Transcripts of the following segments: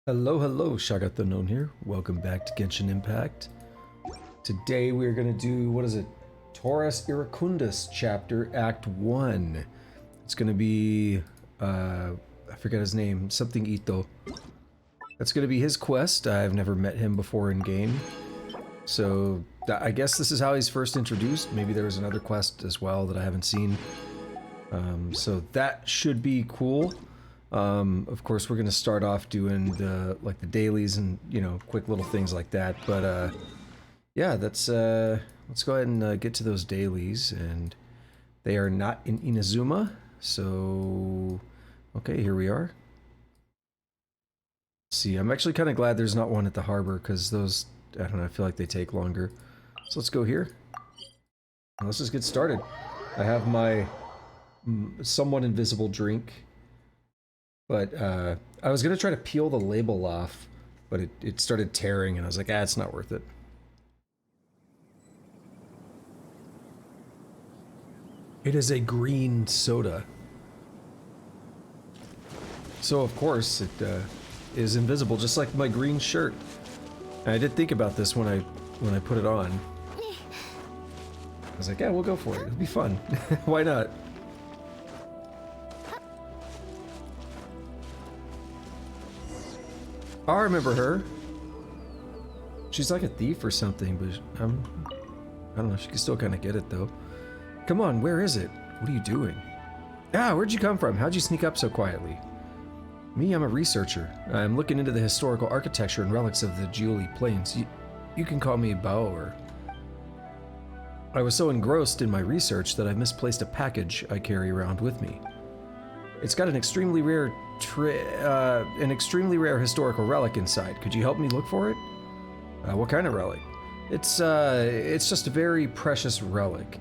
Hello, hello, Shagat the Known here. Welcome back to Genshin Impact. Today we're gonna do, what is it? Taurus Iracundus chapter, Act 1. It's gonna be, I forget his name, something Ito. That's gonna be his quest. I've never met him before in game. So, I guess this is how he's first introduced. Maybe there was another quest as well that I haven't seen. So that should be cool. Of course, we're gonna start off doing the dailies and quick little things like that. But yeah, let's go ahead and get to those dailies, and they are not in Inazuma. So okay, here we are. Let's see, I'm actually kind of glad there's not one at the harbor because those, I don't know, I feel like they take longer. So let's go here. And let's just get started. I have my somewhat invisible drink. But I was gonna try to peel the label off, but it started tearing and I was like, it's not worth it. It is a green soda. So of course it is invisible, just like my green shirt. And I did think about this when I put it on. I was like, yeah, we'll go for it. It'll be fun. Why not? Oh, I remember her. She's like a thief or something, but I don't know, she can still kind of get it though. Come on, where is it? What are you doing? Where'd you come from? How'd you sneak up so quietly? Me, I'm a researcher. I'm looking into the historical architecture and relics of the Giuli Plains. You can call me Baoer. I was so engrossed in my research that I misplaced a package I carry around with me. It's got an extremely rare historical relic inside. Could you help me look for it? What kind of relic? It's just a very precious relic.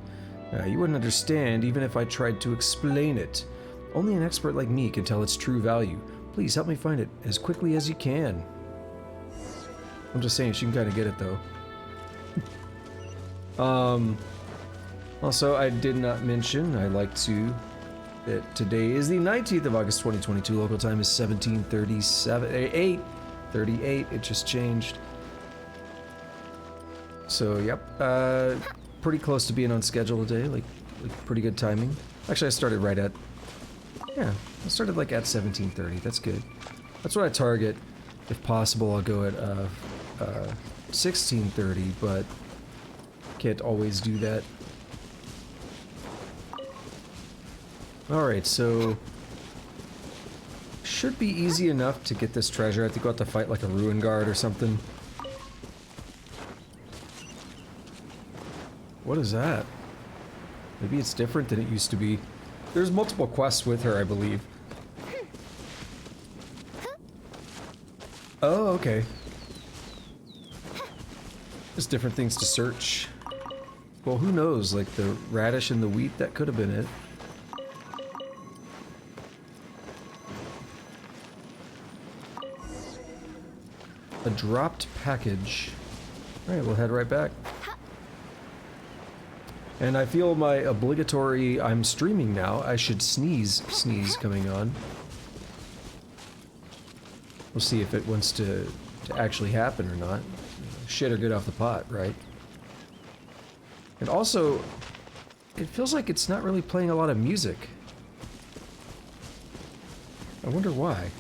You wouldn't understand even if I tried to explain it. Only an expert like me can tell its true value. Please help me find it as quickly as you can. I'm just saying she can kind of get it though. Also, I did not mention, I like to that today is the 19th of August 2022. Local time is 8:38. It just changed. So yep, pretty close to being on schedule today. Like pretty good timing. Actually, I started right at, I started like at 17:30. That's good. That's what I target. If possible, I'll go at 16:30, but can't always do that. Alright, so should be easy enough to get this treasure. I have to go out to fight like a ruin guard or something. What is that? Maybe it's different than it used to be. There's multiple quests with her, I believe. Oh, okay. There's different things to search. Well, who knows? Like the radish and the wheat, that could have been it. A dropped package. Alright, we'll head right back. And I feel my obligatory, I'm streaming now, I should sneeze coming on. We'll see if it wants to actually happen or not. Shit or get off the pot, right? And also, it feels like it's not really playing a lot of music. I wonder why.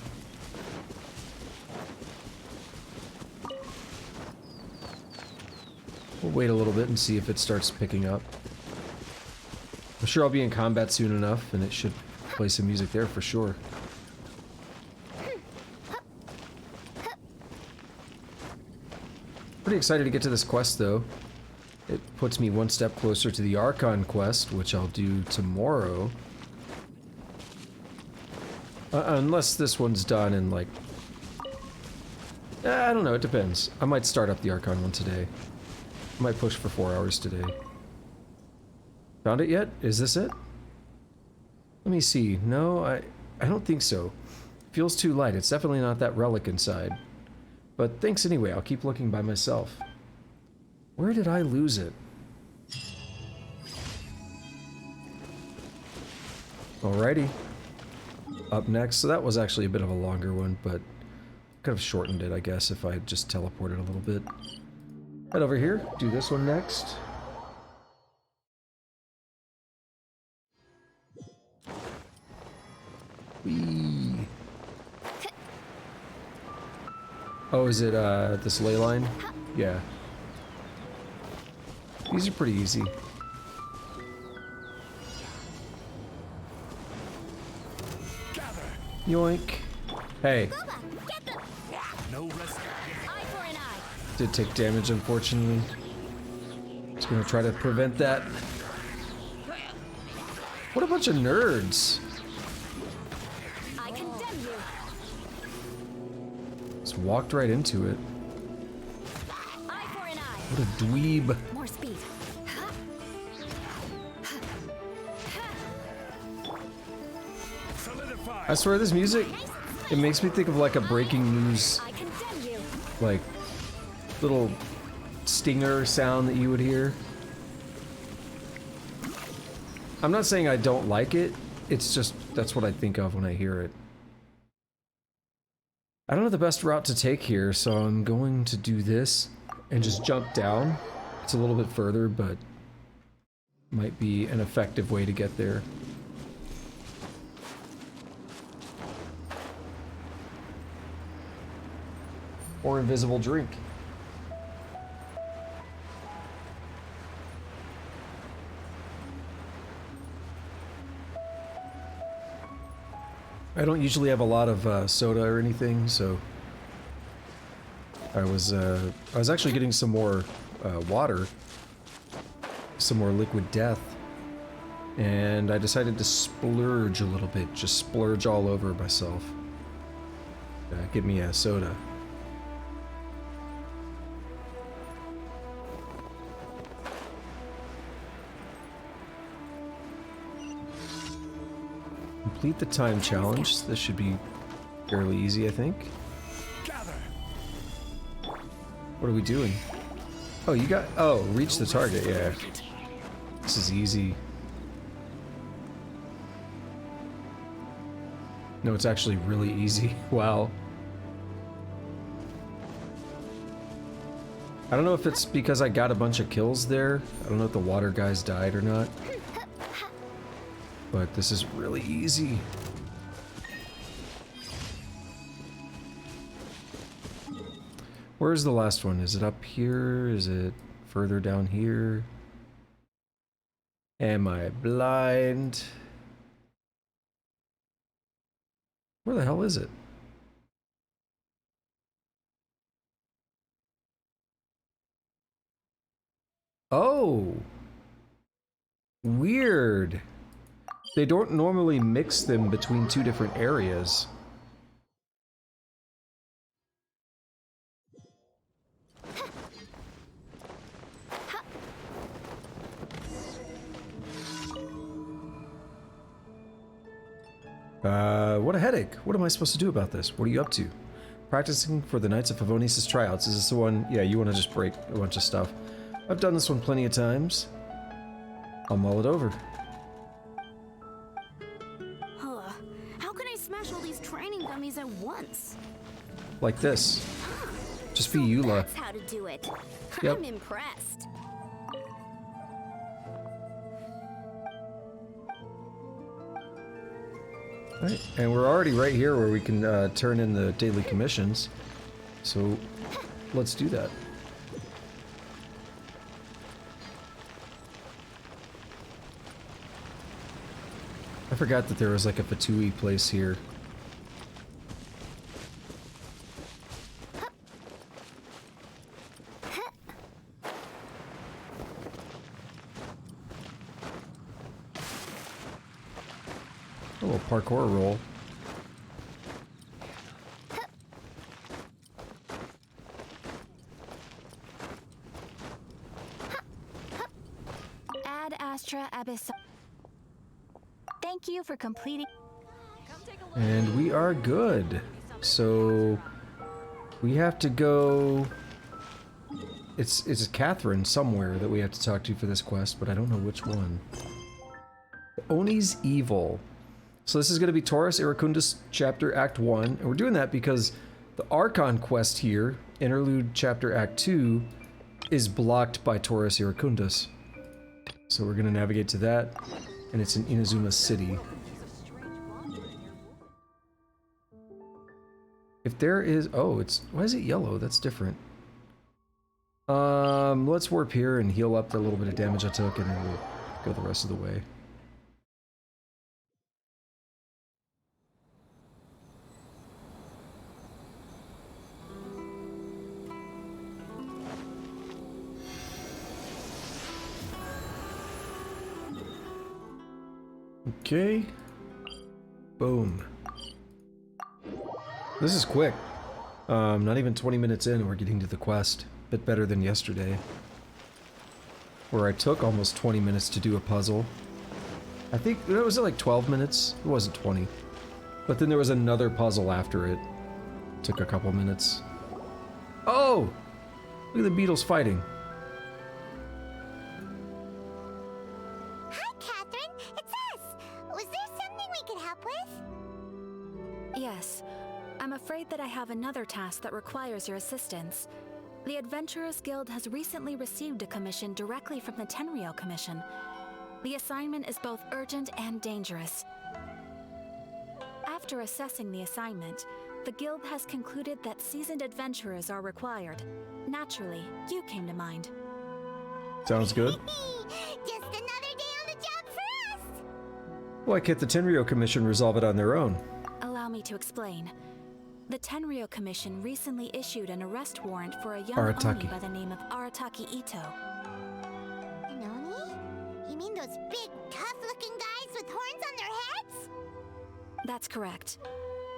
We'll wait a little bit and see if it starts picking up. I'm sure I'll be in combat soon enough, and it should play some music there for sure. Pretty excited to get to this quest, though. It puts me one step closer to the Archon quest, which I'll do tomorrow. Unless this one's done in, like... I don't know, it depends. I might start up the Archon one today. I might push for 4 hours today. Found it yet? Is this it? Let me see. No, I don't think so. Feels too light. It's definitely not that relic inside. But thanks anyway. I'll keep looking by myself. Where did I lose it? Alrighty. Up next. So that was actually a bit of a longer one, but Could have shortened it, I guess, if I had just teleported a little bit. Head over here, do this one next. Whee. Oh, is it this ley line? Yeah. These are pretty easy. Yoink. Hey. Did take damage, unfortunately. Just gonna try to prevent that. What a bunch of nerds. I condemn you. Just walked right into it. Eye for an eye. What a dweeb. More speed. I swear this music, it makes me think of like a breaking news, I condemn you. like, little stinger sound that you would hear. I'm not saying I don't like it, it's just, that's what I think of when I hear it. I don't know the best route to take here, so I'm going to do this and just jump down. It's a little bit further, but might be an effective way to get there. Or invisible drink. I don't usually have a lot of soda or anything, so I was actually getting some more water, some more liquid death, and I decided to splurge a little bit, just splurge all over myself. Get me a soda. Complete the time challenge. This should be fairly easy, I think. What are we doing? Oh, you got... Oh, reach the target, yeah. This is easy. No, it's actually really easy. Wow. I don't know if it's because I got a bunch of kills there. I don't know if the water guys died or not. But this is really easy. Where's the last one? Is it up here? Is it further down here? Am I blind? Where the hell is it? Oh! Weird. They don't normally mix them between two different areas. What a headache. What am I supposed to do about this? What are you up to? Practicing for the Knights of Favonius' tryouts. Is this the one? Yeah, you want to just break a bunch of stuff. I've done this one plenty of times. I'll mull it over. How can I smash all these training dummies at once? Like this. Just be Eula. That's how to do it. Yep. I'm impressed. Right, and we're already right here where we can turn in the daily commissions. So let's do that. I forgot that there was like a Fatui place here. A little parkour roll. Ad Astra Abyss. Thank you for completing. And we are good. So we have to go. It's Catherine somewhere that we have to talk to for this quest, but I don't know which one. Oni's Evil. So this is going to be Taurus, Iracundus, Chapter, Act 1. And we're doing that because The Archon quest here, Interlude Chapter Act 2, is blocked by Taurus Iracundus. So we're gonna navigate to that, and it's in Inazuma City. If there is... oh, it's... why is it yellow? That's different. Let's warp here and heal up the little bit of damage I took, and then we'll go the rest of the way. Okay. Boom. This is quick. Not even 20 minutes in, we're getting to the quest. Bit better than yesterday, where I took almost 20 minutes to do a puzzle. I think, was it like 12 minutes? It wasn't 20. But then there was another puzzle after it. Took a couple minutes. Oh! Look at the beetles fighting. Hi, Catherine. It's us. Was there something we could help with? Yes. I'm afraid that I have another task that requires your assistance. The Adventurers Guild has recently received a commission directly from the Tenryou Commission. The assignment is both urgent and dangerous. After assessing the assignment, the Guild has concluded that seasoned adventurers are required. Naturally, you came to mind. Sounds good. Just another day on the job for us. Why can't the Tenryou Commission resolve it on their own? Allow me to explain. The Tenryou Commission recently issued an arrest warrant for a young Arataki. Oni by the name of Arataki Ito. An Oni? You mean those big, tough-looking guys with horns on their heads? That's correct.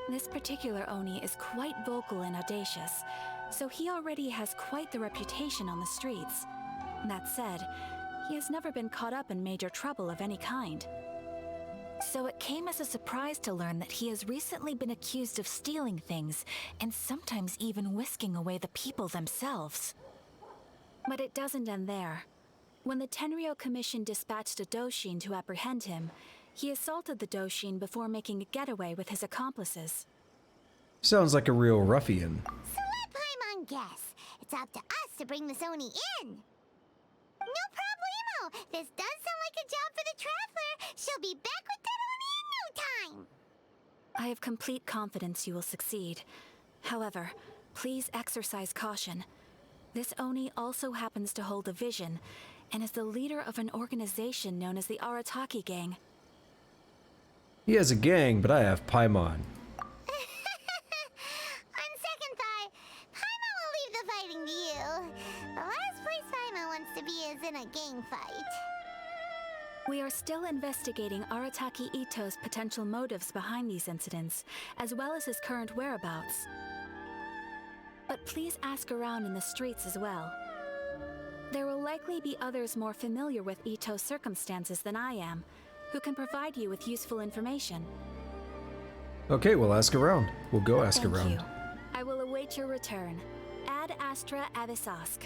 This particular Oni is quite vocal and audacious, so he already has quite the reputation on the streets. That said, he has never been caught up in major trouble of any kind. So it came as a surprise to learn that he has recently been accused of stealing things, and sometimes even whisking away the people themselves. But it doesn't end there. When the Tenryou Commission dispatched a Doshin to apprehend him, he assaulted the Doshin before making a getaway with his accomplices. Sounds like a real ruffian. So let Paimon guess. It's up to us to bring this Oni in. No problemo. This does sound like a job for the Traveler. She'll be back with that Oni in no time. I have complete confidence you will succeed. However, please exercise caution. This Oni also happens to hold a vision, and is the leader of an organization known as the Arataki Gang. He has a gang, but I have Paimon. On second thought, Paimon will leave the fighting to you. The last place Paimon wants to be is in a gang fight. We are still investigating Arataki Ito's potential motives behind these incidents, as well as his current whereabouts. But please ask around in the streets as well. There will likely be others more familiar with Ito's circumstances than I am, who can provide you with useful information. Okay, we'll ask around. We'll go ask Thank around. you. I will await your return. Ad Astra Abysask.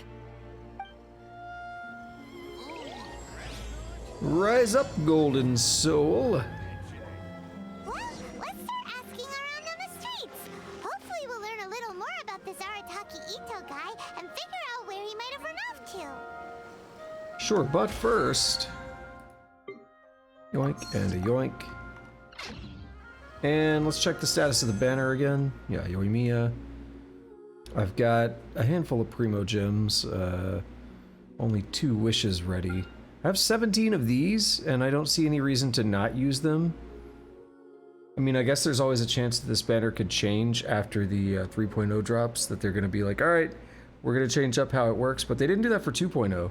Rise up, golden soul. Well, let's start asking around on the streets. Hopefully we'll learn a little more about this Arataki Ito guy and figure out where he might have run off to. Sure, but first... yoink and a yoink. And let's check the status of the banner again. Yeah, Yoimiya. I've got a handful of Primo Gems. Only 2 wishes ready. I have 17 of these, and I don't see any reason to not use them. I mean, I guess there's always a chance that this banner could change after the 3.0 drops, that they're going to be like, alright, we're going to change up how it works, but they didn't do that for 2.0.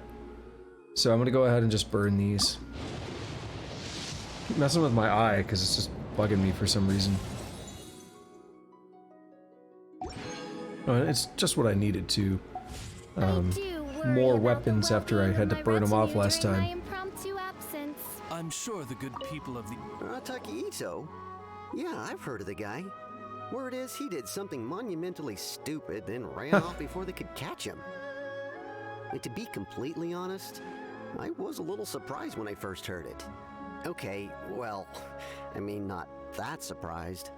So I'm going to go ahead and just burn these. Keep messing with my eye, because it's just bugging me for some reason. Oh, it's just what I needed to. More weapons after I had to burn them off last time. I'm sure the good people of the... Arataki Ito? Yeah, I've heard of the guy. Word is he did something monumentally stupid, then ran off before they could catch him. And to be completely honest, I was a little surprised when I first heard it. Okay, well, I mean, not that surprised.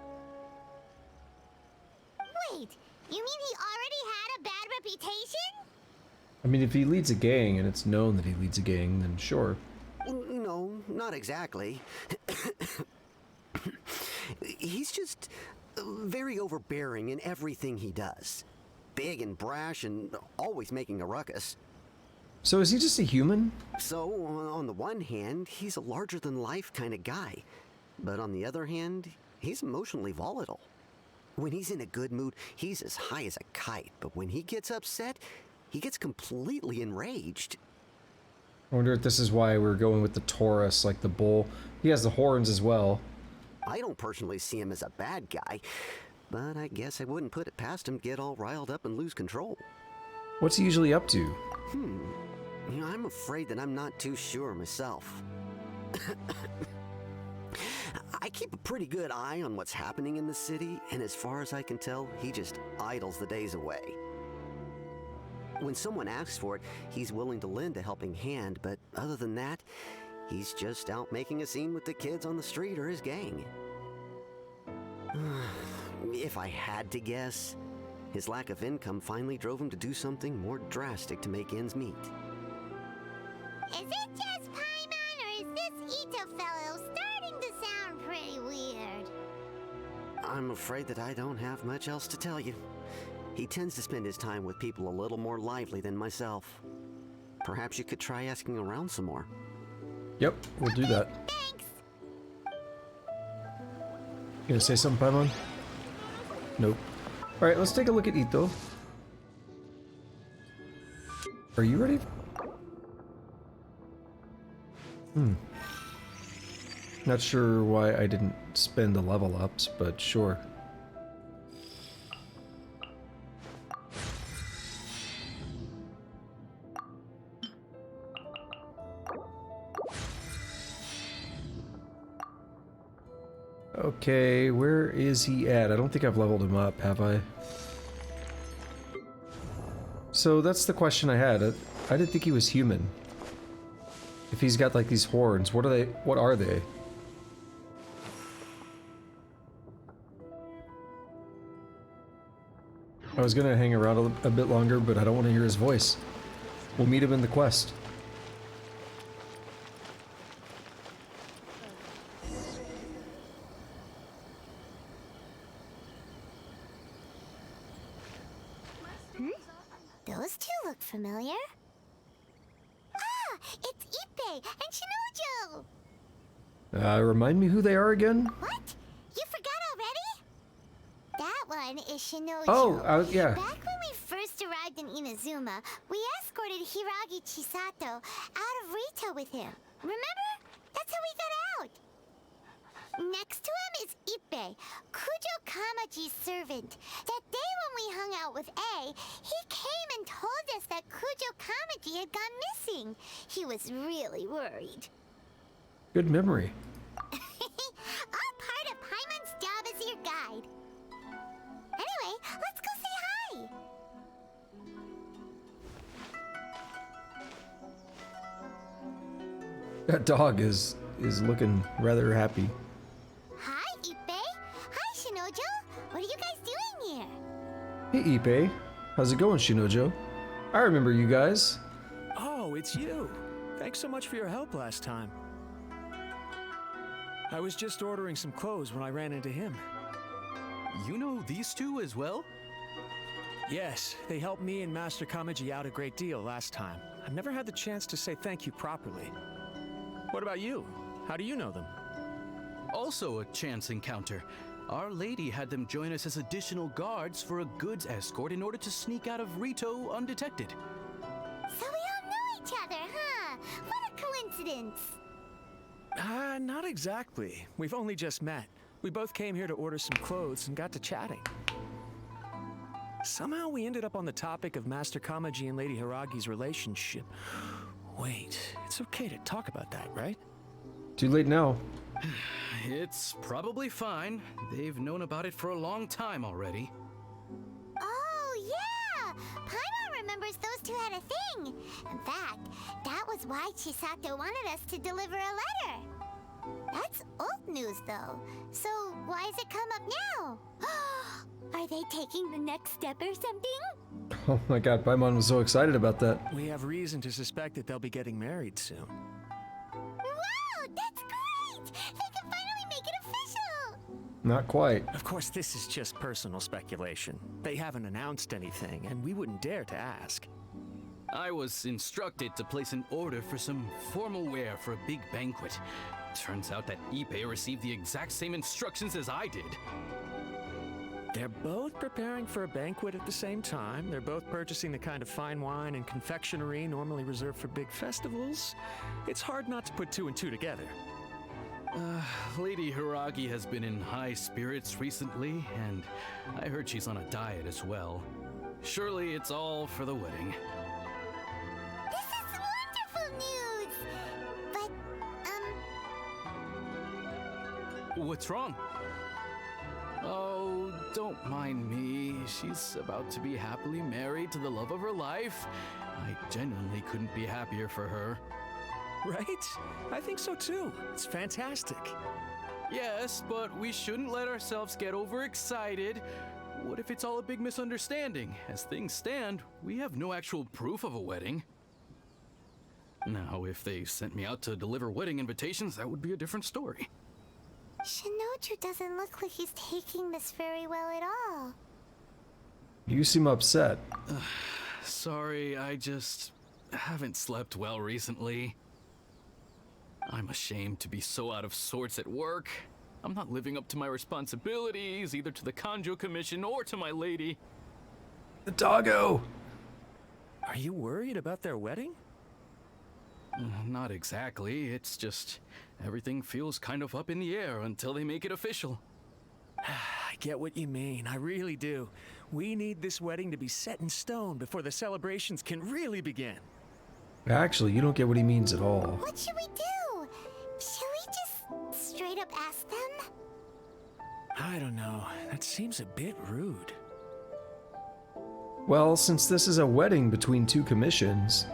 Wait, You mean he already had a bad reputation? I mean, if he leads a gang and it's known that he leads a gang, then sure. No, not exactly. He's just very overbearing in everything he does. Big and brash and always making a ruckus. So is he just a human? So, on the one hand, he's a larger-than-life kind of guy. But on the other hand, he's emotionally volatile. When he's in a good mood, he's as high as a kite. But when he gets upset, he gets completely enraged. I wonder if this is why we're going with the Taurus, like the bull. He has the horns as well. I don't personally see him as a bad guy, but I guess I wouldn't put it past him to get all riled up and lose control. What's he usually up to? I'm afraid that I'm not too sure myself. I keep a pretty good eye on what's happening in the city, and as far as I can tell, he just idles the days away. When someone asks for it, he's willing to lend a helping hand, but other than that, he's just out making a scene with the kids on the street or his gang. If I had to guess, his lack of income finally drove him to do something more drastic to make ends meet. Is it just Paimon, or is this Ito fellow starting to sound pretty weird? I'm afraid that I don't have much else to tell you. He tends to spend his time with people a little more lively than myself. Perhaps you could try asking around some more. Yep, we'll do that. Thanks! You gonna say something, Paimon? Nope. Alright, let's take a look at Ito. Are you ready? Not sure why I didn't spend the level ups, but sure. Okay, where is he at? I don't think I've leveled him up, have I? So that's the question I had. I didn't think he was human. If he's got like these horns, what are they? What are they? I was gonna hang around a bit longer, but I don't want to hear his voice. We'll meet him in the quest. Those two look familiar. Ah, it's Ippei and Shinojo! Remind me who they are again? What? You forgot already? That one is Shinojo. Oh, yeah. Back when we first arrived in Inazuma, we escorted Hiragi Chisato out of Rito with him. Remember? That's how we got out. Next to him is Ippei, Kujo Kamaji's servant. That day when we hung out with A, he came and told us that Kujo Kamaji had gone missing. He was really worried. Good memory. All part of Paimon's job as your guide. Anyway, let's go say hi. That dog is looking rather happy. Hi, Ippei. Hi, Shinojo. What are you guys doing here? Hey, Ippei. How's it going, Shinojo? I remember you guys. Oh, it's you. Thanks so much for your help last time. I was just ordering some clothes when I ran into him. You know these two as well? Yes, they helped me and Master Kamaji out a great deal last time. I've never had the chance to say thank you properly. What about you? How do you know them? Also a chance encounter. Our lady had them join us as additional guards for a goods escort in order to sneak out of Rito undetected. So we all know each other, huh? What a coincidence. Not exactly. We've only just met. We both came here to order some clothes and got to chatting. Somehow we ended up on the topic of Master Kamaji and Lady Hiragi's relationship. Wait, it's okay to talk about that, right? Too late now. It's probably fine. They've known about it for a long time already. Oh, yeah! Paimon remembers those two had a thing. In fact, that was why Chisato wanted us to deliver a letter. That's old news, though. So why has it come up now? Are they taking the next step or something? Oh my god, Paimon was so excited about that. We have reason to suspect that they'll be getting married soon. Wow, that's great! They can finally make it official! Not quite. Of course, this is just personal speculation. They haven't announced anything, and we wouldn't dare to ask. I was instructed to place an order for some formal wear for a big banquet. Turns out that Ippei received the exact same instructions as I did. They're both preparing for a banquet at the same time. They're both purchasing the kind of fine wine and confectionery normally reserved for big festivals. It's hard not to put two and two together. Lady Hiragi has been in high spirits recently, and I heard she's on a diet as well. Surely it's all for the wedding. This is wonderful news! But, What's wrong? Oh, don't mind me. She's about to be happily married to the love of her life. I genuinely couldn't be happier for her. Right? I think so too. It's fantastic. Yes, but we shouldn't let ourselves get overexcited. What if it's all a big misunderstanding? As things stand, we have no actual proof of a wedding. Now, if they sent me out to deliver wedding invitations, that would be a different story. Shinoju doesn't look like he's taking this very well at all. You seem upset. Sorry, I just haven't slept well recently. I'm ashamed to be so out of sorts at work. I'm not living up to my responsibilities, either to the Kanjo Commission or to my lady. The doggo! Are you worried about their wedding? Not exactly, it's just everything feels kind of up in the air until they make it official. I get what you mean, I really do. We need this wedding to be set in stone before the celebrations can really begin. Actually, you don't get what he means at all. What should we do? Should we just straight up ask them? I don't know, that seems a bit rude. Well, since this is a wedding between two commissions,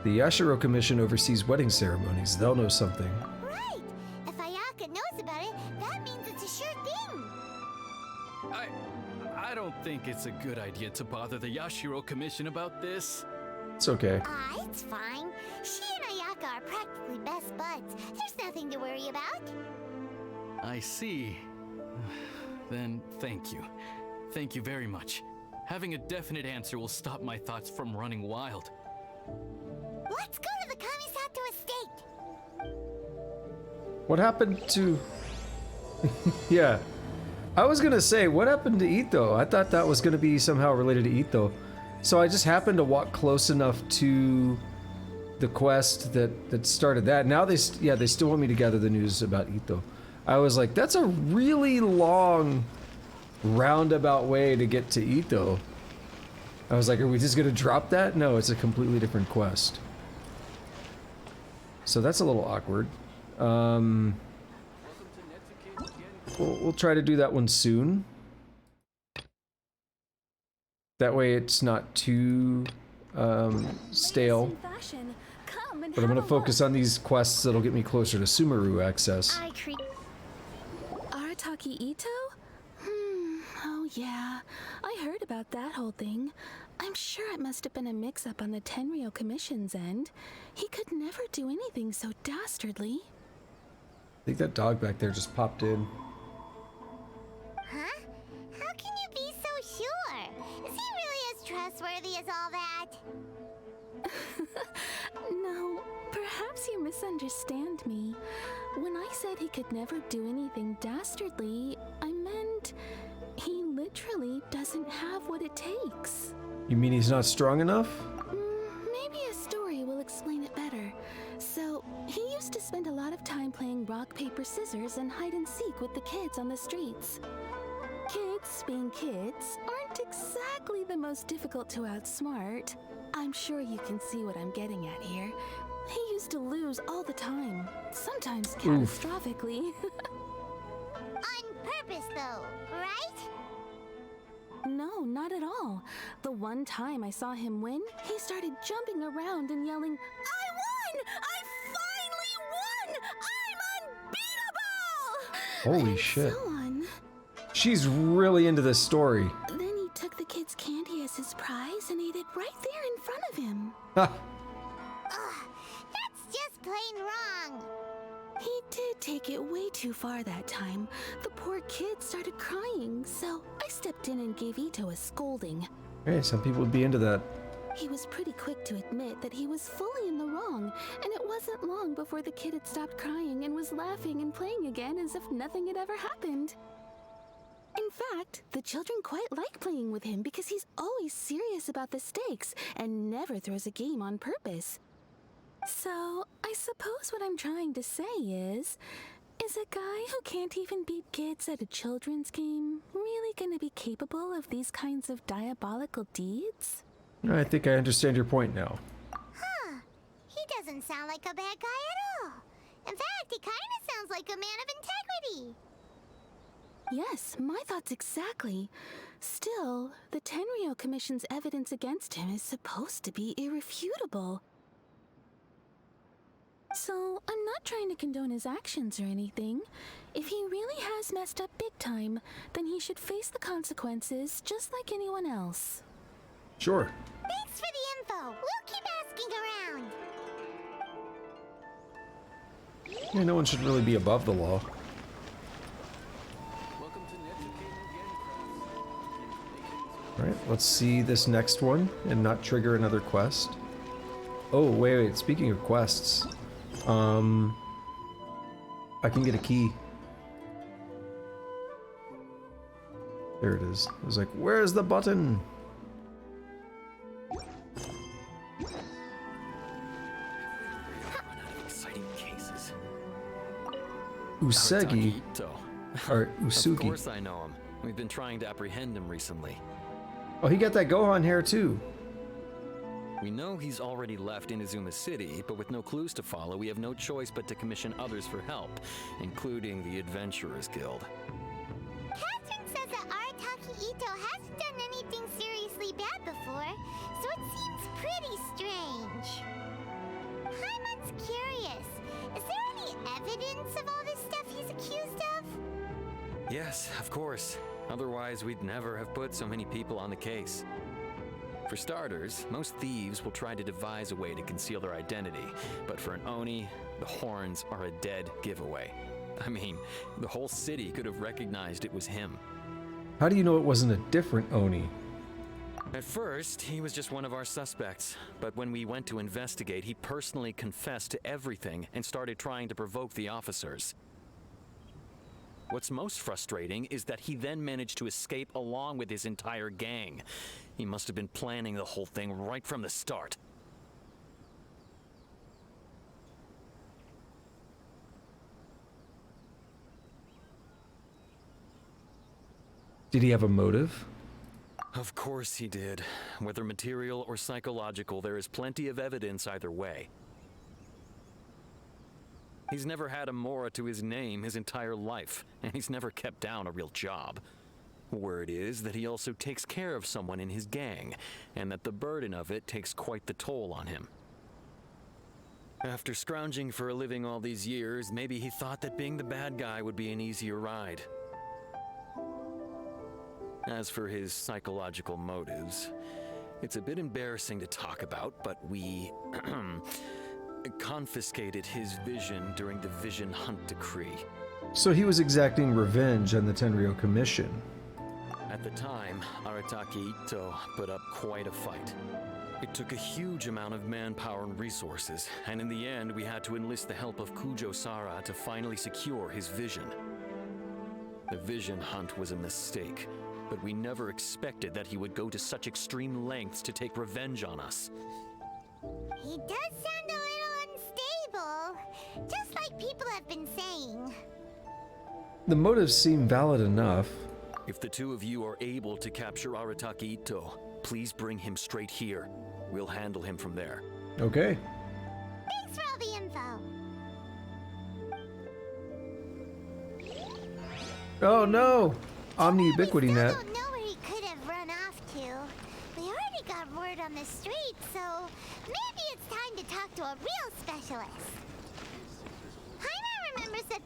the Yashiro Commission oversees wedding ceremonies. They'll know something. Right! If Ayaka knows about it, that means it's a sure thing! I don't think it's a good idea to bother the Yashiro Commission about this. It's okay. It's fine. She and Ayaka are practically best buds. There's nothing to worry about. I see. Then thank you. Thank you very much. Having a definite answer will stop my thoughts from running wild. Let's go to the Kamisato estate! What happened to... Yeah. I was gonna say, what happened to Ito? I thought that was gonna be somehow related to Ito. So I just happened to walk close enough to the quest that started that. Now they still want me to gather the news about Ito. I was like, that's a really long roundabout way to get to Ito. I was like, are we just gonna drop that? No, it's a completely different quest. So that's a little awkward. We'll try to do that one soon. That way it's not too stale. But I'm gonna focus on these quests that'll get me closer to Sumeru access. Arataki Ito? Oh yeah. I heard about that whole thing. I'm sure it must have been a mix-up on the Tenryou Commission's end. He could never do anything so dastardly. I think that dog back there just popped in. Huh? How can you be so sure? Is he really as trustworthy as all that? No, perhaps you misunderstand me. When I said he could never do anything dastardly, I meant he literally doesn't have what it takes. You mean he's not strong enough? Maybe a story will explain it better. So, he used to spend a lot of time playing rock, paper, scissors and hide and seek with the kids on the streets. Kids, being kids, aren't exactly the most difficult to outsmart. I'm sure you can see what I'm getting at here. He used to lose all the time, sometimes catastrophically. On purpose, though, right? No, not at all. The one time I saw him win, he started jumping around and yelling, "I won! I finally won! I'm unbeatable!" Holy and shit. so on. She's really into this story. Then he took the kid's candy as his prize and ate it right there in front of him. Ha! Ugh, that's just plain wrong. He did take it way too far that time. The poor kid started crying, so I stepped in and gave Ito a scolding. Hey, some people would be into that. He was pretty quick to admit that he was fully in the wrong, and it wasn't long before the kid had stopped crying and was laughing and playing again as if nothing had ever happened. In fact, the children quite like playing with him because he's always serious about the stakes and never throws a game on purpose. So, I suppose what I'm trying to say is a guy who can't even beat kids at a children's game really gonna be capable of these kinds of diabolical deeds? I think I understand your point now. Huh. He doesn't sound like a bad guy at all. In fact, he kind of sounds like a man of integrity. Yes, my thoughts exactly. Still, the Tenryou Commission's evidence against him is supposed to be irrefutable. So, I'm not trying to condone his actions or anything. If he really has messed up big time, then he should face the consequences just like anyone else. Sure. Thanks for the info. We'll keep asking around. Yeah, no one should really be above the law. Alright, let's see this next one and not trigger another quest. Oh, wait, speaking of quests, I can get a key. There it is. I was like, where's the button? Usagi, or Usugi. Of course I know him. We've been trying to apprehend him recently. Oh, he got that Gohan hair too. We know he's already left Inazuma City, but with no clues to follow, we have no choice but to commission others for help, including the Adventurers Guild. Catherine says that Arataki Ito hasn't done anything seriously bad before, so it seems pretty strange. Paimon's curious. Is there any evidence of all this stuff he's accused of? Yes, of course. Otherwise, we'd never have put so many people on the case. For starters, most thieves will try to devise a way to conceal their identity, but for an Oni, the horns are a dead giveaway. I mean, the whole city could have recognized it was him. How do you know it wasn't a different Oni? At first, he was just one of our suspects, but when we went to investigate, he personally confessed to everything and started trying to provoke the officers. What's most frustrating is that he then managed to escape along with his entire gang. He must have been planning the whole thing right from the start. Did he have a motive? Of course he did. Whether material or psychological, there is plenty of evidence either way. He's never had a Mora to his name his entire life, and he's never kept down a real job. Word is that he also takes care of someone in his gang, and that the burden of it takes quite the toll on him. After scrounging for a living all these years, maybe he thought that being the bad guy would be an easier ride. As for his psychological motives, it's a bit embarrassing to talk about, but we confiscated his vision during the Vision Hunt Decree. So he was exacting revenge on the Tenryou Commission. At the time, Arataki Ito put up quite a fight. It took a huge amount of manpower and resources, and in the end we had to enlist the help of Kujo Sara to finally secure his vision. The Vision Hunt was a mistake, but we never expected that he would go to such extreme lengths to take revenge on us. He does sound a little unstable, just like people have been saying. The motives seem valid enough. If the two of you are able to capture Arataki Ito, please bring him straight here. We'll handle him from there. Okay. Thanks for all the info. Oh no! Omni Ubiquity We Net. still don't know where he could have run off to. We already got word on the street, so maybe it's time to talk to a real specialist. Paimon remembers that...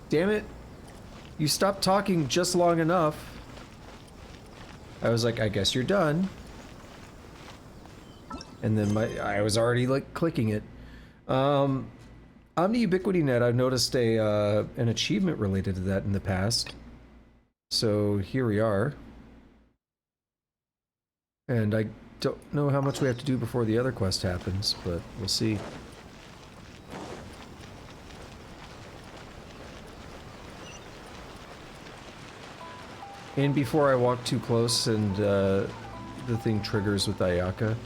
Damn it. You stopped talking just long enough. I was like, I guess you're done. And then I was already like clicking it. On the Ubiquity Net, I've noticed an achievement related to that in the past. So here we are. And I don't know how much we have to do before the other quest happens, but we'll see. And before I walk too close and the thing triggers with Ayaka.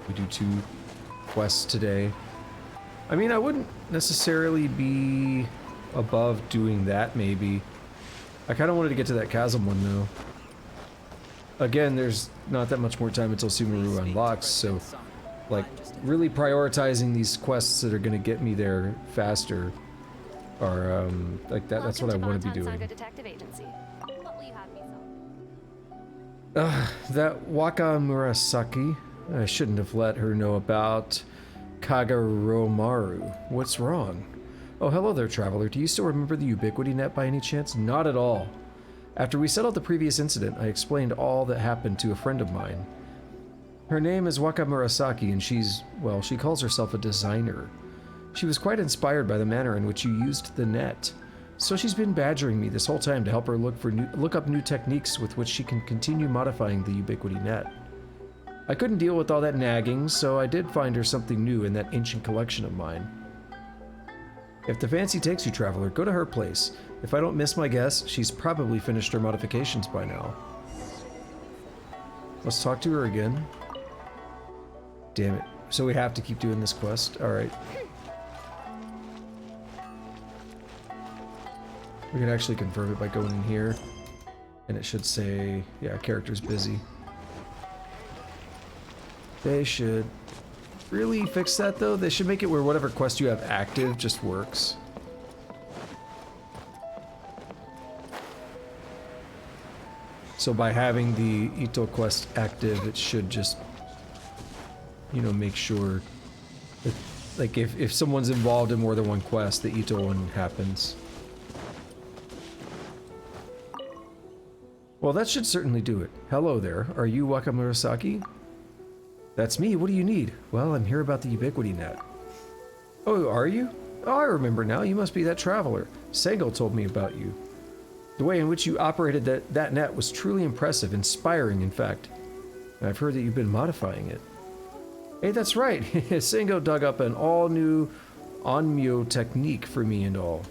We do 2 quests today. I mean, I wouldn't necessarily be above doing that, maybe. I kind of wanted to get to that chasm one, though. Again, there's not that much more time until Sumeru unlocks, so, like, really prioritizing these quests that are going to get me there faster are, like, that's what I want to be doing. That Waka Murasaki, I shouldn't have let her know about Kagoromaru. What's wrong? Oh, hello there, traveler. Do you still remember the Ubiquity Net by any chance? Not at all. After we settled the previous incident, I explained all that happened to a friend of mine. Her name is Waka Murasaki, and she calls herself a designer. She was quite inspired by the manner in which you used the net. So she's been badgering me this whole time to help her look up new techniques with which she can continue modifying the Ubiquity Net. I couldn't deal with all that nagging, so I did find her something new in that ancient collection of mine. If the fancy takes you, traveler, go to her place. If I don't miss my guess, she's probably finished her modifications by now. Let's talk to her again. Damn it. So we have to keep doing this quest? Alright. We can actually confirm it by going in here. And it should say, yeah, character's busy. They should really fix that, though. They should make it where whatever quest you have active just works. So by having the Ito quest active, it should just, you know, make sure that, like, if someone's involved in more than one quest, the Ito one happens. Well, that should certainly do it. Hello there. Are you Waka Murasaki? That's me. What do you need? Well, I'm here about the Ubiquity Net. Oh, are you? Oh, I remember now. You must be that traveler. Sango told me about you. The way in which you operated that net was truly impressive, inspiring, in fact. I've heard that you've been modifying it. Hey, that's right. Sango dug up an all-new Onmyo technique for me and all.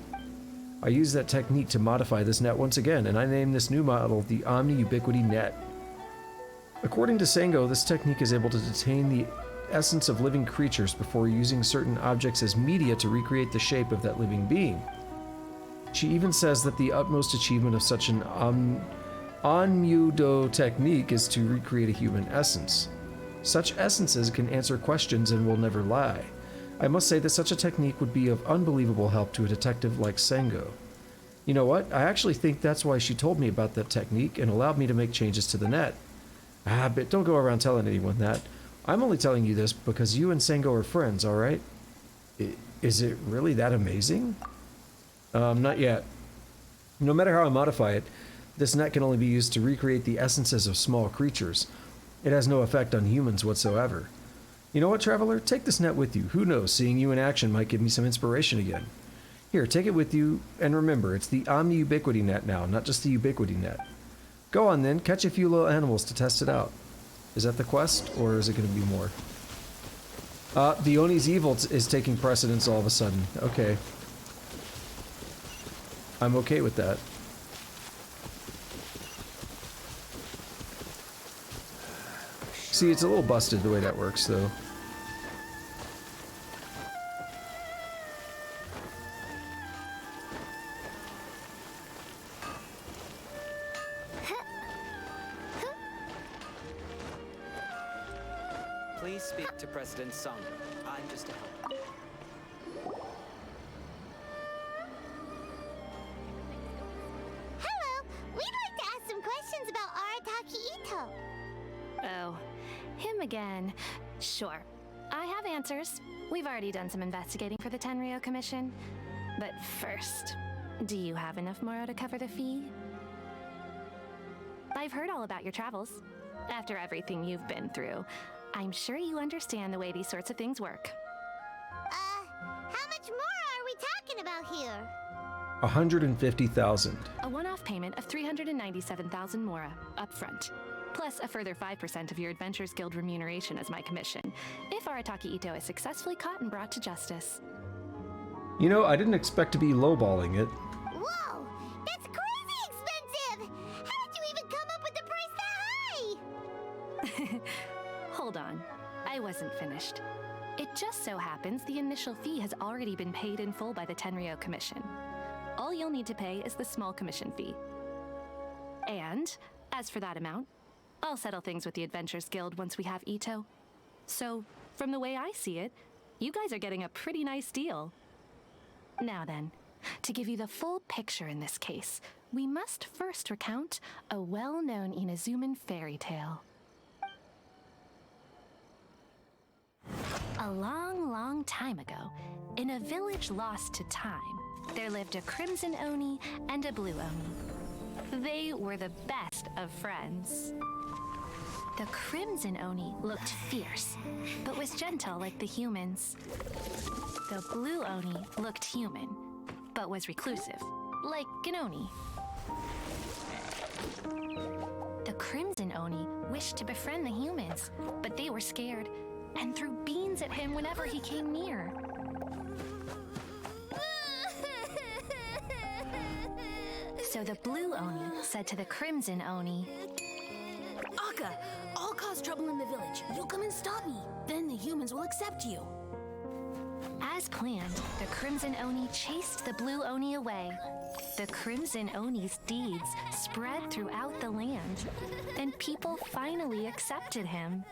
I used that technique to modify this net once again, and I named this new model the Omni Ubiquity Net. According to Sango, this technique is able to detain the essence of living creatures before using certain objects as media to recreate the shape of that living being. She even says that the utmost achievement of such an Onmyo technique is to recreate a human essence. Such essences can answer questions and will never lie. I must say that such a technique would be of unbelievable help to a detective like Sango. You know what? I actually think that's why she told me about that technique and allowed me to make changes to the net. But don't go around telling anyone that. I'm only telling you this because you and Sango are friends, alright? Is it really that amazing? Not yet. No matter how I modify it, this net can only be used to recreate the essences of small creatures. It has no effect on humans whatsoever. You know what, traveler? Take this net with you. Who knows, seeing you in action might give me some inspiration again. Here, take it with you, and remember, it's the Omni Ubiquity Net now, not just the Ubiquity Net. Go on then, catch a few little animals to test it out. Is that the quest, or is it going to be more? The Oni's evil is taking precedence all of a sudden. Okay. I'm okay with that. See, it's a little busted the way that works, though. Please speak to President Song. I'm just a helper. Hello! We'd like to ask some questions about Arataki Ito. Oh, him again. Sure, I have answers. We've already done some investigating for the Tenryo Commission. But first, do you have enough Moro to cover the fee? I've heard all about your travels. After everything you've been through, I'm sure you understand the way these sorts of things work. How much more are we talking about here? 150,000. A one-off payment of 397,000 Mora up front, plus a further 5% of your Adventures Guild remuneration as my commission, if Arataki Ito is successfully caught and brought to justice. You know, I didn't expect to be lowballing it. Whoa! That's crazy expensive! How did you even come up with the price that high? Hold on, I wasn't finished. It just so happens the initial fee has already been paid in full by the Tenryo Commission. All you'll need to pay is the small commission fee. And, as for that amount, I'll settle things with the Adventures Guild once we have Ito. So, from the way I see it, you guys are getting a pretty nice deal. Now then, to give you the full picture in this case, we must first recount a well-known Inazuman fairy tale. A long, long time ago, in a village lost to time, there lived a Crimson Oni and a Blue Oni. They were the best of friends. The Crimson Oni looked fierce, but was gentle like the humans. The Blue Oni looked human, but was reclusive, like an Oni. The Crimson Oni wished to befriend the humans, but they were scared and threw beans at him whenever he came near. So the Blue Oni said to the Crimson Oni, Akka, I'll cause trouble in the village. You'll come and stop me. Then the humans will accept you. As planned, the Crimson Oni chased the Blue Oni away. The Crimson Oni's deeds spread throughout the land, and people finally accepted him.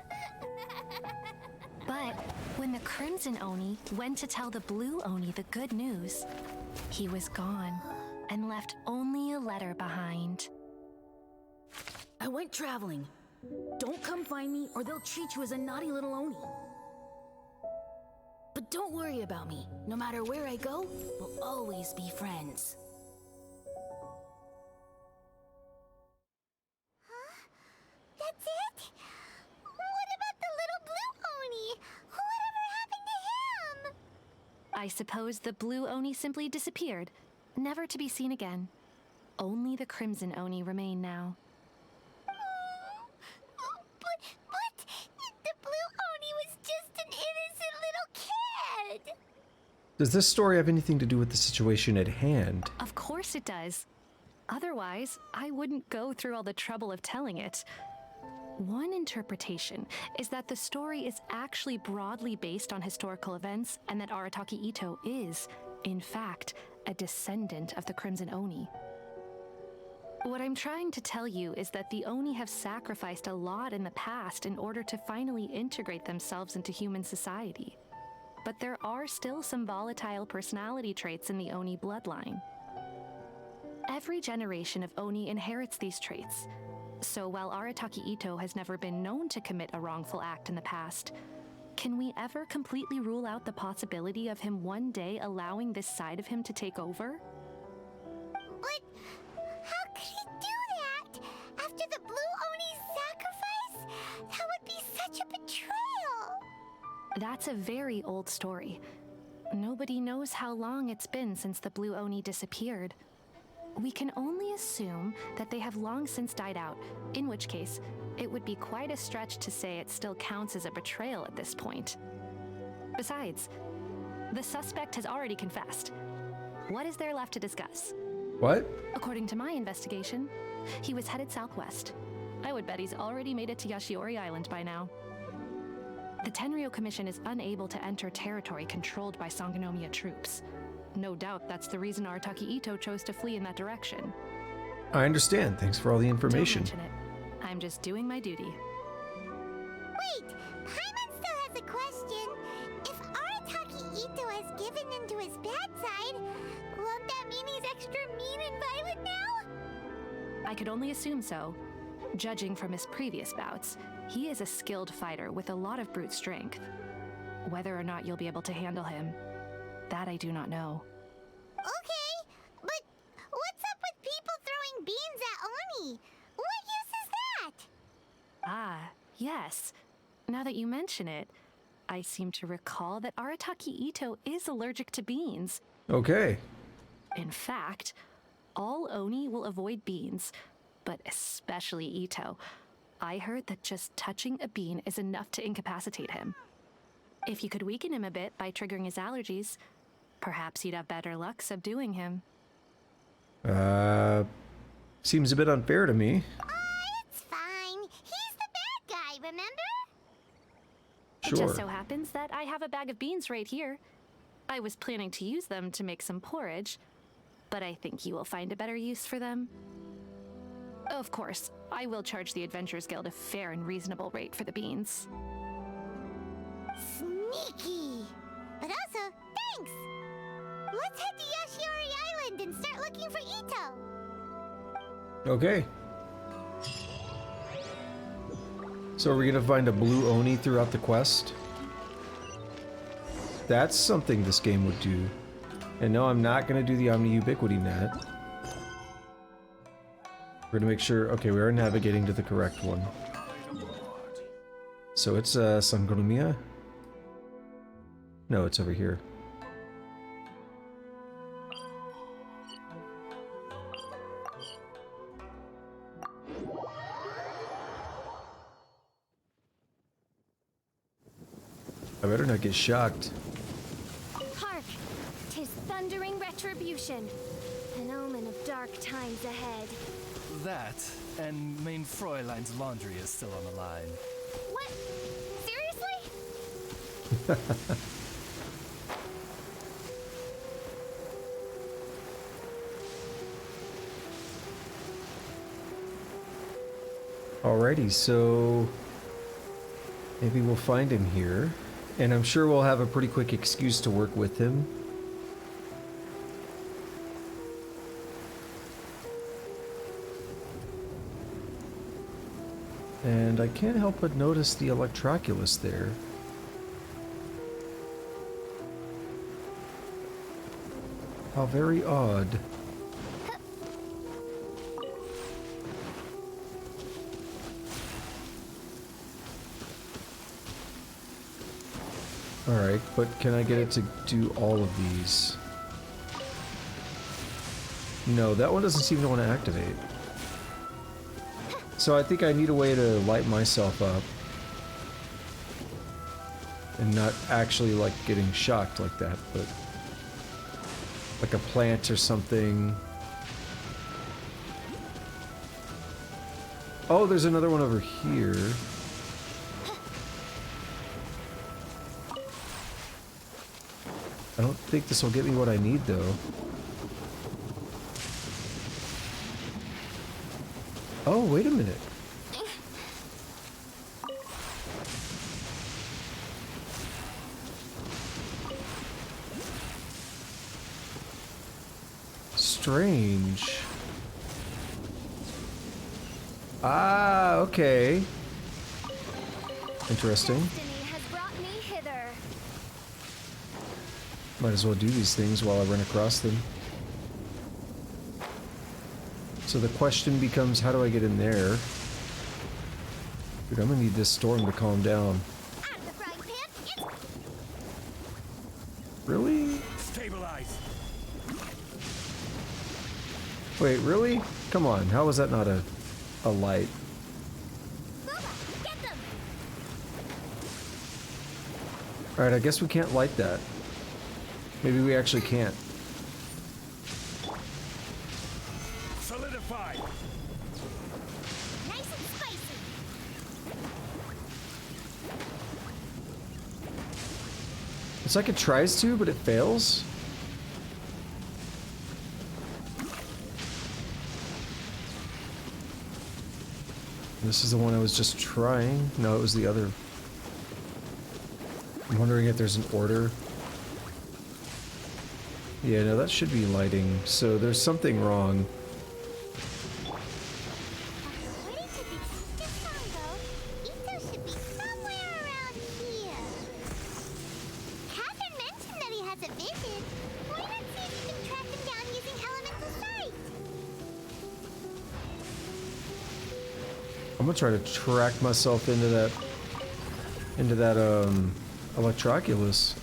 But when the Crimson Oni went to tell the Blue Oni the good news, he was gone and left only a letter behind. I went traveling. Don't come find me or they'll treat you as a naughty little Oni. But don't worry about me. No matter where I go, we'll always be friends. Huh? That's it? What about the little Blue Oni? Whatever happened to him? I suppose the Blue Oni simply disappeared, never to be seen again. Only the Crimson Oni remain now. But the Blue Oni was just an innocent little kid. Does this story have anything to do with the situation at hand? Of course it does. Otherwise, I wouldn't go through all the trouble of telling it. One interpretation is that the story is actually broadly based on historical events and that Arataki Ito is, in fact, a descendant of the Crimson Oni. What I'm trying to tell you is that the Oni have sacrificed a lot in the past in order to finally integrate themselves into human society. But there are still some volatile personality traits in the Oni bloodline. Every generation of Oni inherits these traits. So while Arataki Ito has never been known to commit a wrongful act in the past, can we ever completely rule out the possibility of him one day allowing this side of him to take over? But how could he do that? After the Blue Oni's sacrifice? That would be such a betrayal. That's a very old story. Nobody knows how long it's been since the Blue Oni disappeared. We can only assume that they have long since died out, in which case, it would be quite a stretch to say it still counts as a betrayal at this point. Besides, the suspect has already confessed. What is there left to discuss? What? According to my investigation, he was headed southwest. I would bet he's already made it to Yashiori Island by now. The Tenryo Commission is unable to enter territory controlled by Sangonomiya troops. No doubt that's the reason Arataki Ito chose to flee in that direction. I understand. Thanks for all the information. Don't mention it. I'm just doing my duty. Wait, Paimon still has a question. If Arataki Ito has given into his bad side, won't that mean he's extra mean and violent now? I could only assume so. Judging from his previous bouts, he is a skilled fighter with a lot of brute strength. Whether or not you'll be able to handle him, that I do not know. Okay, but what's up with people throwing beans at Oni? What use is that? Ah, yes. Now that you mention it, I seem to recall that Arataki Ito is allergic to beans. Okay. In fact, all Oni will avoid beans, but especially Ito. I heard that just touching a bean is enough to incapacitate him. If you could weaken him a bit by triggering his allergies, perhaps you'd have better luck subduing him. Seems a bit unfair to me. It's fine. He's the bad guy, remember? It just so happens that I have a bag of beans right here. I was planning to use them to make some porridge, but I think you will find a better use for them. Of course, I will charge the Adventurers Guild a fair and reasonable rate for the beans. Sneaky! But also, thanks! Let's head to Yoshiori Island and start looking for Ito! Okay. So are we gonna find a blue Oni throughout the quest? That's something this game would do. And no, I'm not gonna do the Omni Ubiquity Net. We're gonna make sure, okay, we are navigating to the correct one. So it's Sangonomiya? No, it's over here. I better not get shocked. Hark! 'Tis thundering retribution. An omen of dark times ahead. That, and main Fräulein's laundry is still on the line. What? Seriously? Alrighty, so maybe we'll find him here. And I'm sure we'll have a pretty quick excuse to work with him. And I can't help but notice the Electroculus there. How very odd. Alright, but can I get it to do all of these? No, that one doesn't seem to want to activate. So I think I need a way to light myself up. And not actually like getting shocked like that, but like a plant or something. Oh, there's another one over here. I don't think this will get me what I need, though. Oh, wait a minute. Strange. Ah, okay. Interesting. Destiny has brought me hither. Might as well do these things while I run across them. So the question becomes, how do I get in there? Dude, I'm gonna need this storm to calm down. Out of the frying pan, Really? Stabilize. Wait, really? Come on, how is that not a light? Booba, get them! Alright, I guess we can't light that. Maybe we actually can't. Solidify. nice and spicy! It's like it tries to, but it fails. This is the one I was just trying. No, it was the other. I'm wondering if there's an order. Yeah, no, that should be lighting. So there's something wrong. Ready to be I'm gonna try to track myself into that Electroculus.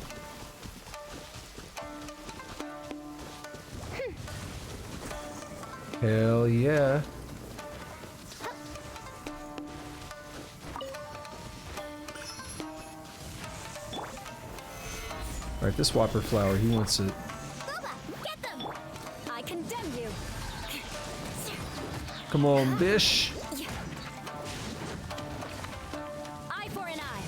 Hell yeah. Alright, this Whopper Flower, he wants it. Booba, get them! I condemn you. Come on, bish. Eye for an eye.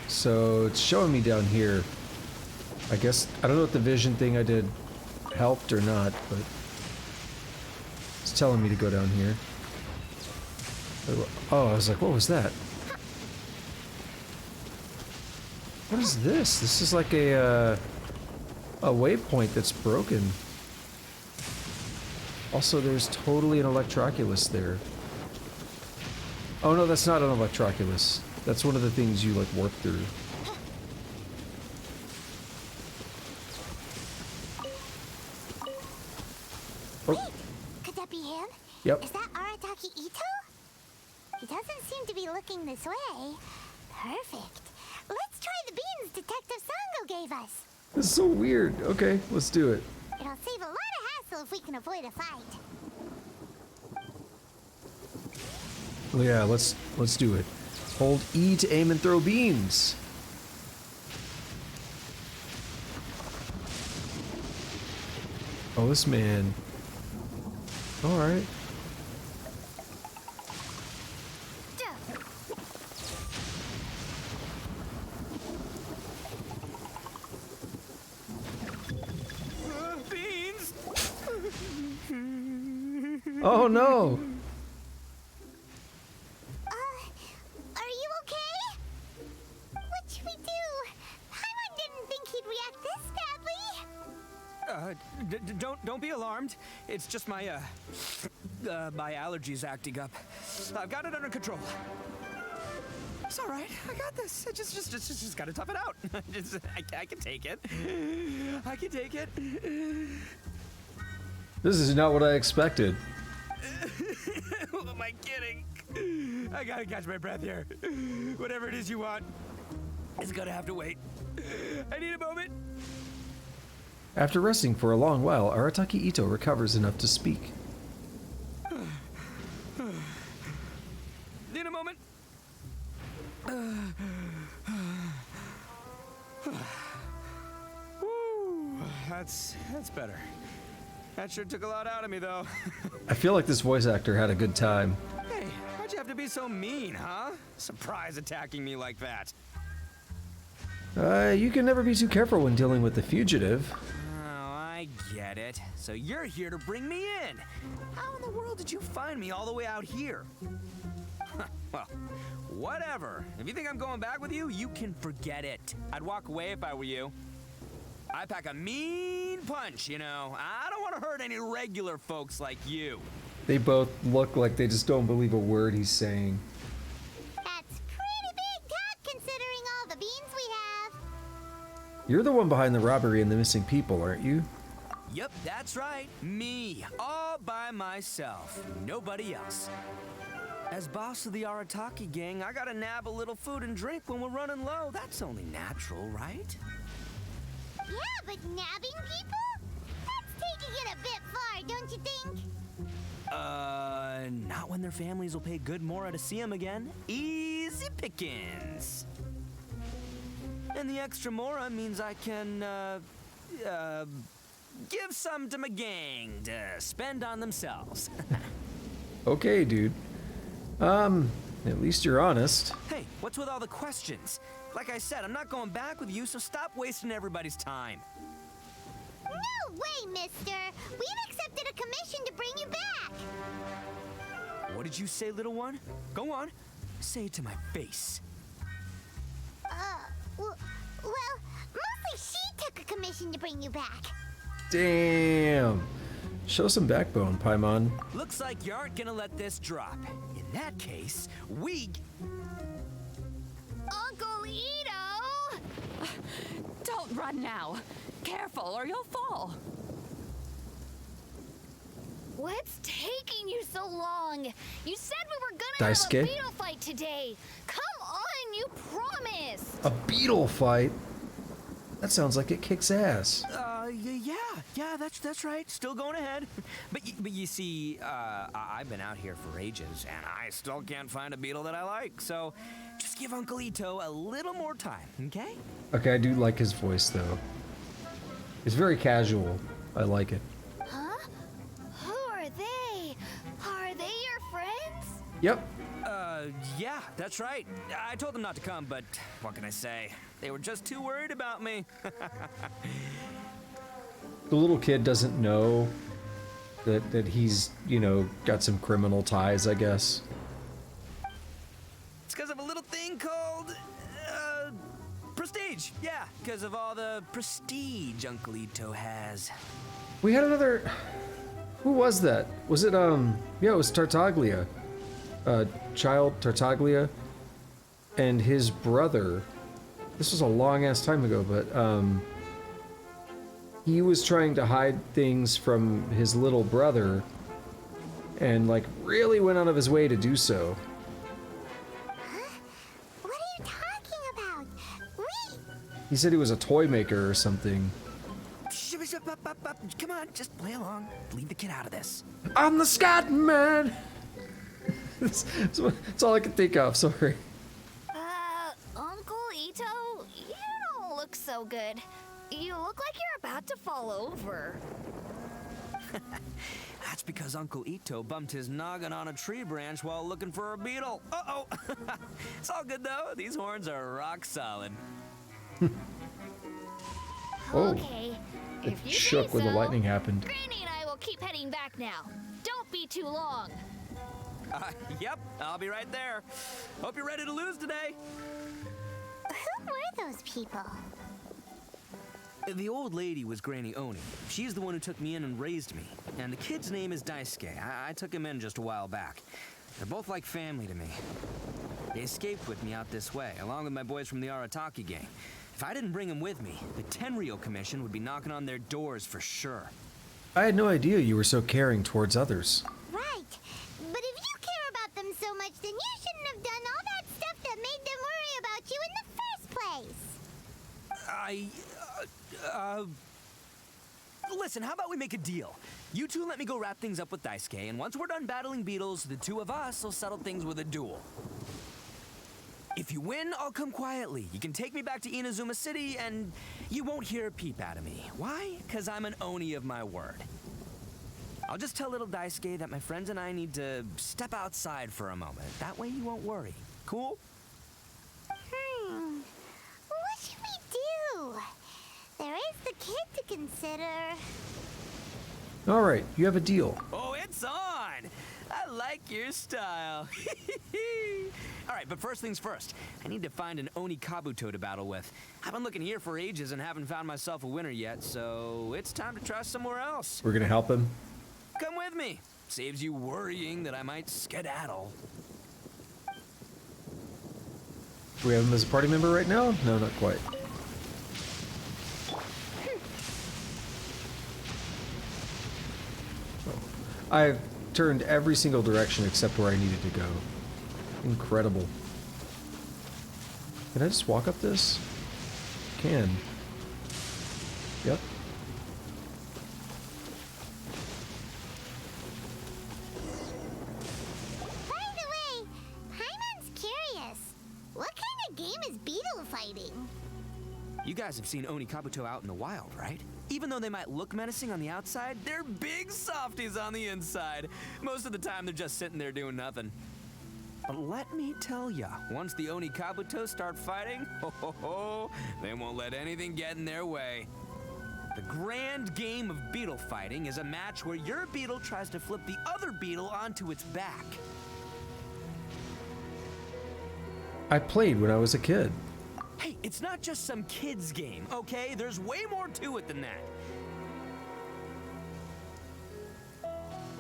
So it's showing me down here. I guess, I don't know if the vision thing I did helped or not, but it's telling me to go down here. Oh, I was like, what was that? What is this? This is like a waypoint that's broken. Also, there's totally an Electroculus there. Oh no, that's not an Electroculus. That's one of the things you like warp through. Oh. Could that be him? Yep. Is that Arataki Ito? He doesn't seem to be looking this way. Perfect. Let's try the beans Detective Sango gave us. This is so weird. Okay, let's do it. It'll save a lot of hassle if we can avoid a fight. Well, yeah, let's do it. Hold E to aim and throw beans. Oh, this man. All right. Beans! Oh no. Are you okay? What should we do? Paimon didn't think he'd react this badly. Don't be alarmed. It's just my my allergies acting up. I've got it under control. It's all right. I got this. I just gotta tough it out. I can take it. I can take it. This is not what I expected. Who am I kidding? I gotta catch my breath here. Whatever it is you want, it's gonna have to wait. I need a moment. After resting for a long while, Arataki Ito recovers enough to speak. Need a moment. Woo, that's better. That sure took a lot out of me, though. I feel like this voice actor had a good time. Hey, why'd you have to be so mean, huh? Surprise attacking me like that. You can never be too careful when dealing with the fugitive. Oh, I get it. So you're here to bring me in. How in the world did you find me all the way out here? Well, whatever. If you think I'm going back with you, you can forget it. I'd walk away if I were you. I pack a mean punch, you know. I don't want to hurt any regular folks like you. They both look like they just don't believe a word he's saying. That's pretty big talk considering all the beans we have. You're the one behind the robbery and the missing people, aren't you? Yep, that's right. Me, all by myself. Nobody else. As boss of the Arataki gang, I gotta nab a little food and drink when we're running low. That's only natural, right? Yeah, but nabbing people? That's taking it a bit far, don't you think? Not when their families will pay good mora to see them again. Easy pickings. And the extra mora means I can, give some to my gang to spend on themselves. Okay, dude. At least you're honest. Hey, what's with all the questions? Like I said, I'm not going back with you, so stop wasting everybody's time. No way, mister! We've accepted a commission to bring you back! What did you say, little one? Go on. Say it to my face. Well, mostly she took a commission to bring you back. Damn. Show some backbone, Paimon. Looks like you aren't gonna let this drop. In that case, Uncle Ito! Don't Don't run now. Careful or you'll fall. What's taking you so long? You said we were gonna have Daisuke? a beetle fight today. Come on, you promised. A beetle fight? That sounds like it kicks ass. Yeah, that's right. Still going ahead. But you see, I've been out here for ages, and I still can't find a beetle that I like. So, just give Uncle Ito a little more time, okay? Okay, I do like his voice though. It's very casual. I like it. Huh? Who are they? Are they your friends? Yep. Yeah, that's right. I told them not to come, but what can I say? They were just too worried about me. The little kid doesn't know that he's, you know, got some criminal ties, I guess. It's because of a little thing called, prestige. Yeah, because of all the prestige Uncle Ito has. We had another... Who was that? Was it, yeah, it was Tartaglia. Child Tartaglia. And his brother. This was a long-ass time ago, but, he was trying to hide things from his little brother. And, like, really went out of his way to do so. Huh? What are you talking about? Wait! He said he was a toy maker or something. Come on, just play along. Leave the kid out of this. I'm the Scat Man! That's all I can think of, sorry. Uncle Ito, you don't look so good. You look like you're about to fall over. That's because Uncle Ito bumped his noggin on a tree branch while looking for a beetle. Uh-oh! It's all good, though. These horns are rock solid. Oh. Okay, It if you shook say when the so. lightning happened. Granny and I will keep heading back now. Don't be too long. Yep, I'll be right there. Hope you're ready to lose today. Who were those people? The old lady was Granny Oni. She's the one who took me in and raised me. And the kid's name is Daisuke. I took him in just a while back. They're both like family to me. They escaped with me out this way, along with my boys from the Arataki gang. If I didn't bring them with me, the Tenryou Commission would be knocking on their doors for sure. I had no idea you were so caring towards others. Right. But if you care about them so much, then you shouldn't have done all that stuff that made them worry about you in the first place. Listen, how about we make a deal? You two let me go wrap things up with Daisuke, and once we're done battling beetles, the two of us will settle things with a duel. If you win, I'll come quietly. You can take me back to Inazuma City, and you won't hear a peep out of me. Why? Because I'm an Oni of my word. I'll just tell little Daisuke that my friends and I need to step outside for a moment. That way you won't worry. Cool? What should we do? There is the kid to consider. Alright, you have a deal. Oh, it's on! I like your style. Alright, but first things first. I need to find an Oni Kabuto to battle with. I've been looking here for ages and haven't found myself a winner yet, so it's time to try somewhere else. We're gonna help him. Come with me. Saves you worrying that I might skedaddle. Do we have him as a party member right now? No, not quite. I've turned every single direction except where I needed to go. Incredible. Can I just walk up this? Can. Yep. By the way, Paimon's curious. What kind of game is beetle fighting? You guys have seen Oni Kabuto out in the wild, right? Even though they might look menacing on the outside, they're big softies on the inside. Most of the time, they're just sitting there doing nothing. But let me tell ya, once the Oni Kabuto start fighting, they won't let anything get in their way. The grand game of beetle fighting is a match where your beetle tries to flip the other beetle onto its back. I played when I was a kid. Hey, it's not just some kid's game, okay? There's way more to it than that.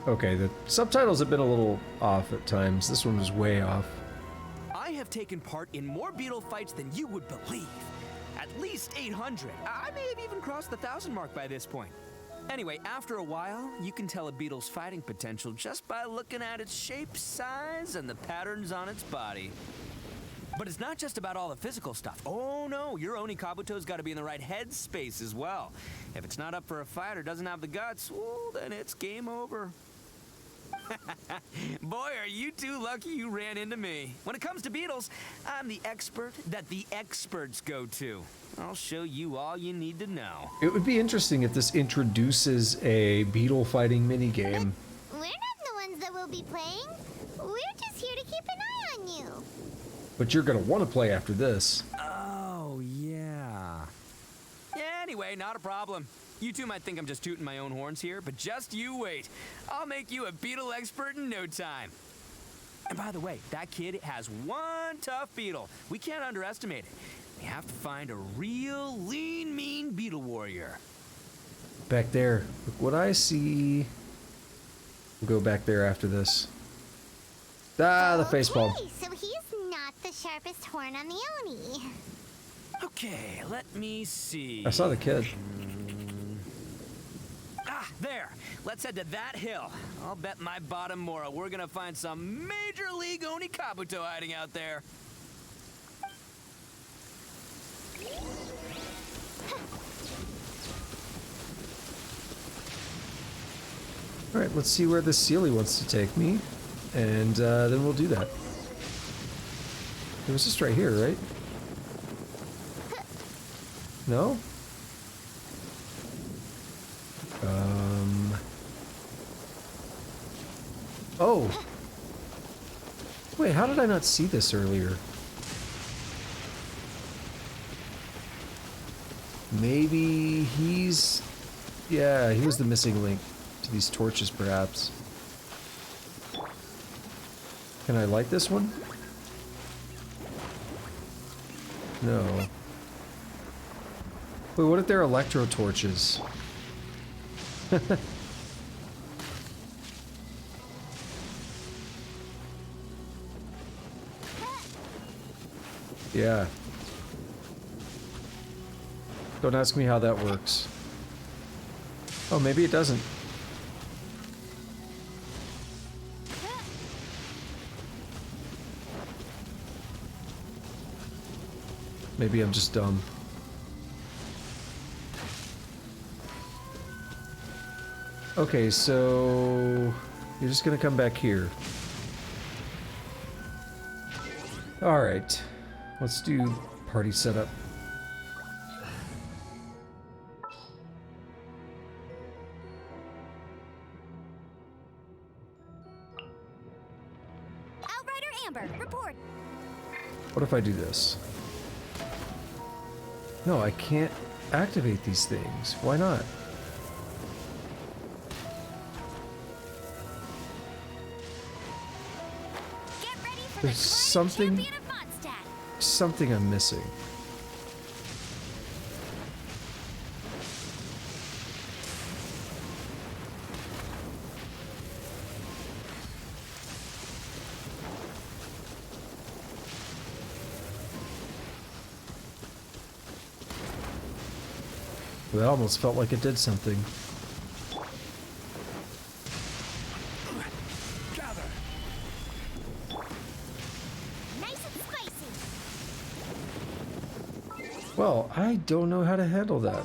Okay, the subtitles have been a little off at times. This one was way off. I have taken part in more beetle fights than you would believe. At least 800. I may have even crossed the 1,000 mark by this point. Anyway, after a while, you can tell a beetle's fighting potential just by looking at its shape, size, and the patterns on its body. But it's not just about all the physical stuff. Oh no, your Oni Kabuto's got to be in the right headspace as well. If it's not up for a fight or doesn't have the guts, well, then it's game over. Boy, are you two lucky you ran into me. When it comes to beetles, I'm the expert that the experts go to. I'll show you all you need to know. It would be interesting if this introduces a beetle fighting minigame. We're not the ones that will be playing. We're just here to keep an eye on you. But you're gonna want to play after this. Oh, yeah. Anyway, not a problem. You two might think I'm just tooting my own horns here, but just you wait. I'll make you a beetle expert in no time. And by the way, that kid has one tough beetle. We can't underestimate it. We have to find a real lean, mean beetle warrior. Back there. Look what I see. We'll go back there after this. Ah, the facepalm. Okay, so he's not the sharpest horn on the Oni. Okay, let me see. I saw the kid. Ah, there. Let's head to that hill. I'll bet my bottom Mora we're gonna find some major league Oni Kabuto hiding out there. Alright, let's see where this Sealy wants to take me. And then we'll do that. It was just right here, right? No? Oh! Wait, how did I not see this earlier? Maybe he's... Yeah, he was the missing link to these torches, perhaps. Can I light this one? No. Wait, what if they're electro torches? Yeah. Don't ask me how that works. Oh, maybe it doesn't. Maybe I'm just dumb. Okay, so you're just gonna come back here. Alright. Let's do party setup. Outrider Amber, report. What if I do this? No, I can't activate these things. Why not? Get ready for There's something... champion of Mondstadt. Something I'm missing. Well, it almost felt like it did something. Gather. Nice and spicy. Well, I don't know how to handle that.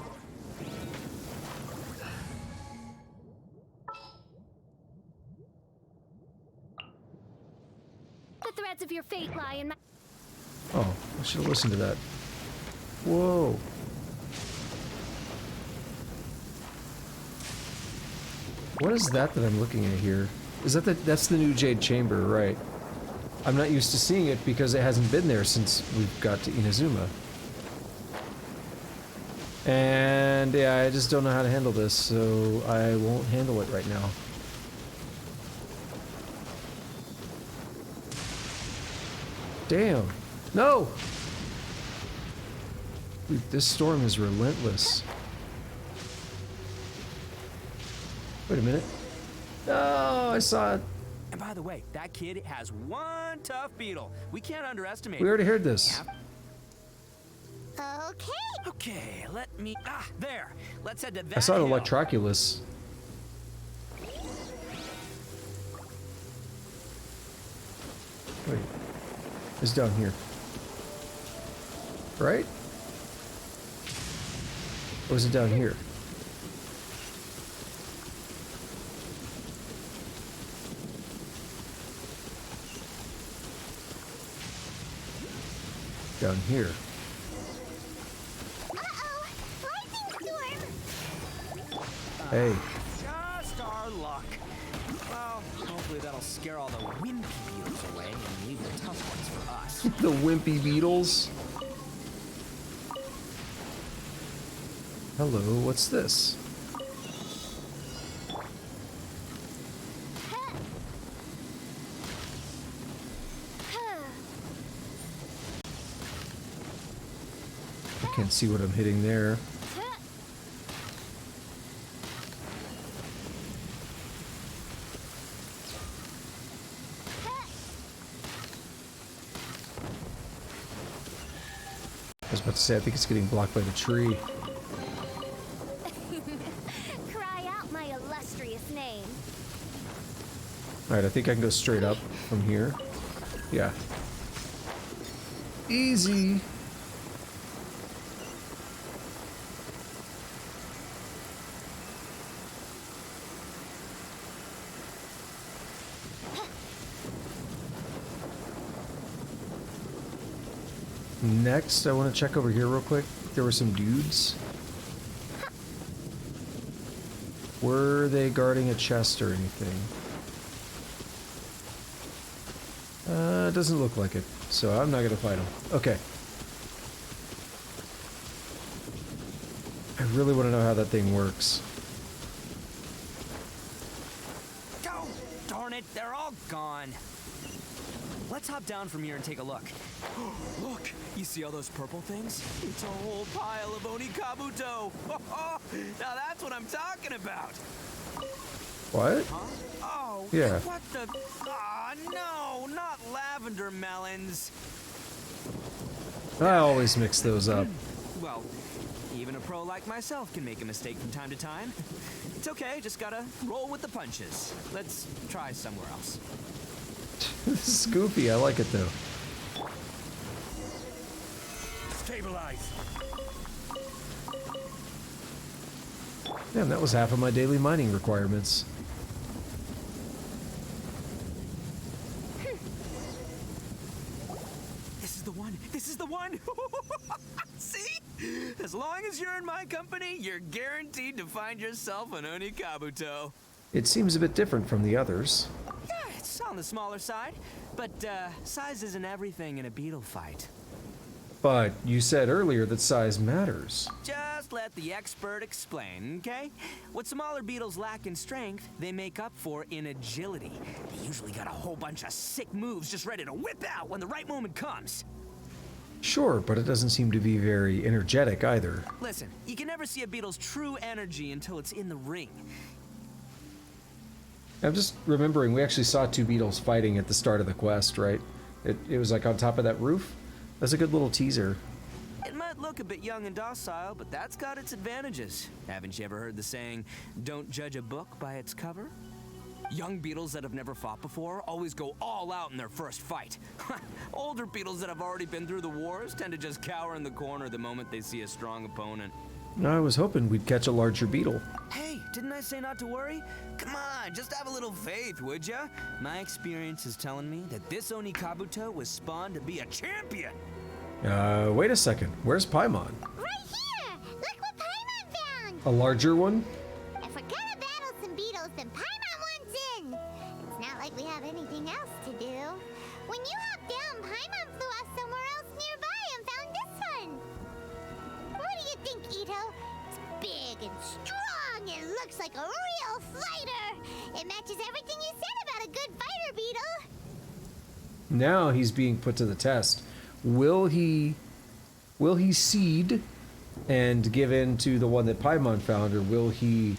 The threads of your fate lie in my... Oh, I should have listened to that. Whoa. What is that I'm looking at here? Is that that's the new Jade Chamber, right? I'm not used to seeing it because it hasn't been there since we've got to Inazuma. And yeah, I just don't know how to handle this, so I won't handle it right now. Damn. No! Dude, this storm is relentless. Wait a minute. Oh, I saw it. And by the way, that kid has one tough beetle. We can't underestimate We it. already heard this. Oh Okay. Okay, let me... Ah, there. Let's head to that I saw an hill. Electroculus. Wait. It's down here. Right? Or is it down here? Down here. Uh-oh! Lightning storm! Hey. Just our luck. Well, hopefully that'll scare all the wimpy beetles away and leave the tough ones for us. The wimpy beetles. Hello, what's this? I can't see what I'm hitting there. I was about to say, I think it's getting blocked by the tree. Cry out my illustrious name. Alright, I think I can go straight up from here. Yeah. Easy. Next, I want to check over here real quick. There were some dudes. Were they guarding a chest or anything? It doesn't look like it, so I'm not going to fight them. Okay. I really want to know how that thing works. Oh, darn it, they're all gone. Let's hop down from here and take a look. Look, you see all those purple things? It's a whole pile of Onikabuto. Now that's what I'm talking about. What? Huh? Oh, Yeah. What the? Ah, no, not lavender melons. I always mix those up. Well, even a pro like myself can make a mistake from time to time. It's okay, just gotta roll with the punches. Let's try somewhere else. This is goofy. I like it though. Stabilize. Damn, that was half of my daily mining requirements. This is the one. This is the one. See? As long as you're in my company, you're guaranteed to find yourself an Onikabuto. It seems a bit different from the others. Yeah, it's on the smaller side, but size isn't everything in a beetle fight. But you said earlier that size matters. Just let the expert explain, okay? What smaller beetles lack in strength, they make up for in agility. They usually got a whole bunch of sick moves just ready to whip out when the right moment comes. Sure, but it doesn't seem to be very energetic either. Listen, you can never see a beetle's true energy until it's in the ring. I'm just remembering we actually saw two beetles fighting at the start of the quest, right? It was like on top of that roof. That's a good little teaser. It might look a bit young and docile, but that's got its advantages. Haven't you ever heard the saying, don't judge a book by its cover? Young beetles that have never fought before always go all out in their first fight. Older beetles that have already been through the wars tend to just cower in the corner the moment they see a strong opponent. I was hoping we'd catch a larger beetle. Hey, didn't I say not to worry? Come on, just have a little faith, would ya? My experience is telling me that this Onikabuto was spawned to be a champion. Wait a second. Where's Paimon? Right here! Look what Paimon found! A larger one? If we're gonna battle some beetles, then Paimon wants in! It's not like we have anything else to do. When you hopped down, Paimon flew off somewhere else nearby and found this one! What do you think, Ito? It's big and strong and looks like a real fighter! It matches everything you said about a good fighter, Beetle! Now he's being put to the test. Will he cede and give in to the one that Paimon found, or will he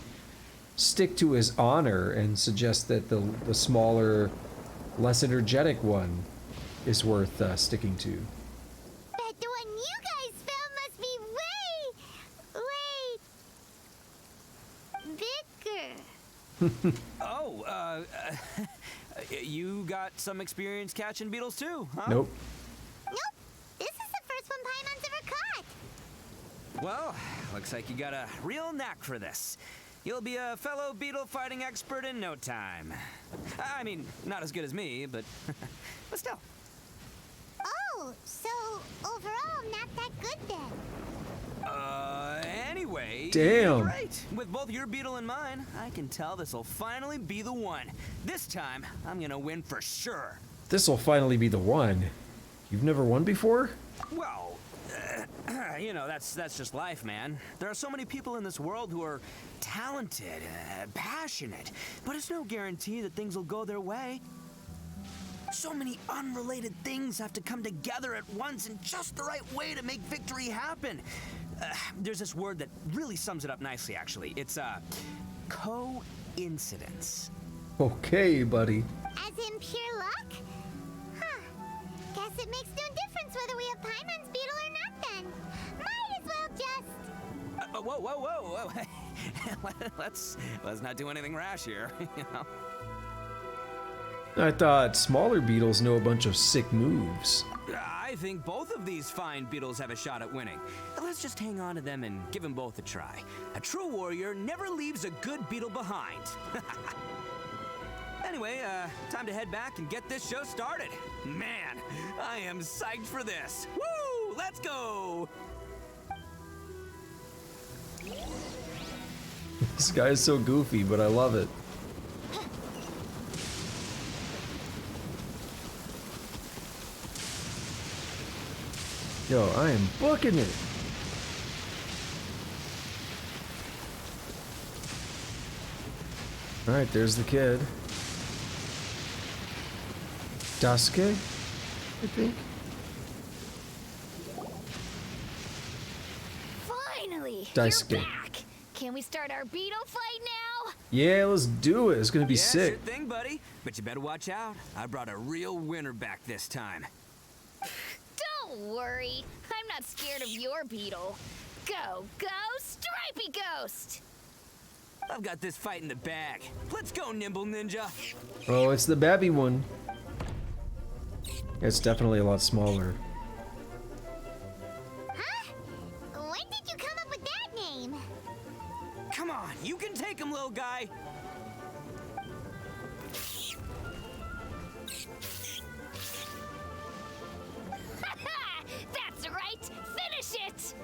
stick to his honor and suggest that the smaller, less energetic one is worth sticking to? Bet the one you guys found must be Oh, you got some experience catching beetles too, huh? Nope. Nope. This is the first one Paimon's ever caught. Well, looks like you got a real knack for this. You'll be a fellow beetle fighting expert in no time. I mean, not as good as me, but but still. Oh, so overall not that good then. Anyway. Damn. Great. With both your beetle and mine, I can tell this'll finally be the one. This time, I'm gonna win for sure. This'll finally be the one. You've never won before? Well, you know, that's just life, man. There are so many people in this world who are talented, passionate, but it's no guarantee that things will go their way. So many unrelated things have to come together at once in just the right way to make victory happen. There's this word that really sums it up nicely, actually. It's coincidence. Okay, buddy. As in pure luck? Huh. Guess it makes no difference whether we have Paimon's beetle or not then. Might as well just... Whoa. let's not do anything rash here, you know? I thought smaller beetles know a bunch of sick moves. I think both of these fine beetles have a shot at winning. Let's just hang on to them and give them both a try. A true warrior never leaves a good beetle behind. Anyway, time to head back and get this show started. Man, I am psyched for this. Woo! Let's go! This guy is so goofy, but I love it. Yo, I am booking it. All right, there's the kid. Daisuke, I think. Finally! Daisuke. You're back! Can we start our beetle fight now? Yeah, let's do it. It's gonna be Yeah, sick. sure thing, buddy. But you better watch out. I brought a real winner back this time. Don't worry. I'm not scared of your beetle. Go, Stripey Ghost! I've got this fight in the bag. Let's go, Nimble Ninja. Oh, it's the babby one. It's definitely a lot smaller. Huh? When did you come up with that name? Come on, you can take him, little guy. That's right! Finish it!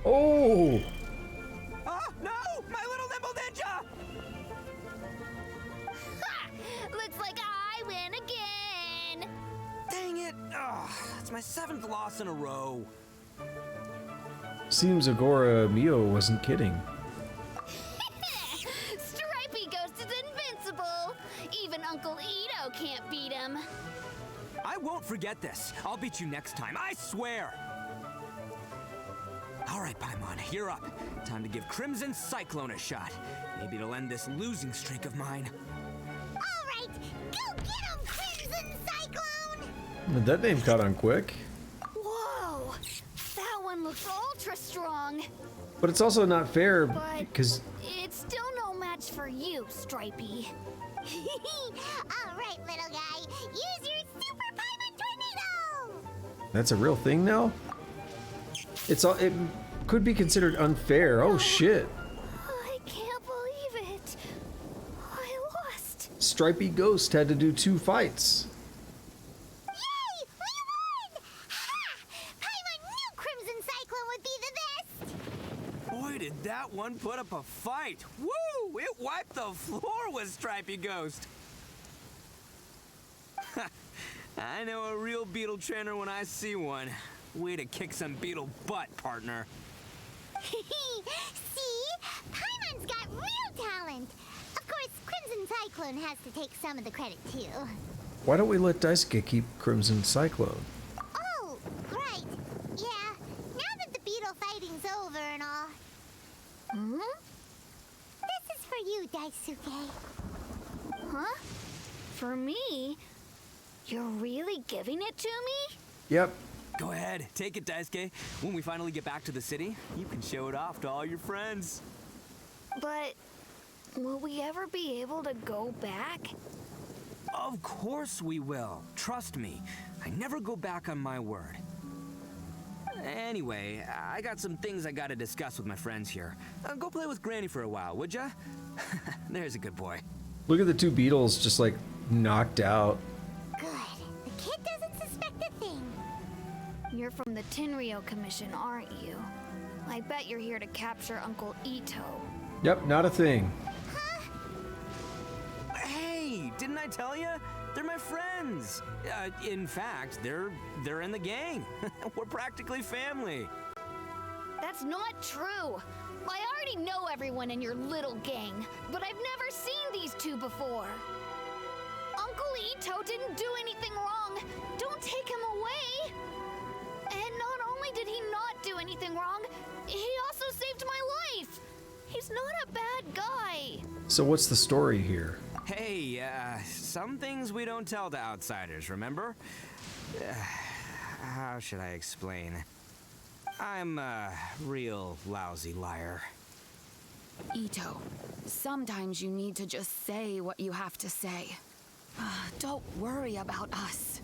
Oh! Oh, no! My little Nimble Ninja! Ha! Looks like I win again! Dang it! Oh, it's my 7th loss in a row. Seems Agora Mio wasn't kidding. Stripey Ghost is invincible! Even Uncle Ito can't beat him. I won't forget this. I'll beat you next time, I swear! All right, Paimon, you're up. Time to give Crimson Cyclone a shot. Maybe it'll end this losing streak of mine. All right, go get him, Crimson Cyclone! That name caught on quick. Whoa! That one looks ultra strong. But it's also not fair But because it's still no match for you, Stripey. All right, little guy, use your Super Paimon Tornado! that's a real thing now. It could be considered unfair. Oh shit! I can't believe it. I lost. Stripey Ghost had to do 2 fights. Yay! We won! Ha! Paimon knew Crimson Cyclone would be the best! Boy, did that one put up a fight. Woo! It wiped the floor with Stripey Ghost. I know a real beetle trainer when I see one. Way to kick some beetle butt, partner. See? Paimon's got real talent! Of course, Crimson Cyclone has to take some of the credit, too. Why don't we let Daisuke keep Crimson Cyclone? Oh, right. Yeah, now that the beetle fighting's over and all. Hmm? This Daisuke. Huh? For me? You're really giving it to me? Yep. Go ahead, take it, Daisuke. When we finally get back to the city, you can show it off to all your friends. But will we ever be able to go back? Of course we will. Trust me. I never go back on my word. Anyway, I got some things I gotta discuss with my friends here. Go play with Granny for a while, would ya? There's a good boy. Look at the two beetles just like knocked out. Good. The kid doesn't suspect a thing. You're from the Tenryou Commission, aren't you? I bet you're here to capture Uncle Ito. Yep, not a thing. Hey, didn't I tell you? They're my friends. In fact, they're in the gang. We're practically family. That's not true. I already know everyone in your little gang, but I've never seen these two before. Uncle Ito didn't do anything wrong. Don't take him away. And not only did he not do anything wrong, he also saved my life. He's not a bad guy. So what's the story here? Hey, some things we don't tell to outsiders, remember? How should I explain? I'm a real lousy liar. Ito, sometimes you need to just say what you have to say. Don't worry about us.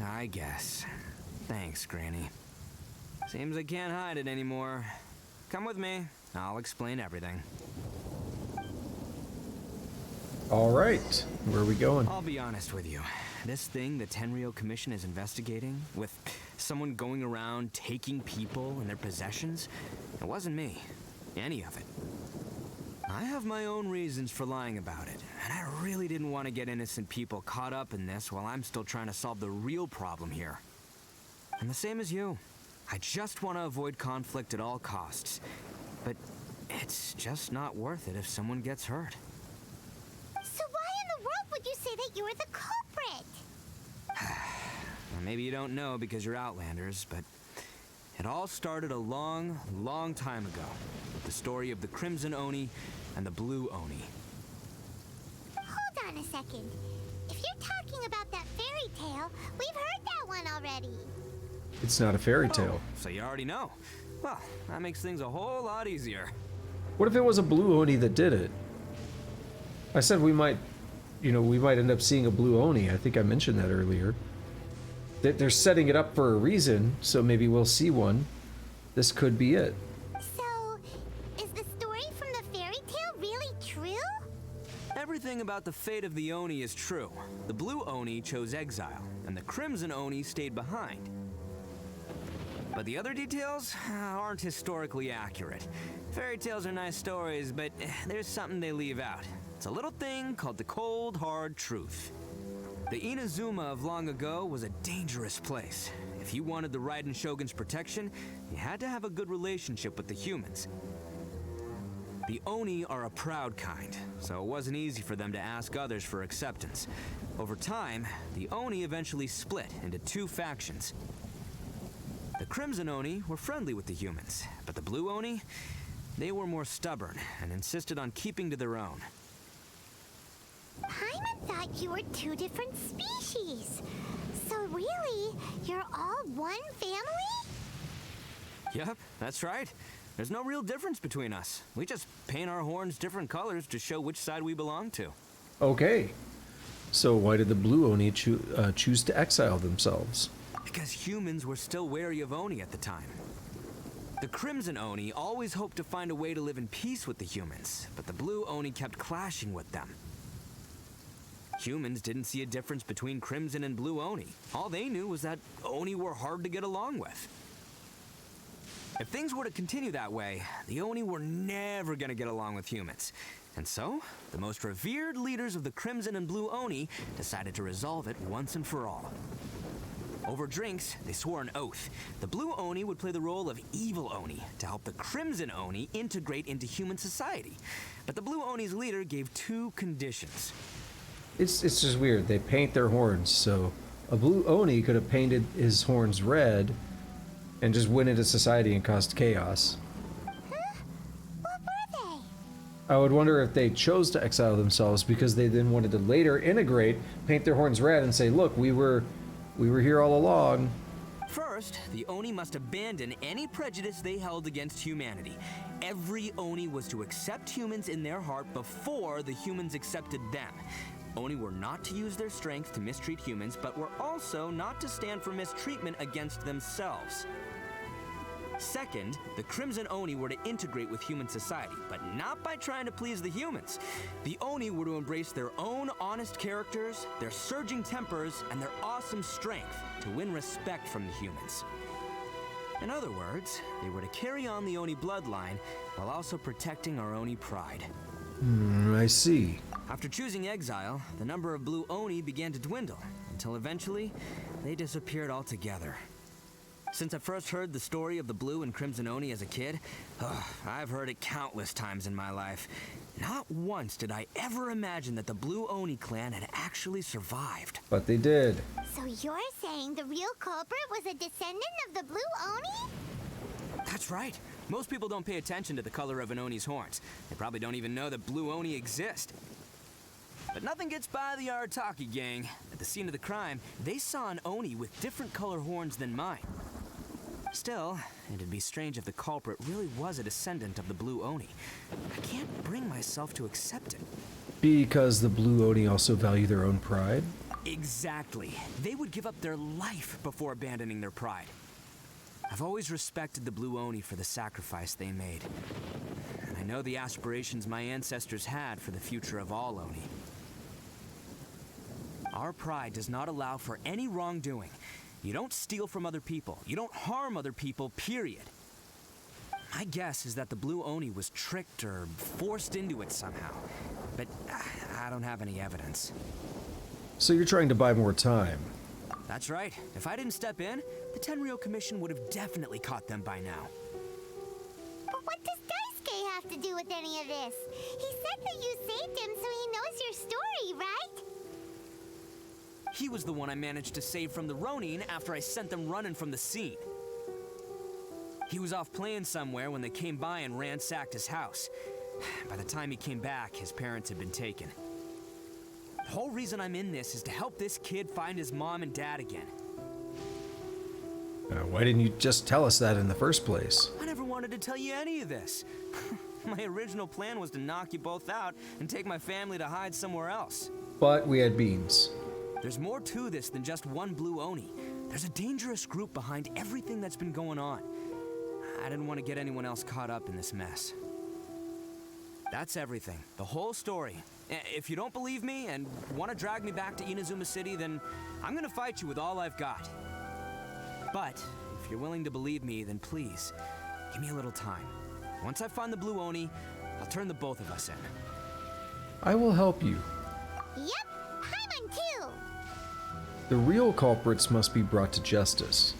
I guess. Thanks, Granny. Seems I can't hide it anymore. Come with me. I'll explain everything. All right, where are we going? I'll be honest with you. This thing the Tenryou Commission is investigating, with someone going around taking people and their possessions, it wasn't me. Any of it. I have my own reasons for lying about it, and I really didn't want to get innocent people caught up in this while I'm still trying to solve the real problem here. I'm the same as you. I just want to avoid conflict at all costs. But it's just not worth it if someone gets hurt. So why in the world would you say that you were the culprit? Well, maybe you don't know because you're Outlanders, but it all started a long, long time ago with the story of the Crimson Oni and the Blue Oni. Hold on a second. If you're talking about that fairy tale, we've heard that one already. It's not a fairy tale. So you already know. Well, that makes things a whole lot easier. What if it was a blue Oni that did it? I said we might end up seeing a blue Oni. I think I mentioned that earlier. They're setting it up for a reason, so maybe we'll see one. This could be it. So, is the story from the fairy tale really true? Everything about the fate of the Oni is true. The Blue Oni chose exile, and the Crimson Oni stayed behind. But the other details aren't historically accurate. Fairy tales are nice stories, but there's something they leave out. It's a little thing called the cold, hard truth. The Inazuma of long ago was a dangerous place. If you wanted the Raiden Shogun's protection, you had to have a good relationship with the humans. The Oni are a proud kind, so it wasn't easy for them to ask others for acceptance. Over time, the Oni eventually split into two factions. The Crimson Oni were friendly with the humans, but the Blue Oni, they were more stubborn and insisted on keeping to their own. Paimon thought you were two different species. So really, you're all one family? Yep, that's right. There's no real difference between us. We just paint our horns different colors to show which side we belong to. Okay. So why did the blue Oni choose to exile themselves? Because humans were still wary of Oni at the time. The Crimson Oni always hoped to find a way to live in peace with the humans, but the Blue Oni kept clashing with them. Humans didn't see a difference between Crimson and Blue Oni. All they knew was that Oni were hard to get along with. If things were to continue that way, the Oni were never going to get along with humans. And so, the most revered leaders of the Crimson and Blue Oni decided to resolve it once and for all. Over drinks, they swore an oath. The Blue Oni would play the role of evil Oni to help the Crimson Oni integrate into human society. But the Blue Oni's leader gave two conditions. It's just weird. They paint their horns, so a blue Oni could have painted his horns red and just went into society and caused chaos. Huh? What were I would wonder if they chose to exile themselves because they then wanted to later integrate, paint their horns red, and say, "Look, we were here all along." First, the Oni must abandon any prejudice they held against humanity. Every Oni was to accept humans in their heart before the humans accepted them. Oni were not to use their strength to mistreat humans, but were also not to stand for mistreatment against themselves. Second, the Crimson Oni were to integrate with human society, but not by trying to please the humans. The Oni were to embrace their own honest characters, their surging tempers, and their awesome strength to win respect from the humans. In other words, they were to carry on the Oni bloodline while also protecting our Oni pride. I see. After choosing exile, the number of blue Oni began to dwindle, until eventually, they disappeared altogether. Since I first heard the story of the Blue and Crimson Oni as a kid, I've heard it countless times in my life. Not once did I ever imagine that the Blue Oni clan had actually survived. But they did. So you're saying the real culprit was a descendant of the Blue Oni? That's right. Most people don't pay attention to the color of an Oni's horns. They probably don't even know that Blue Oni exist. But nothing gets by the Arataki gang. At the scene of the crime, they saw an Oni with different color horns than mine. Still, it'd be strange if the culprit really was a descendant of the Blue Oni. I can't bring myself to accept it. Because the Blue Oni also value their own pride? Exactly. They would give up their life before abandoning their pride. I've always respected the Blue Oni for the sacrifice they made. And I know the aspirations my ancestors had for the future of all Oni. Our pride does not allow for any wrongdoing. You don't steal from other people. You don't harm other people, period. My guess is that the Blue Oni was tricked or forced into it somehow. But I don't have any evidence. So you're trying to buy more time? That's right. If I didn't step in, the Tenryou Commission would have definitely caught them by now. But what does Daisuke have to do with any of this? He said that you saved him so he knows your story, right? He was the one I managed to save from the Ronin after I sent them running from the scene. He was off playing somewhere when they came by and ransacked his house. By the time he came back, his parents had been taken. The whole reason I'm in this is to help this kid find his mom and dad again. Why didn't you just tell us that in the first place? I never wanted to tell you any of this. My original plan was to knock you both out and take my family to hide somewhere else. But we had beans. There's more to this than just one Blue Oni. There's a dangerous group behind everything that's been going on. I didn't want to get anyone else caught up in this mess. That's everything. The whole story. If you don't believe me and want to drag me back to Inazuma City, then I'm gonna fight you with all I've got. But if you're willing to believe me, then please, give me a little time. Once I find the Blue Oni, I'll turn the both of us in. I will help you. Yep, Paimon too. The real culprits must be brought to justice.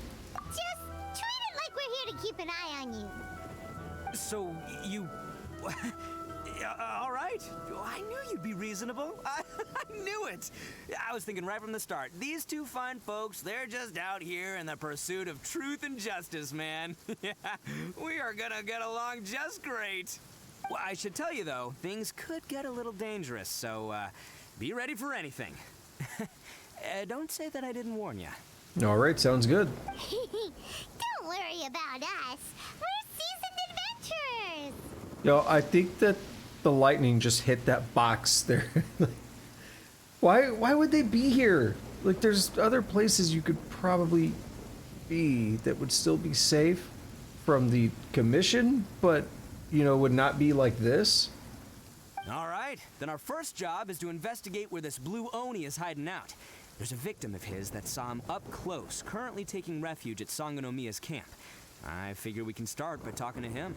Just treat it like we're here to keep an eye on you. So, you... all right. I knew you'd be reasonable. I knew it. I was thinking right from the start. These two fine folks, they're just out here in the pursuit of truth and justice, man. We are gonna get along just great. Well, I should tell you, though, things could get a little dangerous, so be ready for anything. Don't say that I didn't warn you. All right, sounds good. Don't worry about us. We're seasoned adventurers. Yo, I think that the lightning just hit that box there. Why would they be here? Like, there's other places you could probably be that would still be safe from the commission, but, you know, would not be like this. All right, then our first job is to investigate where this Blue Oni is hiding out. There's a victim of his that saw him up close, currently taking refuge at Sangonomiya's camp. I figure we can start by talking to him.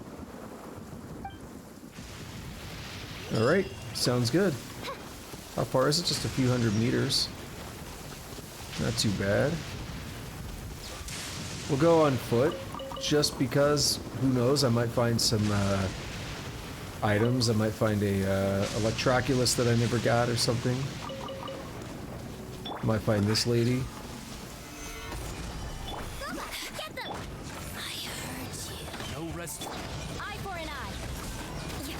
All right, sounds good. How far is it? Just a few hundred meters. Not too bad. We'll go on foot, just because, who knows, I might find some items. I might find a Electroculus that I never got or something. Might find this lady. Get them! I heard you. No rest. Eye for an eye. Yeah.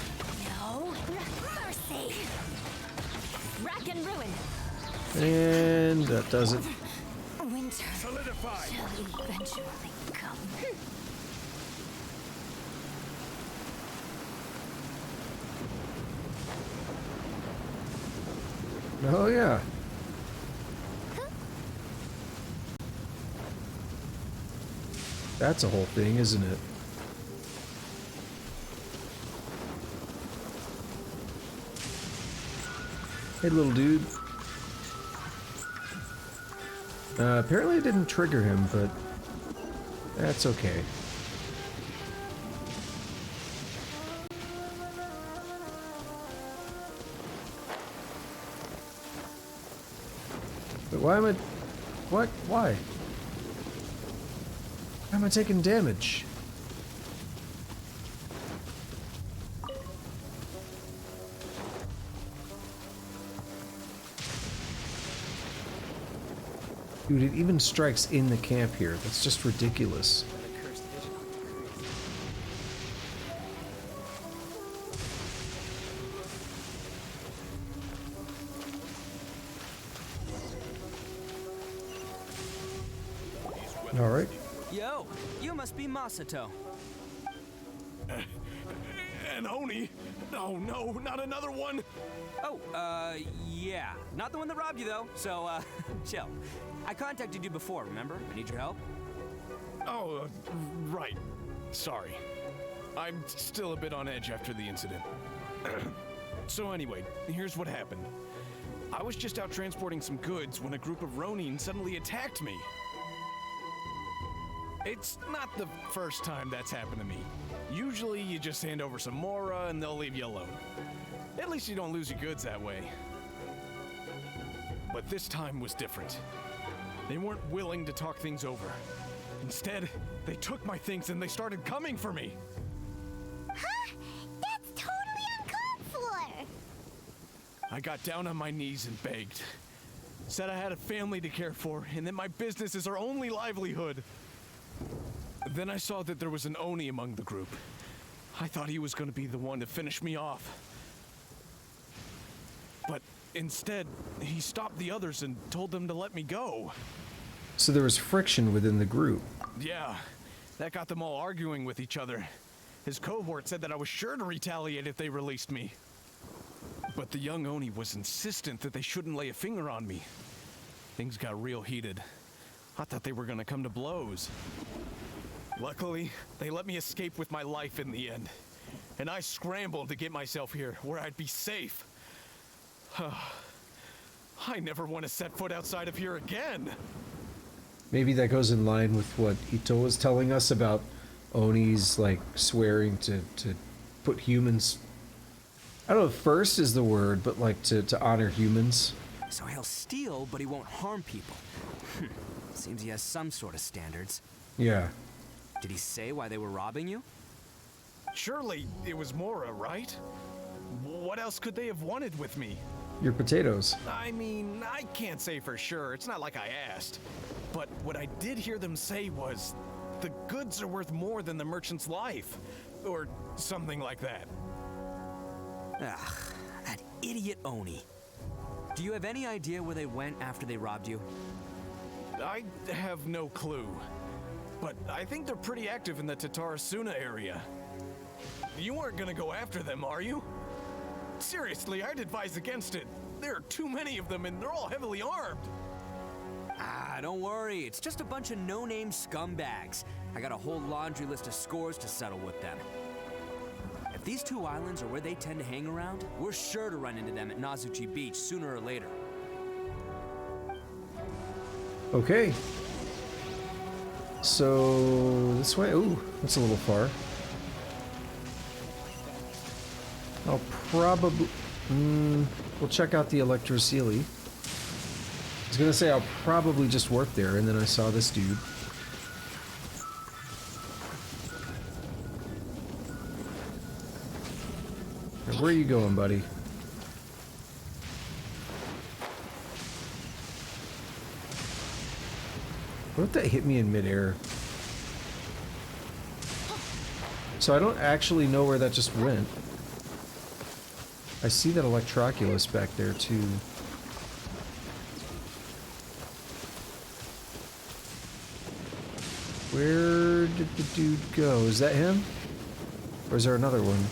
No. And that does it. Winter shall eventually come. Oh yeah. That's a whole thing, isn't it? Hey, little dude. Apparently it didn't trigger him, but that's okay. But why am I... What? Why? Why am I taking damage? Dude, it even strikes in the camp here. That's just ridiculous. All right. Yo, you must be Masato. And Oni? Oh no, not another one! Oh, yeah. Not the one that robbed you, though, so, chill. I contacted you before, remember? I need your help. Oh, right. Sorry. I'm still a bit on edge after the incident. So anyway, here's what happened. I was just out transporting some goods when a group of Ronin suddenly attacked me. It's not the first time that's happened to me. Usually you just hand over some Mora and they'll leave you alone. At least you don't lose your goods that way. But this time was different. They weren't willing to talk things over. Instead, they took my things and they started coming for me. Huh? That's totally uncalled for! I got down on my knees and begged. Said I had a family to care for and that my business is our only livelihood. Then I saw that there was an Oni among the group. I thought he was going to be the one to finish me off. But instead, he stopped the others and told them to let me go. So there was friction within the group. Yeah, that got them all arguing with each other. His cohort said that I was sure to retaliate if they released me. But the young Oni was insistent that they shouldn't lay a finger on me. Things got real heated. I thought they were gonna come to blows. Luckily, they let me escape with my life in the end. And I scrambled to get myself here, where I'd be safe. I never want to set foot outside of here again. Maybe that goes in line with what Ito was telling us about Onis, like, swearing to put humans... I don't know if first is the word, but, like, to honor humans. So he'll steal, but he won't harm people. Seems he has some sort of standards. Yeah. Did he say why they were robbing you? Surely it was Mora, right? What else could they have wanted with me? Your potatoes. I mean, I can't say for sure. It's not like I asked. But what I did hear them say was, the goods are worth more than the merchant's life. Or something like that. Ugh, that idiot Oni. Do you have any idea where they went after they robbed you? I have no clue. But I think they're pretty active in the Tatarasuna area. You weren't gonna go after them, are you? Seriously, I'd advise against it. There are too many of them and they're all heavily armed. Ah, don't worry. It's just a bunch of no-name scumbags. I got a whole laundry list of scores to settle with them. If these two islands are where they tend to hang around, we're sure to run into them at Nazuchi Beach sooner or later. Okay. So, this way? Ooh, that's a little far. I'll probably... we'll check out the Electrosealy. I was gonna say I'll probably just warp there, and then I saw this dude. Now, where are you going, buddy? What if that hit me in midair? So I don't actually know where that just went. I see that Electroculus back there too. Where did the dude go? Is that him? Or is there another one?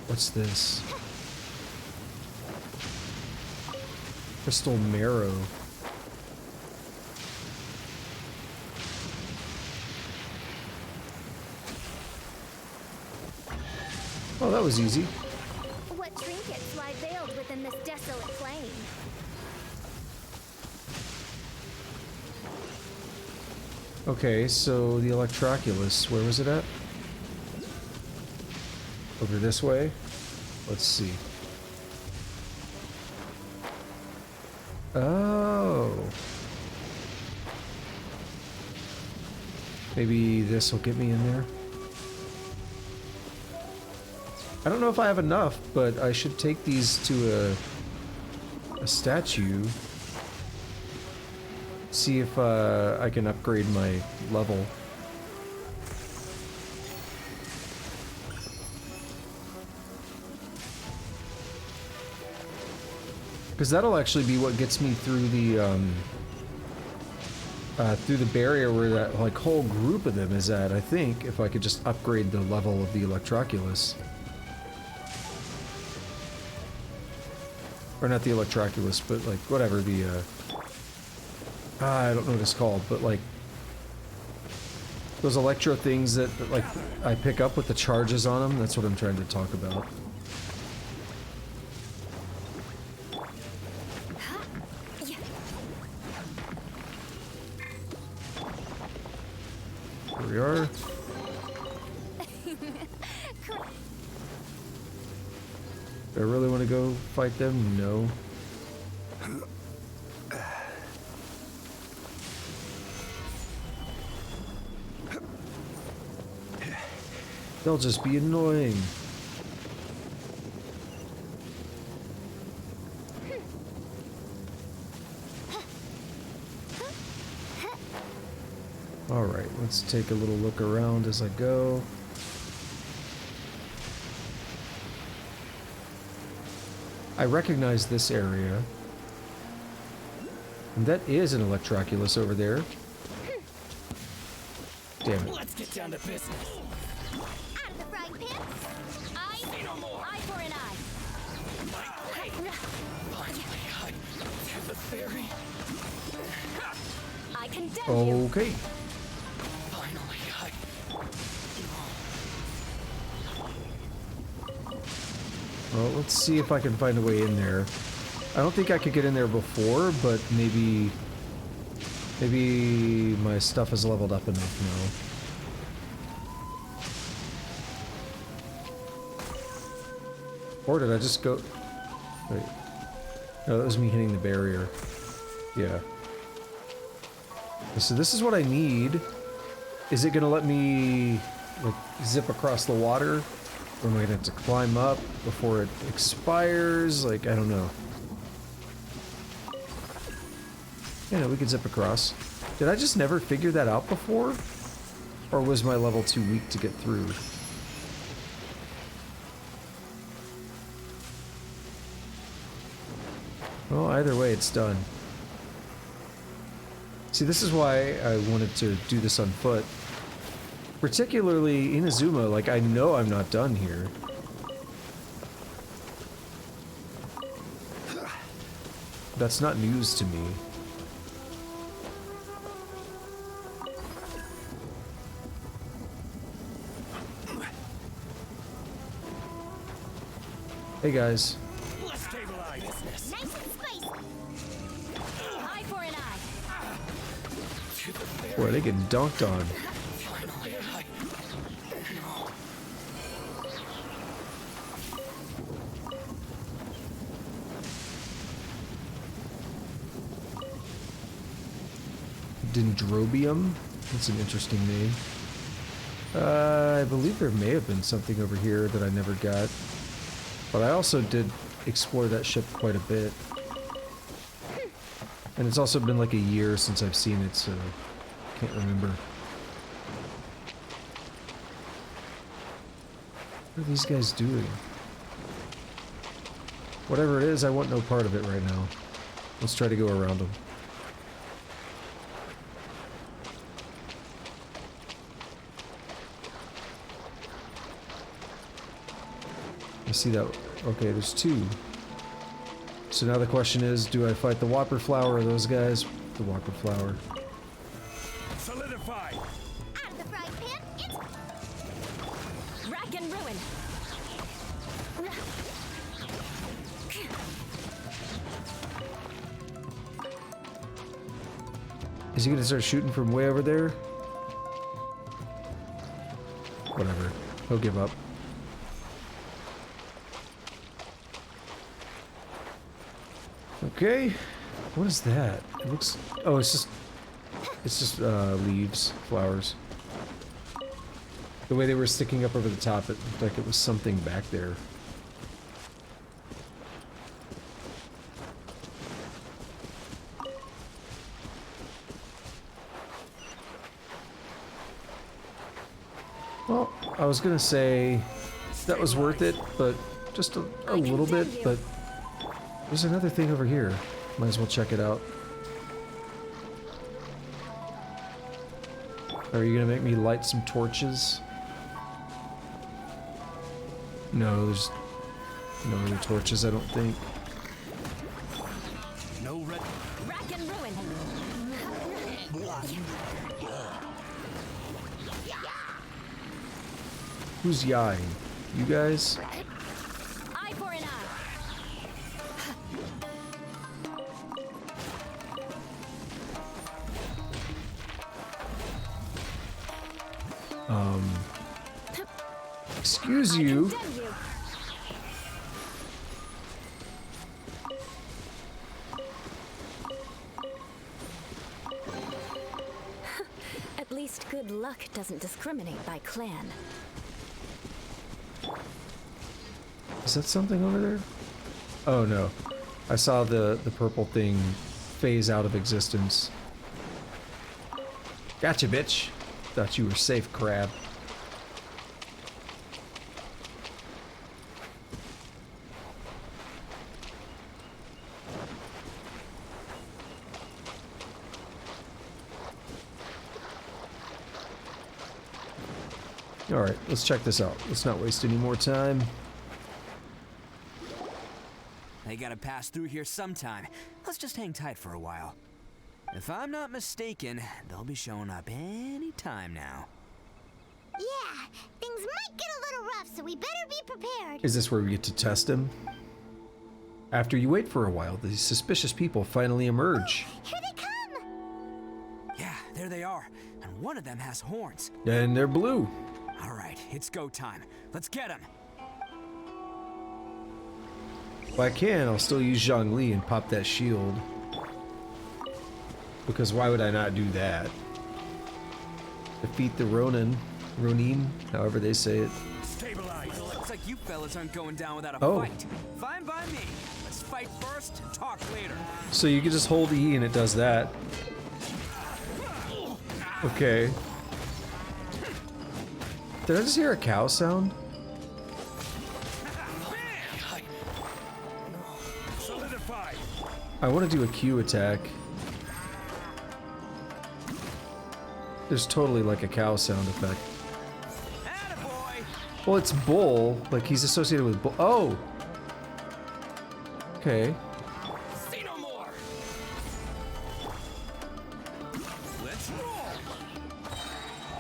What's this? Crystal marrow. Oh, that was easy. What trinkets lie veiled within this desolate plain? Okay, so the Electroculus, where was it at? Over this way? Let's see. Oh. Maybe this will get me in there. I don't know if I have enough, but I should take these to a statue. See if I can upgrade my level. Because that'll actually be what gets me through the barrier where that like whole group of them is at, I think, if I could just upgrade the level of the Electroculus. Or not the Electroculus, but like whatever the I don't know what it's called, but like those electro things that like I pick up with the charges on them, that's what I'm trying to talk about. Here we are. Do I really want to go fight them? No. They'll just be annoying. Alright, let's take a little look around as I go. I recognize this area. And that is an Electroculus over there. Damn it. Let's get down to business. Out of the frying pan. Eye for an eye. Finally, I have a theory. I condemn you. Okay. Finally, Well, let's see if I can find a way in there. I don't think I could get in there before, but maybe my stuff is leveled up enough now. Or did I just go... Wait. No, that was me hitting the barrier. Yeah. So this is what I need. Is it gonna let me like zip across the water? Or am I gonna have to climb up before it expires? Like, I don't know. Yeah, no, we could zip across. Did I just never figure that out before? Or was my level too weak to get through? Well, either way, it's done. See, this is why I wanted to do this on foot. Particularly Inazuma, like, I know I'm not done here. That's not news to me. Hey guys. let's stabilize business. Nice and spicy. Eye for an eye. Boy, they get dunked on. Dendrobium? That's an interesting name. I believe there may have been something over here that I never got. But I also did explore that ship quite a bit. And it's also been like a year since I've seen it, so I can't remember. What are these guys doing? Whatever it is, I want no part of it right now. Let's try to go around them. I see that. Okay, there's two. So now the question is, do I fight the Whopper Flower or those guys? The Whopper Flower. Solidify! Out of the frying pan, it's Rack and ruin. Is he gonna start shooting from way over there? Whatever. He'll give up. Okay. What is that? It looks... Oh, it's just... It's just, leaves. Flowers. The way they were sticking up over the top, it looked like it was something back there. Well, I was gonna say that was worth it, but just a little bit, but there's another thing over here. Might as well check it out. Are you gonna make me light some torches? No, there's no other torches, I don't think. No red. Rack and ruin. Who's yawing? You guys? Eye for an eye. Excuse you. Condemn you. At least good luck doesn't discriminate by clan. Is that something over there? Oh no. I saw the purple thing phase out of existence. Gotcha, bitch. Thought you were safe, crab. Alright, let's check this out. Let's not waste any more time. They gotta pass through here sometime. Let's just hang tight for a while. If I'm not mistaken, they'll be showing up any time now. yeah. Things might get a little rough, so we better be prepared. Is this where we get to test him? After you wait for a while, the suspicious people finally emerge. Here they come. Yeah, there they are. And one of them has horns. And they're blue. All right, it's go time. Let's get him. If I can, I'll still use Zhongli and pop that shield. Because why would I not do that? Defeat the Ronin, however they say it. Stabilize. Looks like you fellas aren't going down without a Oh. fight. Fine by me. Let's fight first and talk later. So you can just hold E and it does that. Okay. Did I just hear a cow sound? Solidify! I want to do a Q attack. There's totally like a cow sound effect. Attaboy! Well, it's bull. Like he's associated with bull. Oh! Okay. See no more! Let's roll!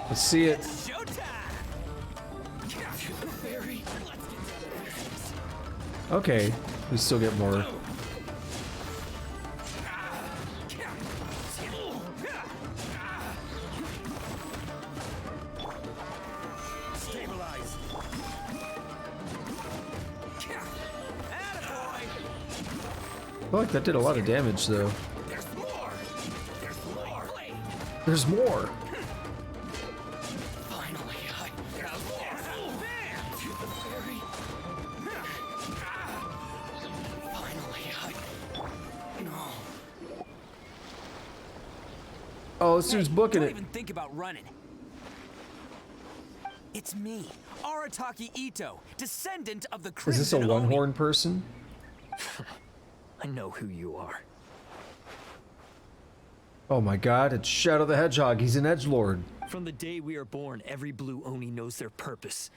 Let's see it. Showtime! Okay. We still get more. Stabilize! Attaboy! I feel like that did a lot of damage, though. There's more! There's more! There's more! Finally, there's more! Finally, no. Oh, this dude's booking Don't it. even think about running. It's me, Arataki Ito, descendant of the Is Crimson this a Oni. one-horn person? I know who you are. Oh my god, it's Shadow the Hedgehog. He's an edgelord. From the day we are born, every blue Oni knows their purpose.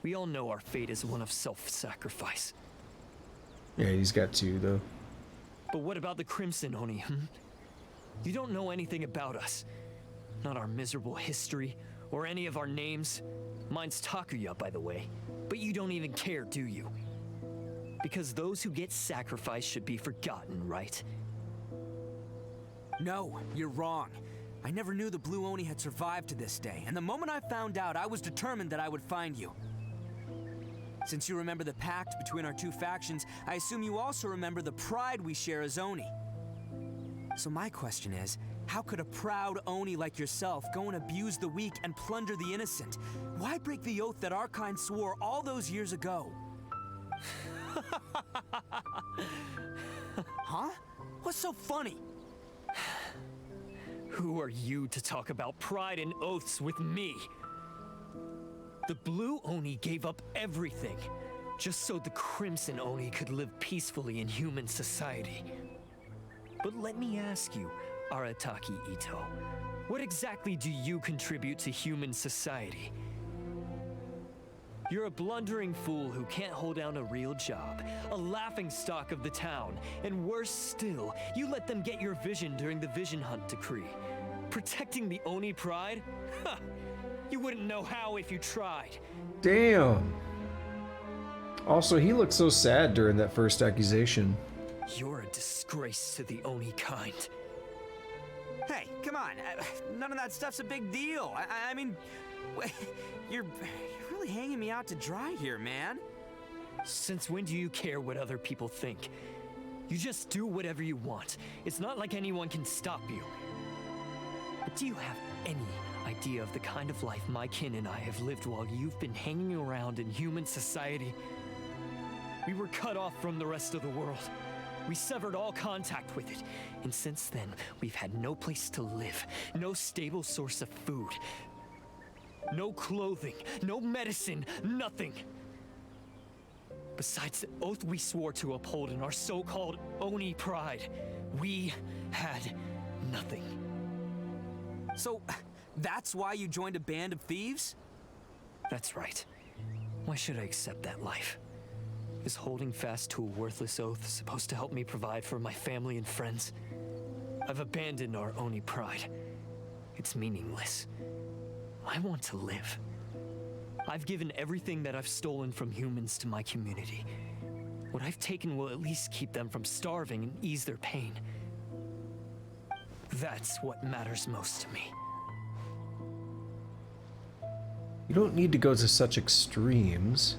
We all know our fate is one of self-sacrifice. Yeah, he's got two, though. But what about the Crimson Oni, You don't know anything about us. Not our miserable history, or any of our names. Mine's Takuya, by the way. But you don't even care, do you? Because those who get sacrificed should be forgotten, right? No, you're wrong. I never knew the Blue Oni had survived to this day, and the moment I found out, I was determined that I would find you. Since you remember the pact between our two factions, I assume you also remember the pride we share as Oni. So my question is, how could a proud Oni like yourself go and abuse the weak and plunder the innocent? Why break the oath that our kind swore all those years ago? Huh? What's so funny? Who are you to talk about pride and oaths with me? The Blue Oni gave up everything, just so the Crimson Oni could live peacefully in human society. But let me ask you, Arataki Ito, what exactly do you contribute to human society? You're a blundering fool who can't hold down a real job, a laughingstock of the town, and worse still, you let them get your vision during the Vision Hunt decree. Protecting the Oni pride? Huh! You wouldn't know how if you tried. Damn. Also, he looked so sad during that first accusation. You're a disgrace to the Oni kind. Hey, come on. None of that stuff's a big deal. I mean, you're really hanging me out to dry here, man. Since when do you care what other people think? You just do whatever you want. It's not like anyone can stop you. But do you have any idea of the kind of life my kin and I have lived while you've been hanging around in human society? We were cut off from the rest of the world. We severed all contact with it. And since then, we've had no place to live, no stable source of food, no clothing, no medicine, nothing. Besides the oath we swore to uphold in our so-called Oni pride, we had nothing. So, that's why you joined a band of thieves? That's right. Why should I accept that life? Is holding fast to a worthless oath supposed to help me provide for my family and friends? I've abandoned our Oni pride. It's meaningless. I want to live. I've given everything that I've stolen from humans to my community. What I've taken will at least keep them from starving and ease their pain. That's what matters most to me. You don't need to go to such extremes.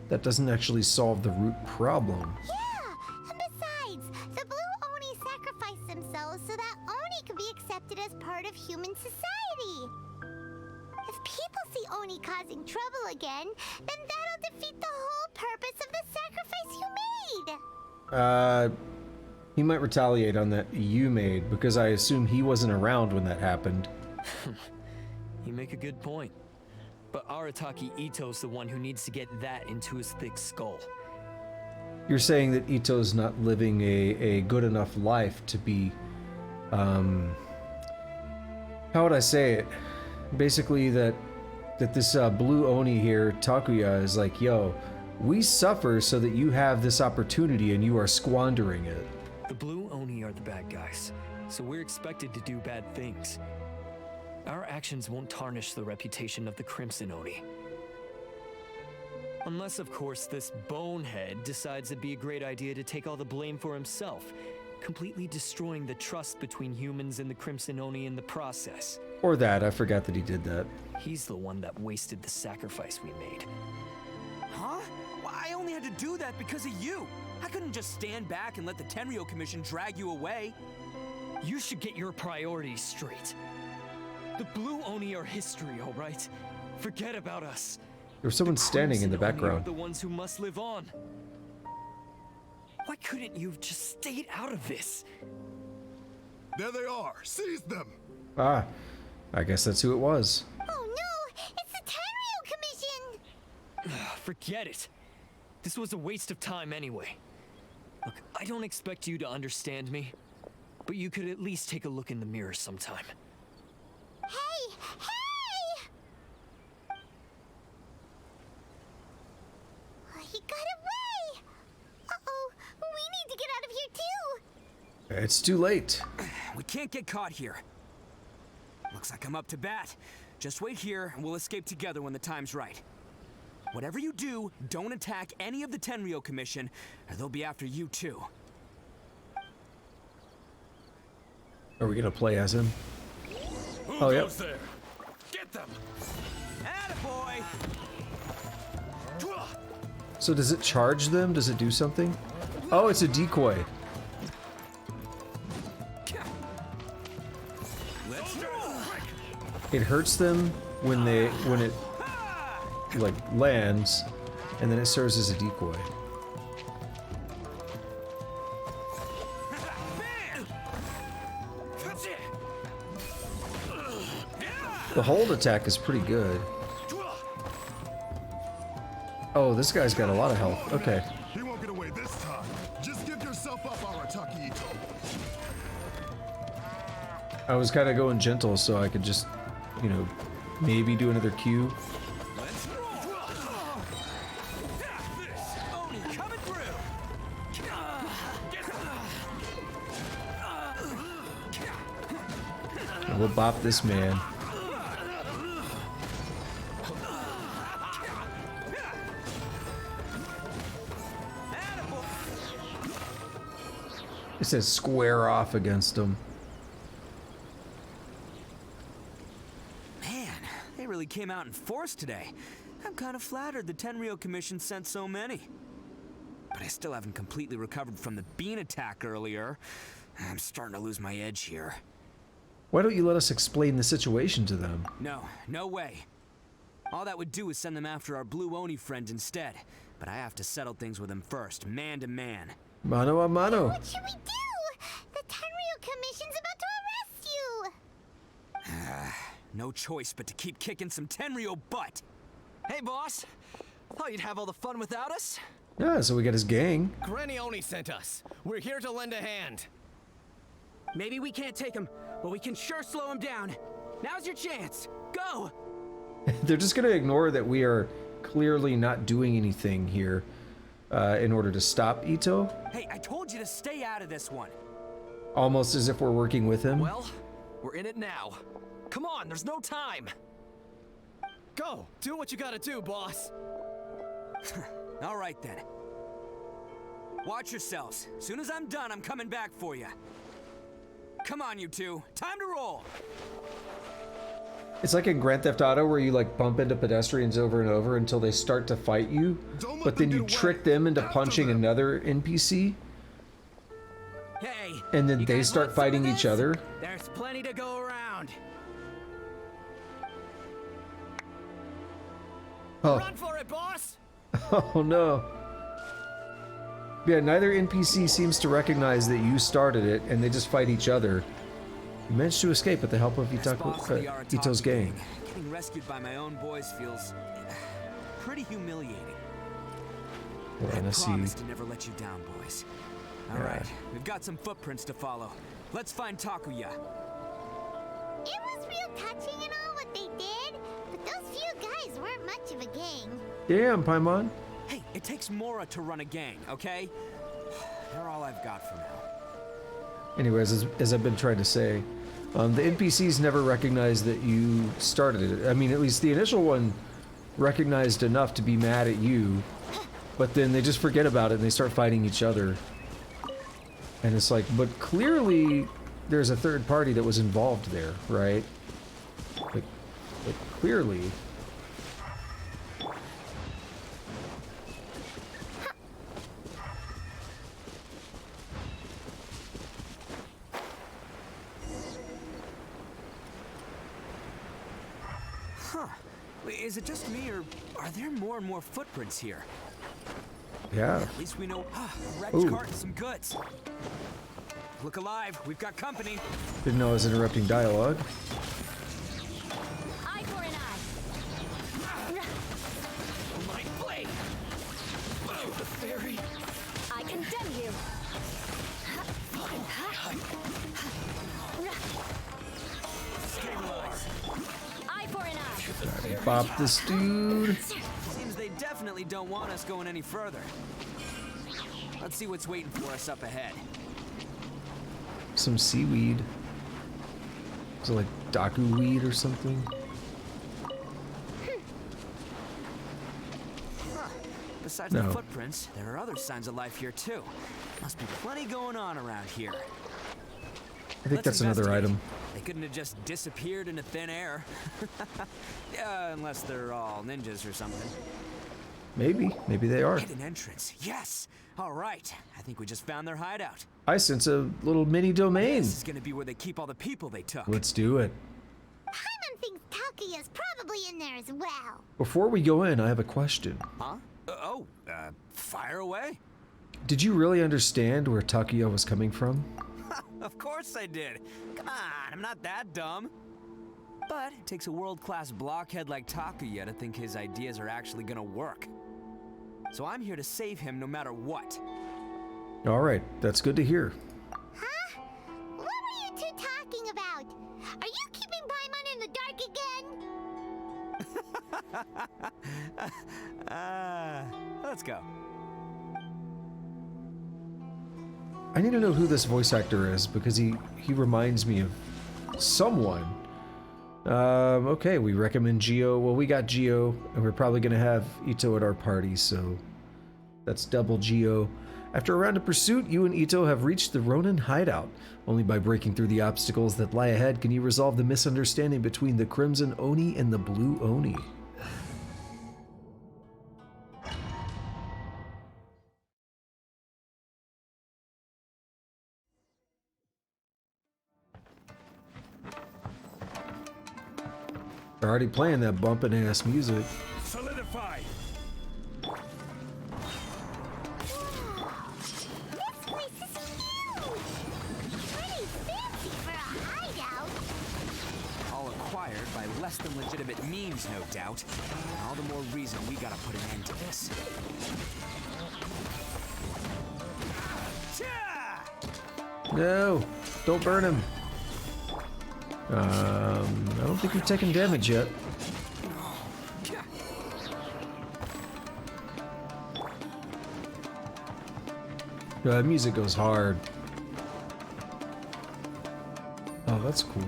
That doesn't actually solve the root problem. Yeah, and besides, the Blue Oni sacrificed themselves so that Oni could be accepted as part of human society. If people see Oni causing trouble again, then that'll defeat the whole purpose of the sacrifice you made. He might retaliate on that you made, because I assume he wasn't around when that happened. You make a good point. But Arataki Ito's the one who needs to get that into his thick skull. You're saying that Ito's not living a good enough life to be, how would I say it? Basically that this Blue Oni here, Takuya, is like, yo, we suffer so that you have this opportunity and you are squandering it. The Blue Oni are the bad guys, so we're expected to do bad things. Our actions won't tarnish the reputation of the Crimson Oni. Unless, of course, this bonehead decides it'd be a great idea to take all the blame for himself, completely destroying the trust between humans and the Crimson Oni in the process. Or that, I forgot that he did that. He's the one that wasted the sacrifice we made. Huh? Well, I only had to do that because of you. I couldn't just stand back and let the Tenryo Commission drag you away. You should get your priorities straight. The Blue Oni are history, all right? Forget about us. There's someone standing in the background. The ones who must live on. Why couldn't you have just stayed out of this? There they are. Seize them. Ah, I guess that's who it was. Oh no, it's the Tenryo Commission! Forget it. This was a waste of time anyway. Look, I don't expect you to understand me, but you could at least take a look in the mirror sometime. Hey! Hey! It's too late. We can't get caught here. Looks like I'm up to bat. Just wait here and we'll escape together when the time's right. Whatever you do, don't attack any of the Tenryou Commission, or they'll be after you too. Are we gonna play as him? Who goes there? Get them! Attaboy! So does it charge them? Does it do something? Oh, it's a decoy. It hurts them when it like lands, and then it serves as a decoy. The hold attack is pretty good. Oh, this guy's got a lot of health. Okay. He won't get away this time. Just give yourself up, Arataki Ito. I was kind of going gentle so I could just, you know, maybe do another Q. And we'll bop this man. It says square off against him. Man, they really came out in force today. I'm kind of flattered the Tenryou Commission sent so many. But I still haven't completely recovered from the bean attack earlier. I'm starting to lose my edge here. Why don't you let us explain the situation to them? No way. All that would do is send them after our blue Oni friend instead. But I have to settle things with him first, man to man. Mano a mano. What should we do? The Tenryou Commission's about to arrest you! No choice but to keep kicking some Tenryou butt. Hey, boss. Thought you'd have all the fun without us? Yeah, so we got his gang. Granny Oni sent us. We're here to lend a hand. Maybe we can't take him, but we can sure slow him down. Now's your chance. Go! They're just gonna ignore that we are clearly not doing anything here in order to stop Ito. Hey, I told you to stay out of this one. Almost as if we're working with him. Well, we're in it now. Come on, there's no time. Go, do what you gotta do, boss. All right then. Watch yourselves. Soon as I'm done, I'm coming back for you. Come on, you two. Time to roll. It's like in Grand Theft Auto where you like bump into pedestrians over and over until they start to fight you, but then you trick them into punching another NPC, Hey, and then they start fighting each other. there's plenty to go around. Oh. Run for it, boss! Oh no. Yeah, neither NPC seems to recognize that you started it, and they just fight each other. You managed to escape with the help of Ito's gang. Getting rescued by my own boys feels pretty humiliating. Yeah, I let's promise see. to never let you down, boys. All Yeah. right, we've got some footprints to follow. Let's find Takuya. It was real touching and all what they did, but those few guys weren't much of a gang. Damn, Paimon. Hey, it takes Mora to run a gang, okay? They're all I've got for now. Anyways, as I've been trying to say, the NPCs never recognized that you started it. I mean, at least the initial one recognized enough to be mad at you, but then they just forget about it and they start fighting each other. And it's like, but clearly there's a third party that was involved there, right? Like clearly. Huh. Is it just me, or are there more and more footprints here? Yeah. At least we know a wrecked Ooh. cart and some goods. Look alive, we've got company. Didn't know I was interrupting dialogue. Eye for an eye. My blade! Oh, the fairy! I condemn you. Eye for an eye. Bop this dude. Seems they definitely don't want us going any further. Let's see what's waiting for us up ahead. some seaweed. Is it like Daku weed or something? Besides the footprints, there are other signs of life here too. Must be plenty going on around here. I think that's another item. They couldn't have just disappeared into thin air. Yeah, unless they're all ninjas or something. Maybe they are. Hidden entrance, yes! Alright, I think we just found their hideout. I sense a little mini domain. This is gonna be where they keep all the people they took. Let's do it. Paimon thinks Takuya's probably in there as well. Before we go in, I have a question. Huh? Fire away? Did you really understand where Takuya was coming from? Of course I did. Come on, I'm not that dumb. But it takes a world-class blockhead like Takuya to think his ideas are actually gonna work. So I'm here to save him no matter what. Alright, that's good to hear. Huh? What were you two talking about? Are you keeping Paimon in the dark again? Let's go. I need to know who this voice actor is because he reminds me of someone. Okay, we recommend Geo. Well, we got Geo, and we're probably going to have Ito at our party, so that's double Geo. After a round of pursuit, you and Ito have reached the Ronin hideout. Only by breaking through the obstacles that lie ahead can you resolve the misunderstanding between the Crimson Oni and the Blue Oni. They're already playing that bumpin' ass music. Solidify. This place is huge! Pretty fancy for a hideout. All acquired by less than legitimate means, no doubt. All the more reason we gotta put an end to this. No, don't burn him. I don't think we've taken damage yet. The music goes hard. Oh, that's cool.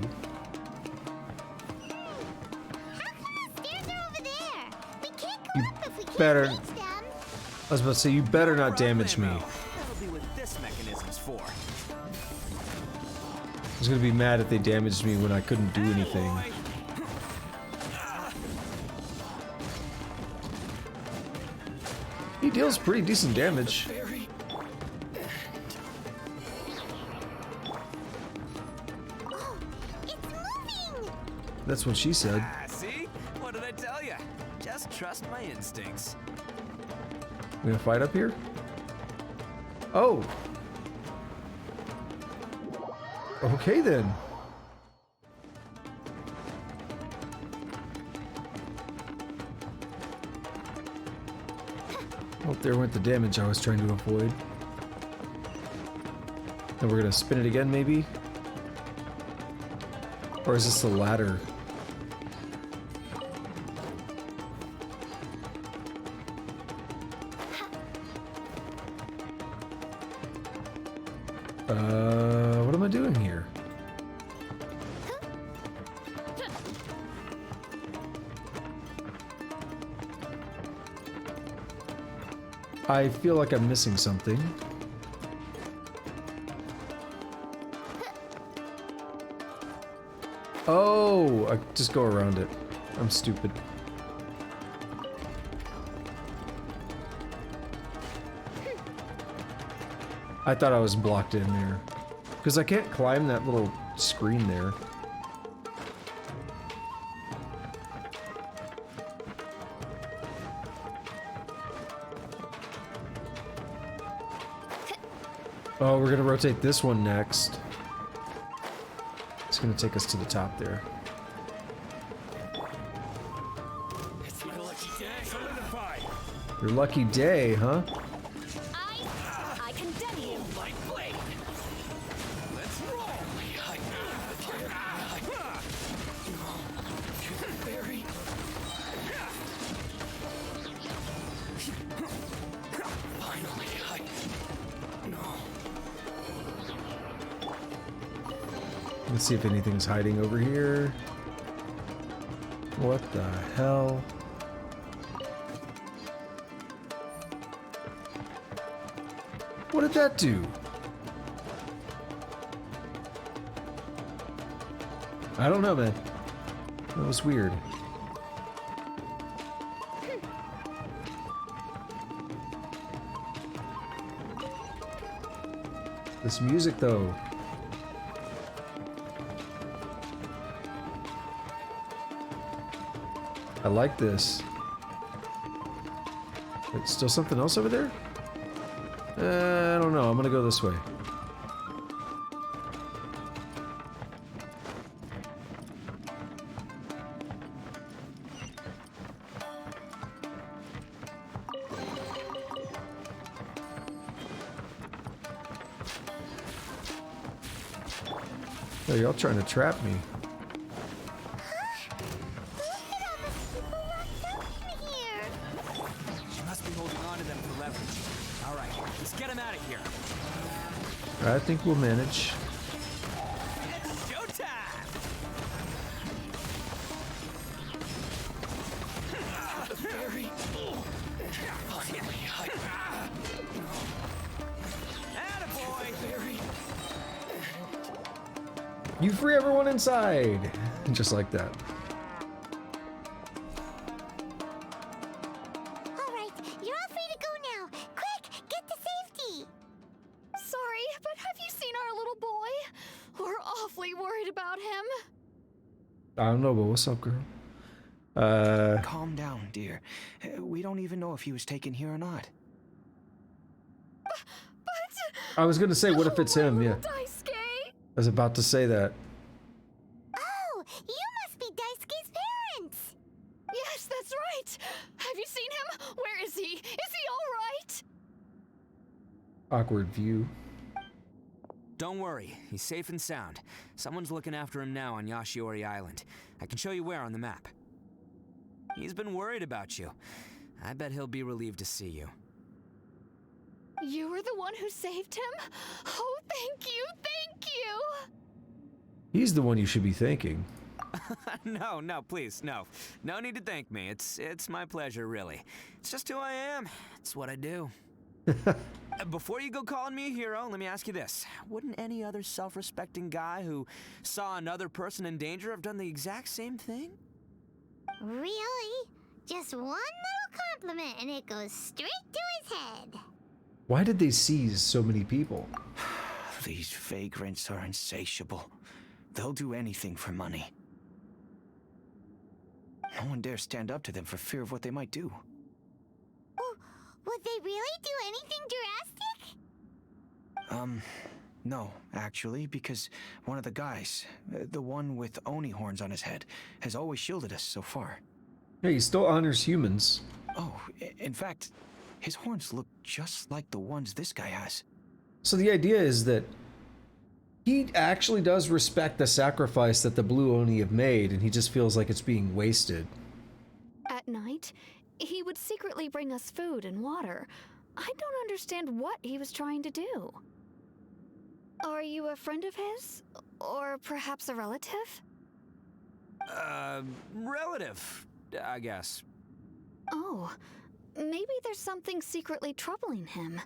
Stairs are over there. We can't go You up if we can't better. reach them. I was about to say, you better not damage me. That'll be what this mechanism's for. I was gonna be mad if they damaged me when I couldn't do anything. He deals pretty decent damage. Oh, it's moving! That's what she said. See? What did I tell you? Just trust my instincts. We gonna fight up here? Oh! Okay then. Oh, there went the damage I was trying to avoid. And we're gonna spin it again, maybe? Or is this the ladder? What am I doing here? I feel like I'm missing something. Oh, I just go around it. I'm stupid. I thought I was blocked in there. Because I can't climb that little screen there. Oh, we're gonna rotate this one next. It's gonna take us to the top there. It's my lucky day. Solidify. Your lucky day, huh? I condemn you. My blade. Let's roll. Very. Finally, no. Let's see if anything's hiding over here. What the hell? What did that do? I don't know, man. That was weird. This music, though. I like this. Wait, still something else over there? I don't know. I'm gonna go this way. Oh, y'all trying to trap me. She must be holding on to them for leverage. All right, let's get him out of here. I think we'll manage. It's showtime! Very Attaboy! very. You free everyone inside! Just like that. Alright, you're all free to go now. Quick, get to safety! Sorry, but have you seen our little boy? We're awfully worried about him. I don't know, but what's up, girl? Calm down, dear. We don't even know if he was taken here or not. But I was gonna say, what if it's him? Yeah. Daisuke? I was about to say that. Oh, you must be Daisuke's parents! Yes, that's right. Have you seen him? Where is he? Is he all right? Awkward view. Don't worry, he's safe and sound. Someone's looking after him now on Yashiori Island. I can show you where on the map. He's been worried about you. I bet he'll be relieved to see you. You were the one who saved him? Oh, thank you, thank you! He's the one you should be thanking. No, please, no. No need to thank me. It's my pleasure, really. It's just who I am. It's what I do. Before you go calling me a hero, let me ask you this. Wouldn't any other self-respecting guy who saw another person in danger have done the exact same thing? Really? Just one little compliment and it goes straight to his head. Why did they seize so many people? These vagrants are insatiable. They'll do anything for money. No one dares stand up to them for fear of what they might do. Oh, would they really do anything drastic? No, actually, because one of the guys, the one with Oni horns on his head, has always shielded us so far. Yeah, he still honors humans. Oh, in fact, his horns look just like the ones this guy has. So the idea is that he actually does respect the sacrifice that the Blue Oni have made, and he just feels like it's being wasted. At night, he would secretly bring us food and water. I don't understand what he was trying to do. Are you a friend of his? Or perhaps a relative? Relative, I guess. Oh, maybe there's something secretly troubling him.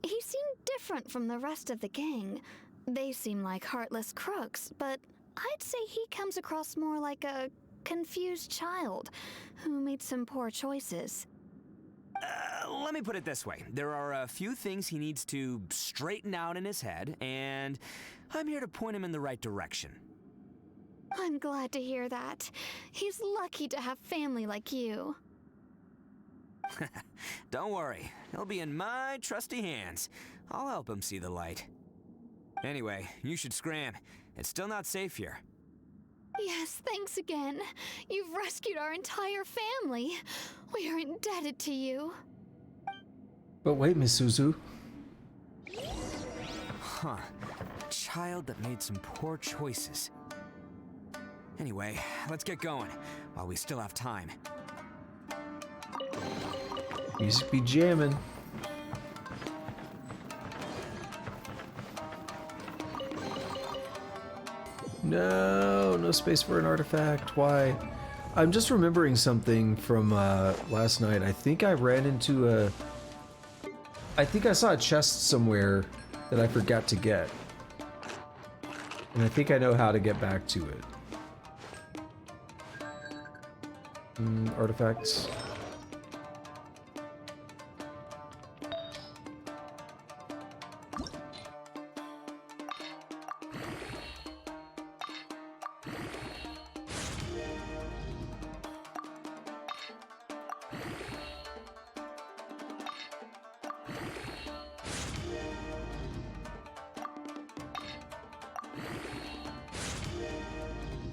He seemed different from the rest of the gang. They seem like heartless crooks, but I'd say he comes across more like a confused child who made some poor choices. Let me put it this way. There are a few things he needs to straighten out in his head, and I'm here to point him in the right direction. I'm glad to hear that. He's lucky to have family like you. Don't worry. He'll be in my trusty hands. I'll help him see the light. Anyway, you should scram. It's still not safe here. Yes, thanks again. You've rescued our entire family. We are indebted to you. But wait, Miss Suzu. Huh. A child that made some poor choices. Anyway, let's get going, while we still have time. Music be jamming. No, no space for an artifact. Why? I'm just remembering something from last night. I think I ran into a... I think I saw a chest somewhere that I forgot to get. And I think I know how to get back to it. Artifacts.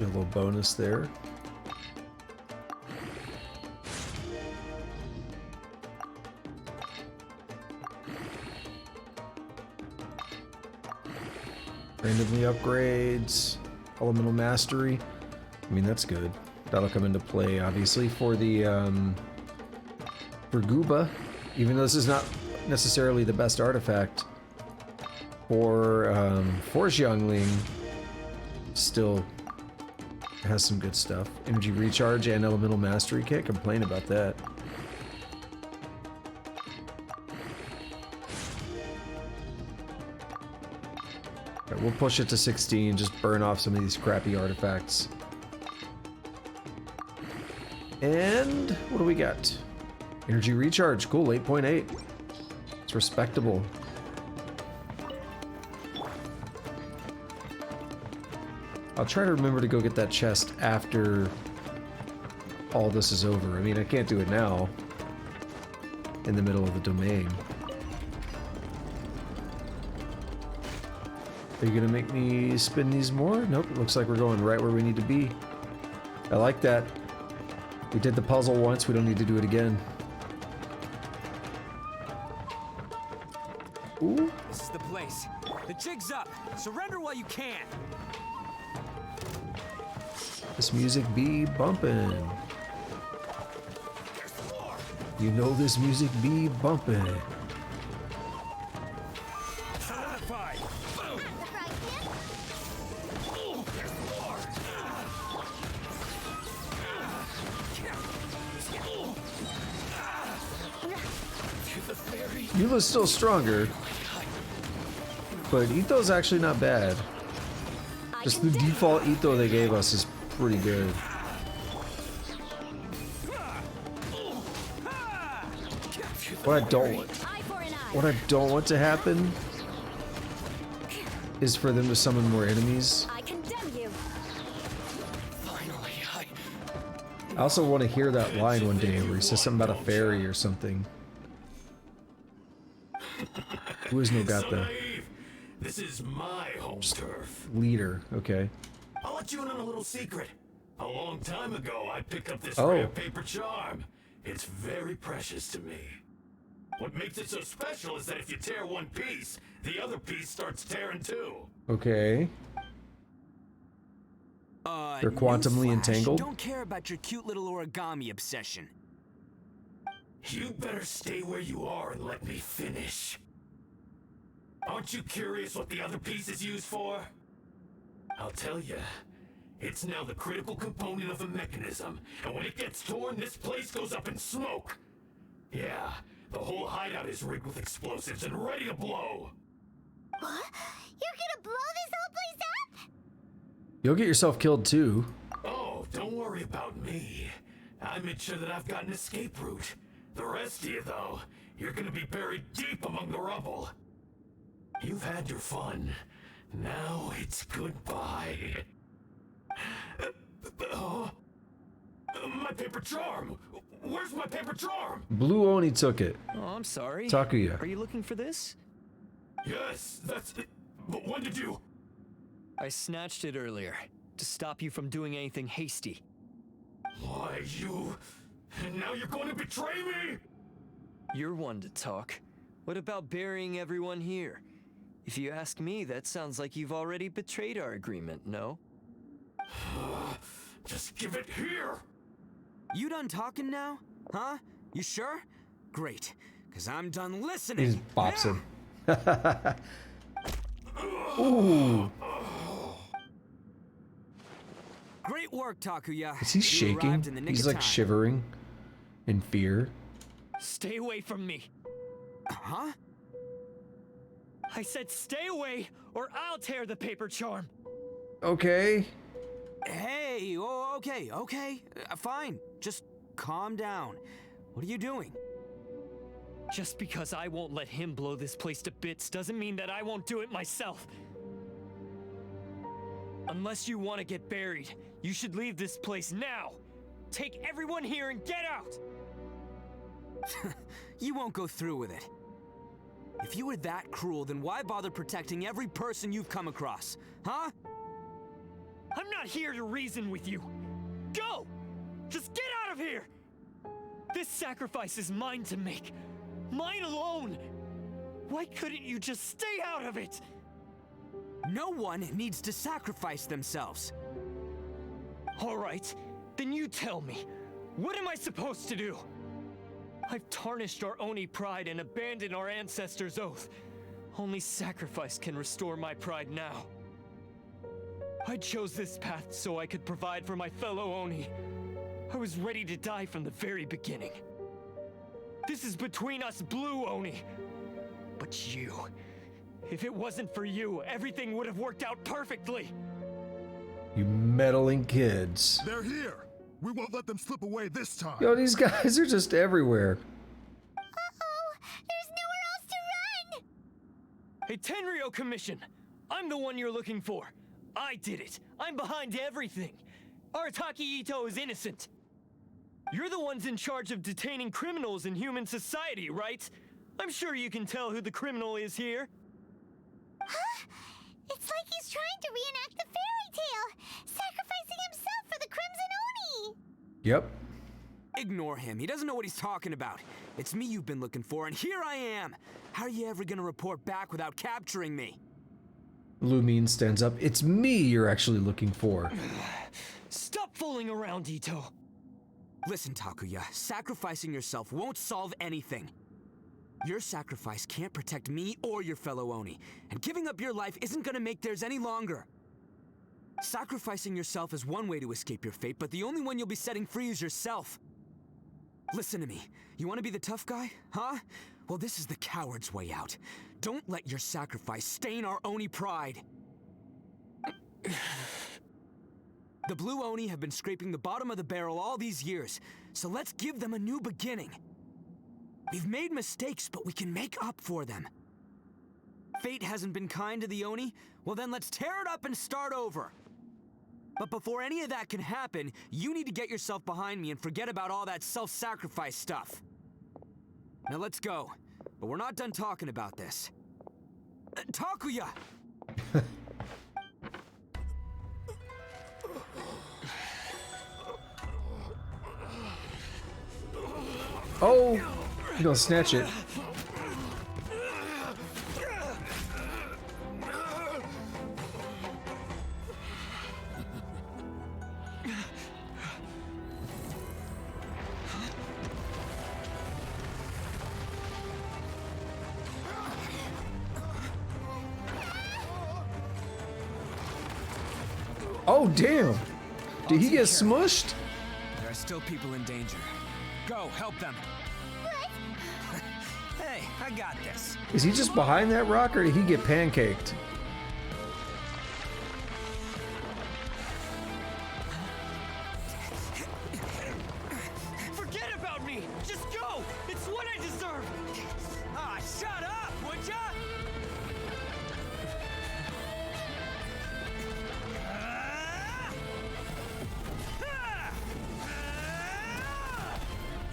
A little bonus there. Randomly upgrades, elemental mastery. I mean, that's good. That'll come into play, obviously, for the for Gooba. Even though this is not necessarily the best artifact for Xiangling, still has some good stuff. Energy recharge and elemental mastery. Can't complain about that. Right, we'll push it to 16, just burn off some of these crappy artifacts. And what do we got? Energy recharge, cool, 8.8. It's respectable. I'll try to remember to go get that chest after all this is over. I mean, I can't do it now in the middle of the domain. Are you gonna make me spin these more? Nope, it looks like we're going right where we need to be. I like that. We did the puzzle once, we don't need to do it again. Ooh. This is the place. The jig's up. Surrender while you can. This music be bumpin'. You know this music be bumpin'. Eula's still stronger, but Itto's actually not bad. Just the default Itto they gave us is pretty good. What I don't want to happen is for them to summon more enemies. I condemn you. I also want to hear that line one day where he says something about a fairy or something. Who is Nogata? This is my home turf. Leader, okay. I'll let you in on a little secret. A long time ago, I picked up this rare paper charm. It's very precious to me. What makes it so special is that if you tear one piece, the other piece starts tearing too. Okay. They're quantumly entangled? Don't care about your cute little origami obsession. You better stay where you are and let me finish. Aren't you curious what the other piece is used for? I'll tell you. It's now the critical component of a mechanism, and when it gets torn, this place goes up in smoke. Yeah, the whole hideout is rigged with explosives and ready to blow. What? You're gonna blow this whole place up? You'll get yourself killed too. Oh, don't worry about me. I made sure that I've got an escape route. The rest of you, though, you're gonna be buried deep among the rubble. You've had your fun. Now it's goodbye. My paper charm! Where's my paper charm? Blue Oni took it. Oh, I'm sorry. Takuya. Are you looking for this? Yes, that's it. But when did you? I snatched it earlier to stop you from doing anything hasty. Why, you... And now you're going to betray me? You're one to talk. What about burying everyone here? If you ask me, that sounds like you've already betrayed our agreement, no? Just give it here! You done talking now? Huh? You sure? Great, because I'm done listening. He just bops him. Ooh. Great work, Takuya. Is he shaking? He's like shivering in fear. Stay away from me. Huh? I said stay away or I'll tear the paper charm. Okay. Hey, oh, okay. Fine. Just calm down. What are you doing? Just because I won't let him blow this place to bits doesn't mean that I won't do it myself. Unless you want to get buried, you should leave this place now. Take everyone here and get out! You won't go through with it. If you were that cruel, then why bother protecting every person you've come across, huh? I'm not here to reason with you. Go! Just get out of here! This sacrifice is mine to make. Mine alone! Why couldn't you just stay out of it? No one needs to sacrifice themselves. All right, then you tell me. What am I supposed to do? I've tarnished our Oni pride and abandoned our ancestors' oath. Only sacrifice can restore my pride now. I chose this path so I could provide for my fellow Oni. I was ready to die from the very beginning. This is between us blue Oni. But you... if it wasn't for you, everything would have worked out perfectly. You meddling kids. They're here. We won't let them slip away this time. Yo, these guys are just everywhere. Uh-oh, there's nowhere else to run. Hey, Tenryo Commission! I'm the one you're looking for. I did it. I'm behind everything. Arataki Ito is innocent. You're the ones in charge of detaining criminals in human society, right? I'm sure you can tell who the criminal is here. Huh? It's like he's trying to reenact the fairy tale, sacrificing himself for the Crimson Oni. Yep. Ignore him. He doesn't know what he's talking about. It's me you've been looking for, and here I am. How are you ever gonna report back without capturing me? Lumine stands up. It's me you're actually looking for. Stop fooling around, Ito. Listen, Takuya, sacrificing yourself won't solve anything. Your sacrifice can't protect me or your fellow Oni, and giving up your life isn't gonna make theirs any longer. Sacrificing yourself is one way to escape your fate, but the only one you'll be setting free is yourself. Listen to me. You want to be the tough guy, huh? Well, this is the coward's way out. Don't let your sacrifice stain our Oni pride. The blue Oni have been scraping the bottom of the barrel all these years, so let's give them a new beginning. We've made mistakes, but we can make up for them. Fate hasn't been kind to the Oni? Well then let's tear it up and start over. But before any of that can happen, you need to get yourself behind me and forget about all that self-sacrifice stuff. Now let's go. But we're not done talking about this. Takuya! Oh! You're gonna snatch it. Oh, damn! Did he get smushed? There are still people in danger. Go, help them. Hey, I got this. Is he just behind that rock, or did he get pancaked? Forget about me! Just go! It's what I deserve! Ah, shut up, would ya?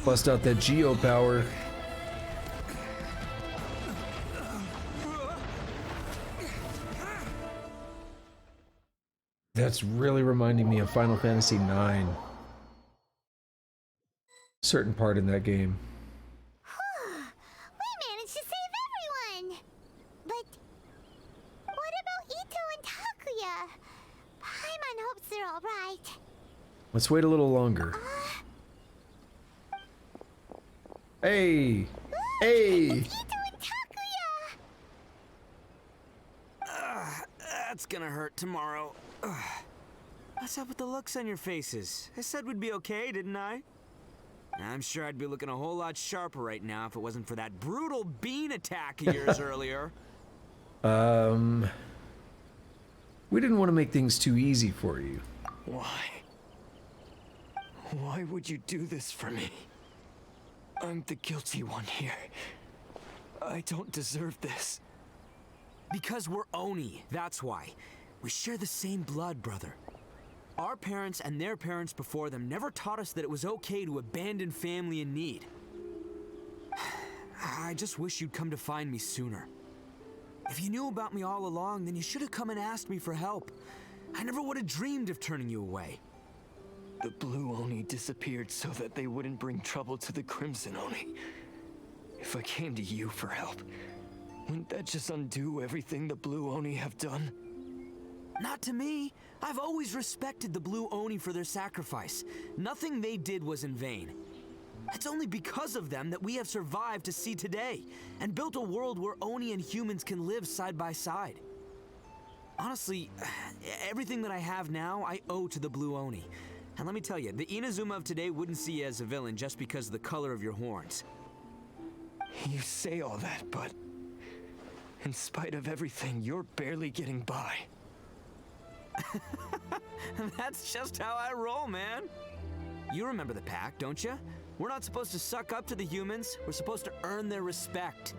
Bust out that Geo power. That's really reminding me of Final Fantasy IX. Certain part in that game. We managed to save everyone! But what about Ito and Takuya? Paimon hopes they're alright. Let's wait a little longer. Hey! Hey! Ito and Takuya! That's gonna hurt tomorrow. What's up with the looks on your faces? I said we'd be okay, didn't I? I'm sure I'd be looking a whole lot sharper right now if it wasn't for that brutal bean attack of yours earlier. We didn't want to make things too easy for you. Why? Why would you do this for me? I'm the guilty one here. I don't deserve this. Because we're Oni, that's why. We share the same blood, brother. Our parents and their parents before them never taught us that it was okay to abandon family in need. I just wish you'd come to find me sooner. If you knew about me all along, then you should have come and asked me for help. I never would have dreamed of turning you away. The Blue Oni disappeared so that they wouldn't bring trouble to the Crimson Oni. If I came to you for help, wouldn't that just undo everything the Blue Oni have done? Not to me. I've always respected the Blue Oni for their sacrifice. Nothing they did was in vain. It's only because of them that we have survived to see today, and built a world where Oni and humans can live side by side. Honestly, everything that I have now, I owe to the Blue Oni. And let me tell you, the Inazuma of today wouldn't see you as a villain just because of the color of your horns. You say all that, but in spite of everything, you're barely getting by. That's just how I roll, man. You remember the pact, don't you? We're not supposed to suck up to the humans. We're supposed to earn their respect.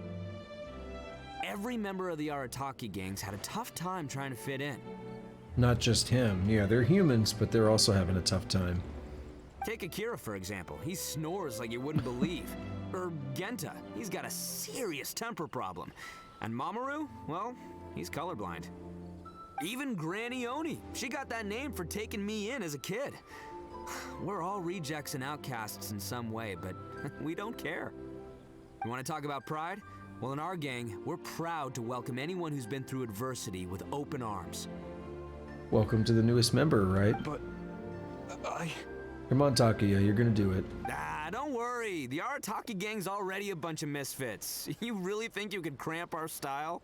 Every member of the Arataki gangs had a tough time trying to fit in. Not just him. Yeah, they're humans, but they're also having a tough time. Take Akira, for example. He snores like you wouldn't believe. Or Genta. He's got a serious temper problem. And Mamoru, well, he's colorblind. Even Granny Oni. She got that name for taking me in as a kid. We're all rejects and outcasts in some way, but we don't care. You want to talk about pride? Well, in our gang, we're proud to welcome anyone who's been through adversity with open arms. Welcome to the newest member, right? But Come on, Takuya, you're gonna do it. Ah, don't worry. The Arataki gang's already a bunch of misfits. You really think you could cramp our style?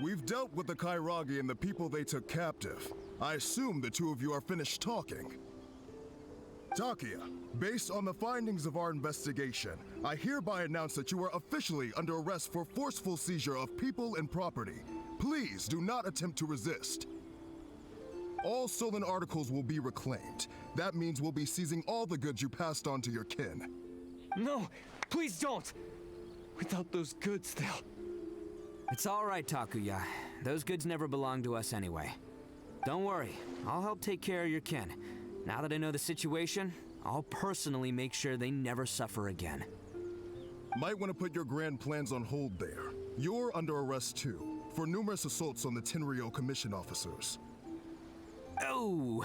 We've dealt with the Kairagi and the people they took captive. I assume the two of you are finished talking. Takuya, based on the findings of our investigation, I hereby announce that you are officially under arrest for forceful seizure of people and property. Please do not attempt to resist. All stolen articles will be reclaimed. That means we'll be seizing all the goods you passed on to your kin. No, please don't! Without those goods, they'll... It's all right, Takuya. Those goods never belonged to us anyway. Don't worry, I'll help take care of your kin. Now that I know the situation, I'll personally make sure they never suffer again. Might want to put your grand plans on hold there. You're under arrest too, for numerous assaults on the Tenryo Commission officers. Oh,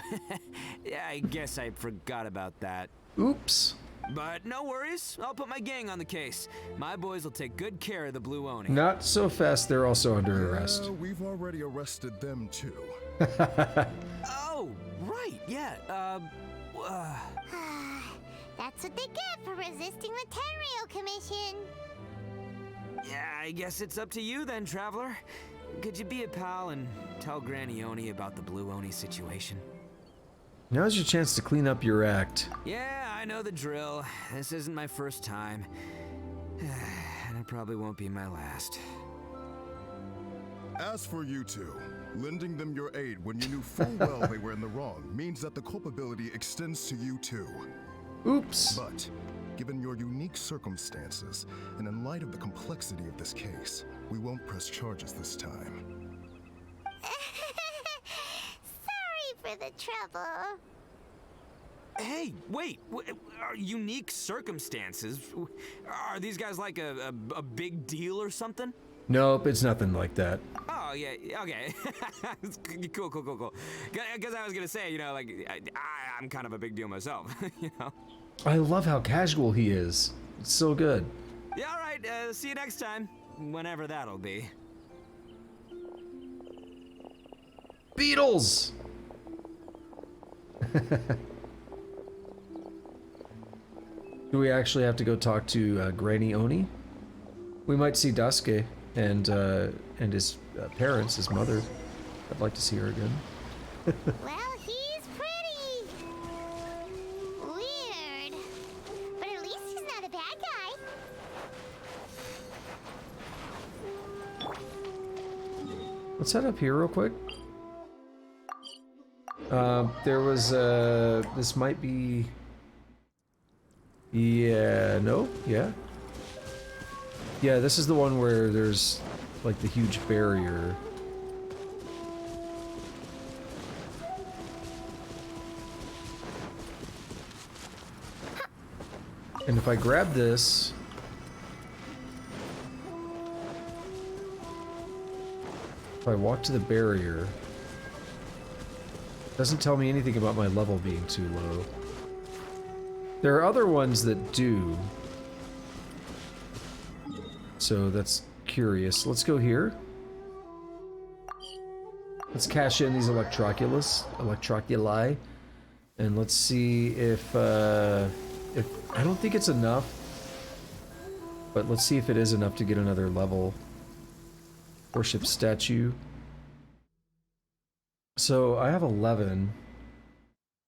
yeah, I guess I forgot about that. Oops. But no worries, I'll put my gang on the case. My boys will take good care of the Blue Oni. Not so fast, they're also under arrest. We've already arrested them too. Oh, right, yeah, That's what they get for resisting the Tenryo Commission. Yeah, I guess it's up to you then, Traveler. Could you be a pal and tell Granny Oni about the Blue Oni situation? Now's your chance to clean up your act. Yeah, I know the drill. This isn't my first time. And it probably won't be my last. As for you two, lending them your aid when you knew full well they were in the wrong means that the culpability extends to you too. Oops. But, given your unique circumstances, and in light of the complexity of this case, we won't press charges this time. Sorry for the trouble. Hey, wait, unique circumstances? Are these guys like a big deal or something? Nope, it's nothing like that. Oh, yeah, okay. Cool. Because I was gonna say, you know, like, I'm kind of a big deal myself, you know? I love how casual he is. It's so good. Yeah, all right, see you next time. Whenever that'll be. Beetles! Do we actually have to go talk to Granny Oni? We might see Daisuke and his parents, his mother. I'd like to see her again. Well, he's Let's head up here real quick. There was, this might be... Yeah, no? Yeah? Yeah, this is the one where there's, like, the huge barrier. And if I grab this... If I walk to the barrier... It doesn't tell me anything about my level being too low. There are other ones that do. So that's curious. Let's go here. Let's cash in these electroculi. And let's see if I don't think it's enough. But let's see if it is enough to get another level. Worship statue. So I have 11.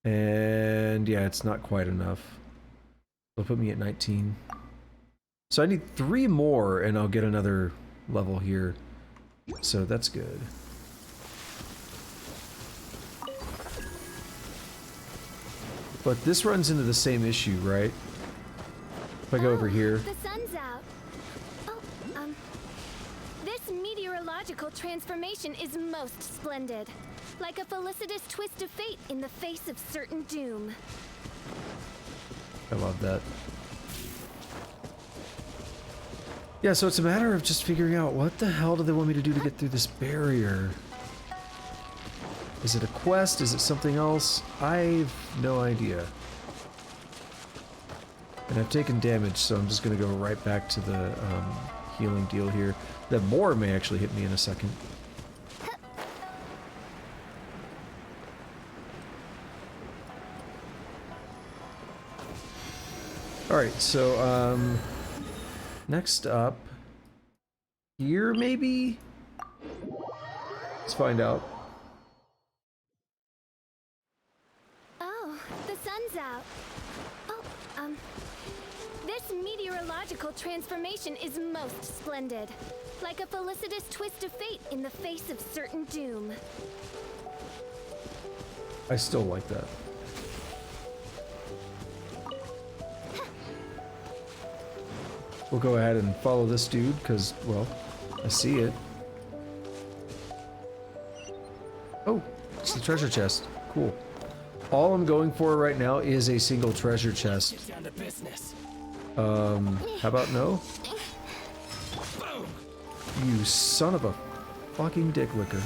And yeah, it's not quite enough. They'll put me at 19. So I need 3 more and I'll get another level here. So that's good. But this runs into the same issue, right? If I go over here. The sun's out. Oh, this meteorological transformation is most splendid. Like a felicitous twist of fate in the face of certain doom. I love that. Yeah, so it's a matter of just figuring out what the hell do they want me to do to get through this barrier. Is it a quest? Is it something else? I've no idea. And I've taken damage, so I'm just gonna go right back to the healing deal here. The boar may actually hit me in a second. Alright, so, next up, here maybe? Let's find out. Oh, the sun's out. Oh, this meteorological transformation is most splendid. Like a felicitous twist of fate in the face of certain doom. I still like that. We'll go ahead and follow this dude, because, well, I see it. Oh, it's the treasure chest. Cool. All I'm going for right now is a single treasure chest. How about no? You son of a fucking dick licker.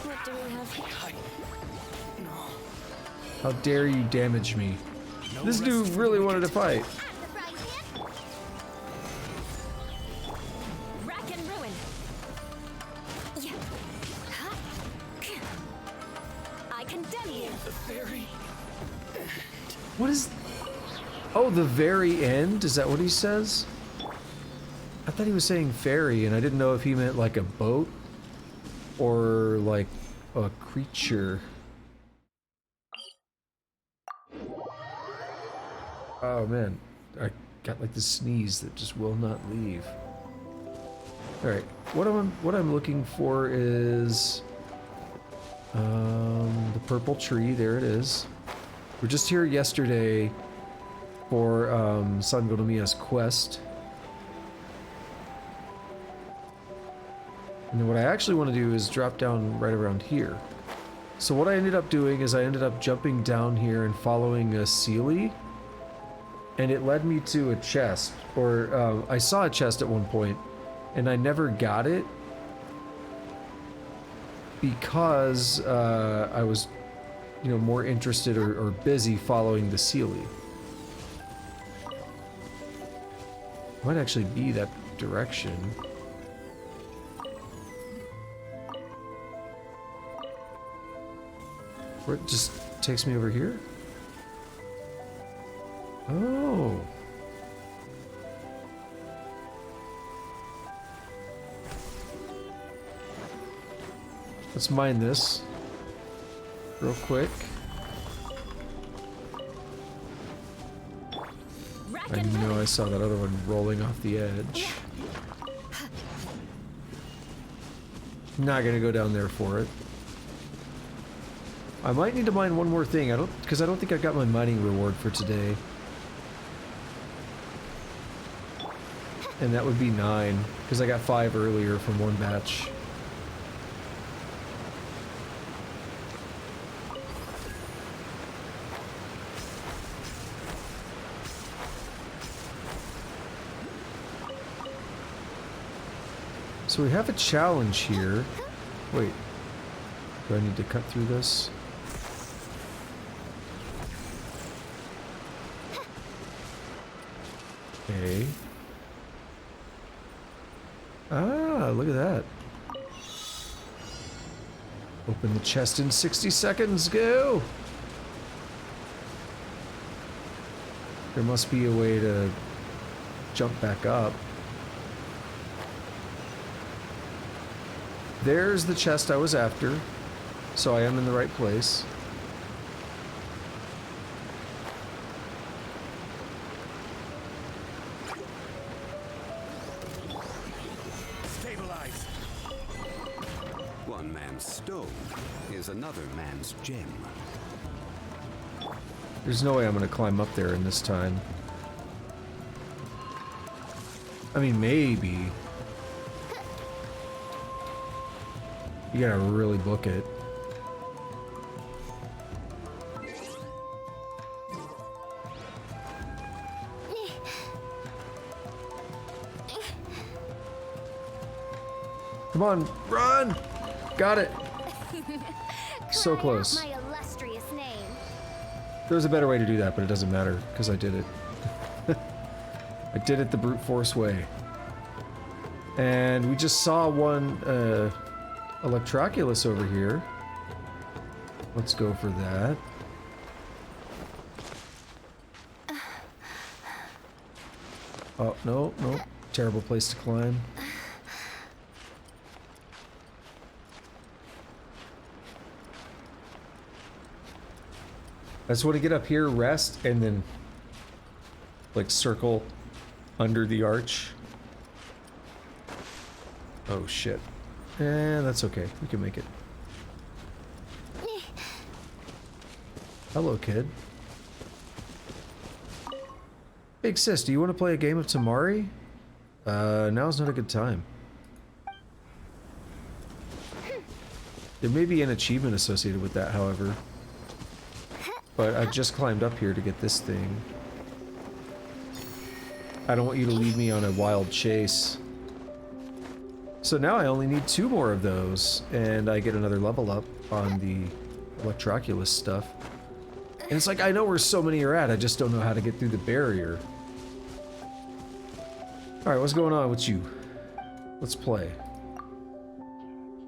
What do we have here? How dare you damage me? This dude really wanted to fight. Rack and ruin. I condemn you. The very What is... Oh, the very end? Is that what he says? I thought he was saying ferry, and I didn't know if he meant like a boat or like a creature. Oh man, I got like the sneeze that just will not leave. All right, what I'm looking for is the purple tree. There it is. We're just here yesterday for San Gonomiya's quest. And then what I actually want to do is drop down right around here. So what I ended up doing is I ended up jumping down here and following a Sealy. And it led me to a chest, or I saw a chest at one point, and I never got it because I was, you know, more interested or busy following the Sealy. Might actually be that direction. Where it just takes me over here? Oh. Let's mine this real quick. Rack I know I saw that other one rolling off the edge. Not gonna go down there for it. I might need to mine one more thing. Because I don't think I got my mining reward for today. And that would be 9, because I got 5 earlier from one batch. So we have a challenge here. Wait. Do I need to cut through this? Okay. Ah, look at that. Open the chest in 60 seconds, go! There must be a way to jump back up. There's the chest I was after, so I am in the right place. Stabilize. One man's stone is another man's gem. There's no way I'm gonna climb up there in this time. I mean, maybe. You gotta really book it. Come on, run! Got it! So close. My illustrious name. There was a better way to do that, but it doesn't matter, because I did it. I did it the brute force way. And we just saw one, Iracundus over here. Let's go for that. Oh, no, no. Terrible place to climb. I just want to get up here, rest, and then like circle under the arch. Oh shit. That's okay. We can make it. Hello, kid. Big sis, do you want to play a game of Tamari? Now's not a good time. There may be an achievement associated with that, however. But I just climbed up here to get this thing. I don't want you to lead me on a wild chase. So now I only need 2 more of those, and I get another level up on the Iracundus stuff. And it's like, I know where so many are at, I just don't know how to get through the barrier. Alright, what's going on with you? Let's play.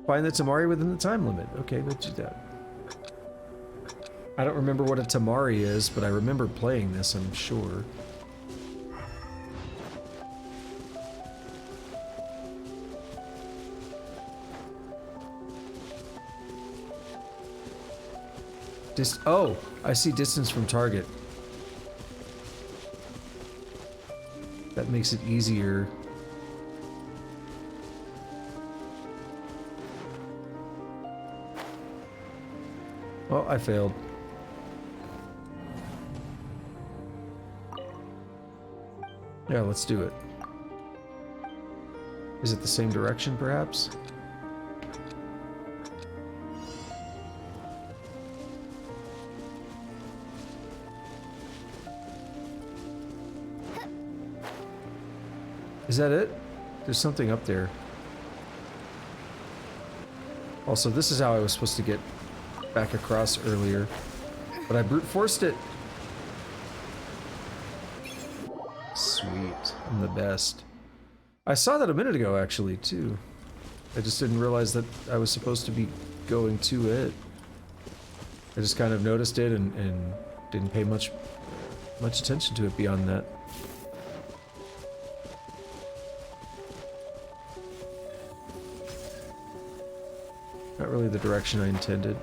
Find the Tamari within the time limit. Okay, we'll do that. I don't remember what a Tamari is, but I remember playing this, I'm sure. Oh, I see distance from target. That makes it easier. Oh, I failed. Yeah, let's do it. Is it the same direction, perhaps? Is that it? There's something up there. Also, this is how I was supposed to get back across earlier, but I brute forced it. Sweet. I'm the best. I saw that a minute ago, actually, too. I just didn't realize that I was supposed to be going to it. I just kind of noticed it and didn't pay much attention to it beyond that. Not really the direction I intended.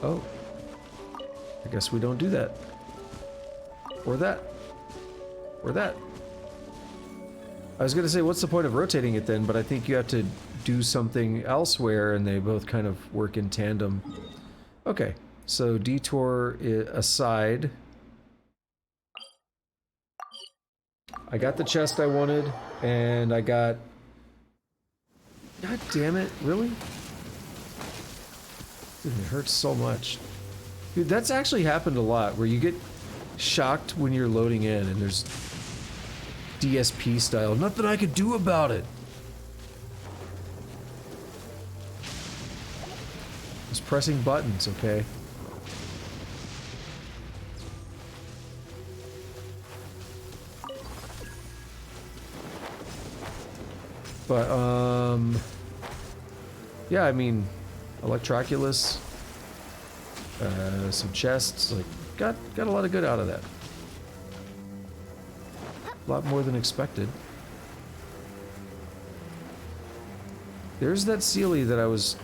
Oh. I guess we don't do that. Or that. Or that. I was gonna say, what's the point of rotating it then? But I think you have to do something elsewhere, and they both kind of work in tandem. Okay, so detour aside. I got the chest I wanted, and I got... God damn it, really? Dude, it hurts so much. Dude, that's actually happened a lot, where you get shocked when you're loading in, and there's DSP style. Nothing I could do about it. Just pressing buttons, okay? But, yeah, I mean, Electroculus, some chests, like, got a lot of good out of that. A lot more than expected. There's that Sealy that I was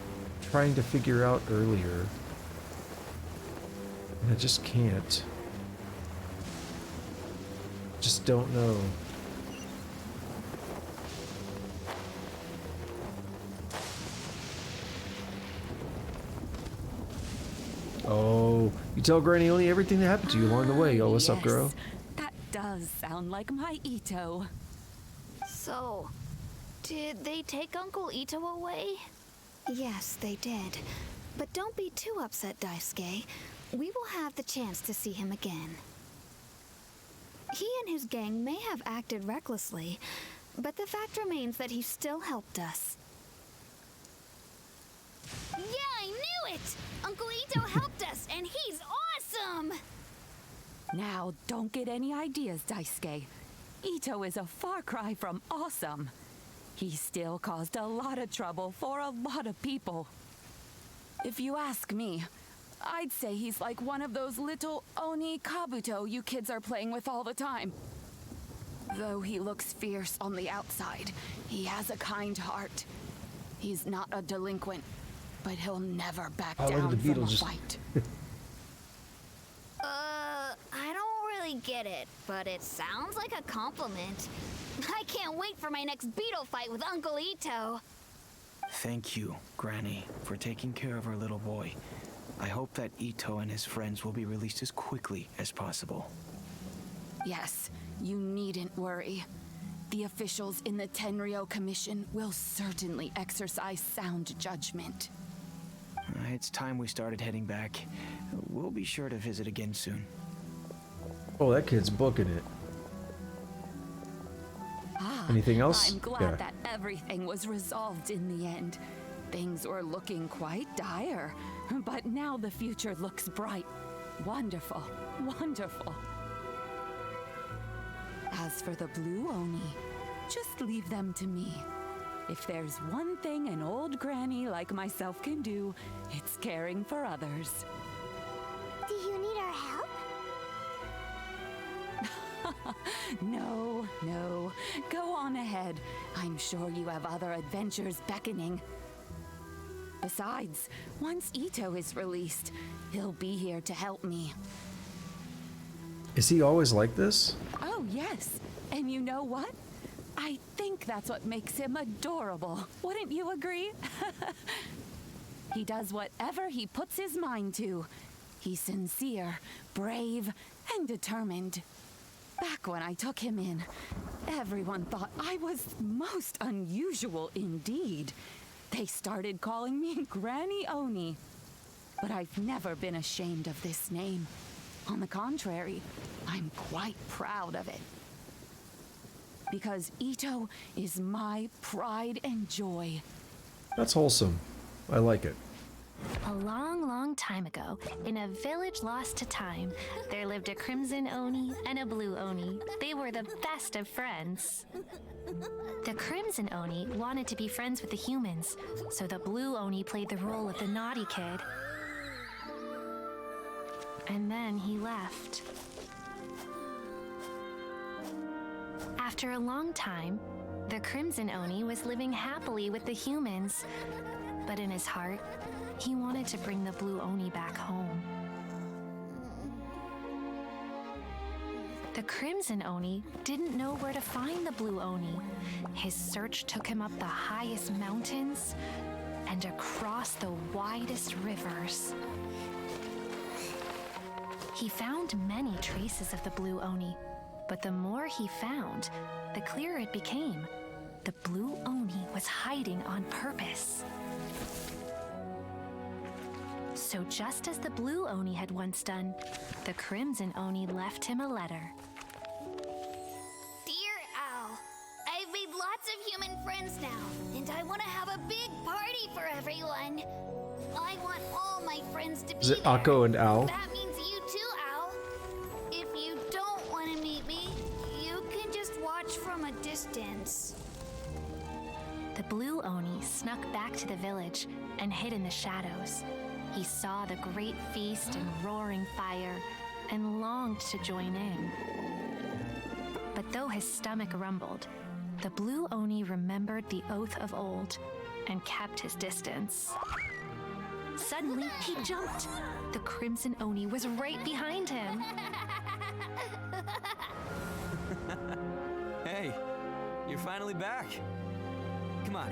trying to figure out earlier. And I just can't. Just don't know. Oh, you tell Granny only everything that happened to you along the way. Yo, what's up, girl? That does sound like my Ito. So, did they take Uncle Ito away? Yes, they did. But don't be too upset, Daisuke. We will have the chance to see him again. He and his gang may have acted recklessly, but the fact remains that he still helped us. Yeah, I knew it! Uncle Ito helped us, and he's awesome! Now, don't get any ideas, Daisuke. Ito is a far cry from awesome. He still caused a lot of trouble for a lot of people. If you ask me, I'd say he's like one of those little Oni Kabuto you kids are playing with all the time. Though he looks fierce on the outside, he has a kind heart. He's not a delinquent, but he'll never back down from a fight. I don't really get it, but it sounds like a compliment. I can't wait for my next beetle fight with Uncle Ito. Thank you, Granny, for taking care of our little boy. I hope that Ito and his friends will be released as quickly as possible. Yes, you needn't worry. The officials in the Tenryo Commission will certainly exercise sound judgment. It's time we started heading back. We'll be sure to visit again soon. Oh, that kid's booking it. Anything else? I'm glad that everything was resolved in the end. Things were looking quite dire, but now the future looks bright. Wonderful, wonderful. As for the Blue Oni, just leave them to me. If there's one thing an old granny like myself can do, it's caring for others. Do you need our help? No, no. Go on ahead. I'm sure you have other adventures beckoning. Besides, once Ito is released, he'll be here to help me. Is he always like this? Oh, yes. And you know what? I think that's what makes him adorable. Wouldn't you agree? He does whatever he puts his mind to. He's sincere, brave, and determined. Back when I took him in, everyone thought I was most unusual indeed. They started calling me Granny Oni. But I've never been ashamed of this name. On the contrary, I'm quite proud of it. Because Ito is my pride and joy. That's wholesome. I like it. A long, long time ago, in a village lost to time, there lived a Crimson Oni and a Blue Oni. They were the best of friends. The Crimson Oni wanted to be friends with the humans, so the Blue Oni played the role of the naughty kid. And then he left. After a long time, the Crimson Oni was living happily with the humans. But in his heart, he wanted to bring the Blue Oni back home. The Crimson Oni didn't know where to find the Blue Oni. His search took him up the highest mountains and across the widest rivers. He found many traces of the Blue Oni, but the more he found, the clearer it became. The Blue Oni was hiding on purpose. So just as the Blue Oni had once done, the Crimson Oni left him a letter. Dear Al, I've made lots of human friends now, and I want to have a big party for everyone. I want all my friends to be Is it there. Akko and Al? That means you too, Al. If you don't want to meet me, you can just watch from a distance. The Blue Oni snuck back to the village and hid in the shadows. He saw the great feast and roaring fire and longed to join in. But though his stomach rumbled, the Blue Oni remembered the oath of old and kept his distance. Suddenly, he jumped. The Crimson Oni was right behind him. Hey, you're finally back. Come on,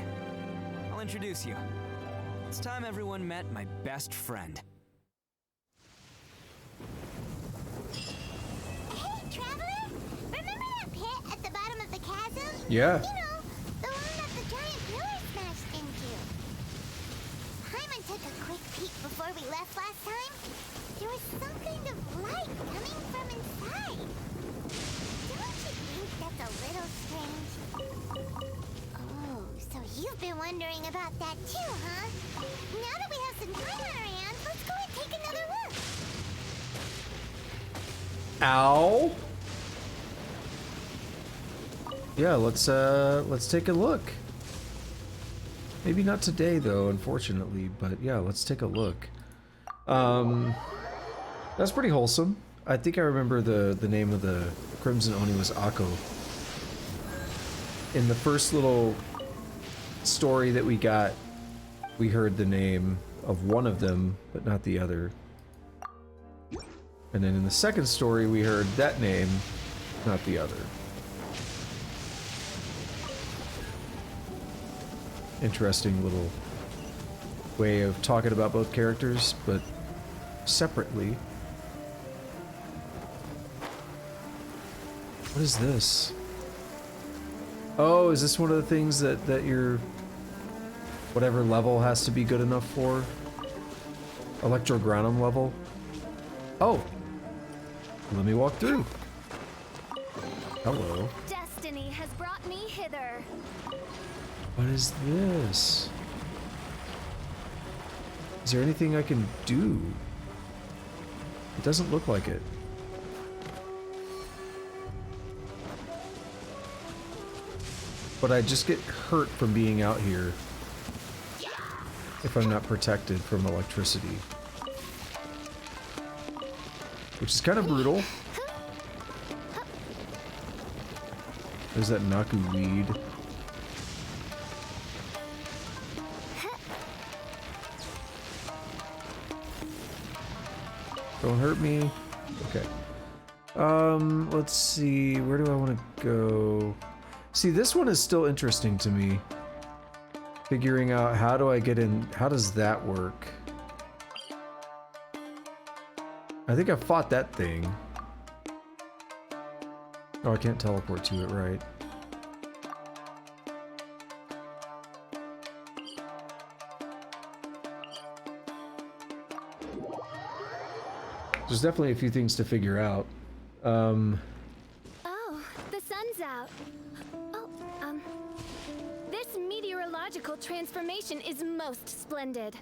I'll introduce you. It's time everyone met my best friend. Hey, Traveler! Remember that pit at the bottom of the chasm? Yeah. You know, the one that the giant pillar smashed into. Paimon took a quick peek before we left last time. There was some kind of light coming from inside. Don't you think that's a little strange? Oh, so you've been wondering about that too, huh? Now that we have some time on our hands, let's go and take another look. Ow. Yeah, let's take a look. Maybe not today though, unfortunately, but yeah, let's take a look. That's pretty wholesome. I think I remember the name of the Crimson Oni was Akko. In the first little story that we got, we heard the name of one of them, but not the other. And then in the second story, we heard that name, not the other. Interesting little way of talking about both characters, but separately. What is this? Oh, is this one of the things that your whatever level has to be good enough for? Electrogranum level? Oh! Let me walk through. Hello. Destiny has brought me hither. What is this? Is there anything I can do? It doesn't look like it. But I just get hurt from being out here if I'm not protected from electricity. Which is kind of brutal. There's that Naku weed. Don't hurt me. Okay. Let's see. Where do I want to go? See, this one is still interesting to me. Figuring out how do I get in, how does that work? I think I fought that thing. Oh, I can't teleport to it, right? There's definitely a few things to figure out. Oh, the sun's out. Oh, this meteorological transformation is most splendid.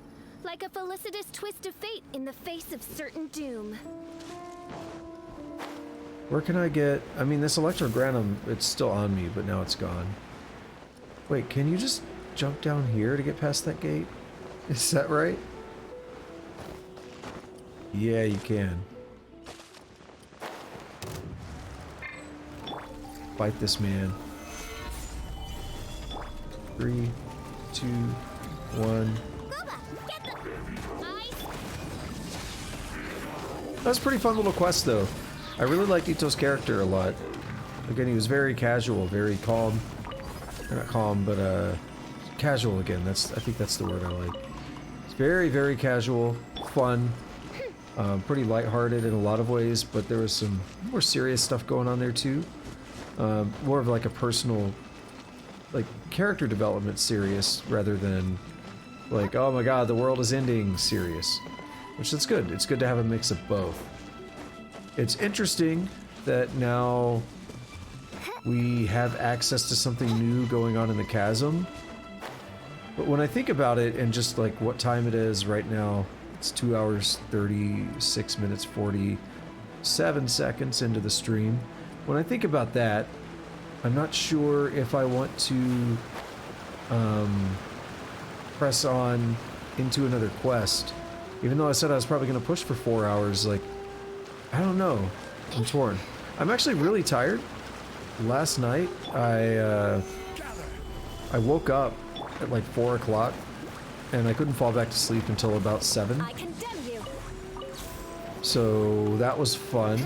Like a felicitous twist of fate in the face of certain doom. Where can I get... I mean, this Electrogranum, it's still on me, but now it's gone. Wait, can you just jump down here to get past that gate? Is that right? Yeah, you can. Fight this man. 3, 2, 1... That was a pretty fun little quest, though. I really liked Ito's character a lot. Again, he was very casual, very calm. Or not calm, but casual again. I think that's the word I like. It's very, very casual, fun, pretty lighthearted in a lot of ways, but there was some more serious stuff going on there too. More of like a personal, like, character development serious rather than like, oh my god, the world is ending serious. Which is good. It's good to have a mix of both. It's interesting that now we have access to something new going on in the chasm. But when I think about it and just like what time it is right now, it's 2 hours, 36 minutes, 47 seconds into the stream. When I think about that, I'm not sure if I want to press on into another quest. Even though I said I was probably going to push for 4 hours, like, I don't know. I'm torn. I'm actually really tired. Last night, I woke up at like 4 o'clock, and I couldn't fall back to sleep until about 7. I condemn you. So that was fun.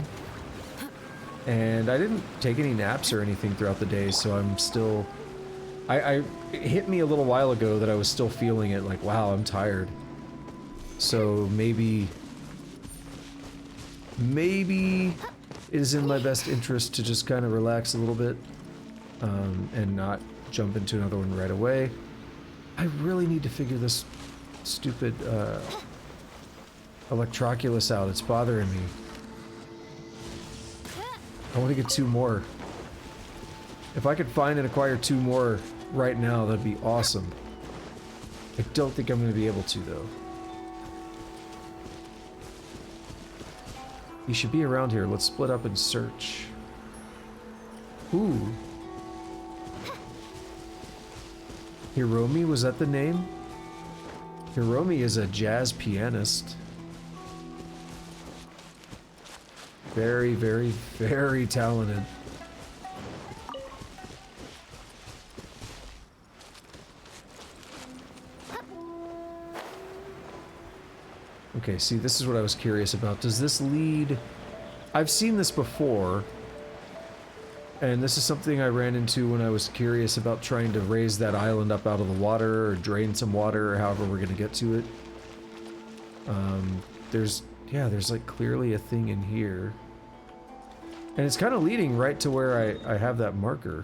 And I didn't take any naps or anything throughout the day, so I'm still... it hit me a little while ago that I was still feeling it, like, wow, I'm tired. So maybe it is in my best interest to just kind of relax a little bit and not jump into another one right away. I really need to figure this stupid Electroculus out. It's bothering me. I want to get 2 more. If I could find and acquire 2 more right now, that'd be awesome. I don't think I'm going to be able to, though. He should be around here. Let's split up and search. Ooh. Hiromi, was that the name? Hiromi is a jazz pianist. Very, very, very talented. Okay, see, this is what I was curious about. Does this lead... I've seen this before, and this is something I ran into when I was curious about trying to raise that island up out of the water, or drain some water, or however we're gonna get to it. There's like clearly a thing in here. And it's kind of leading right to where I have that marker.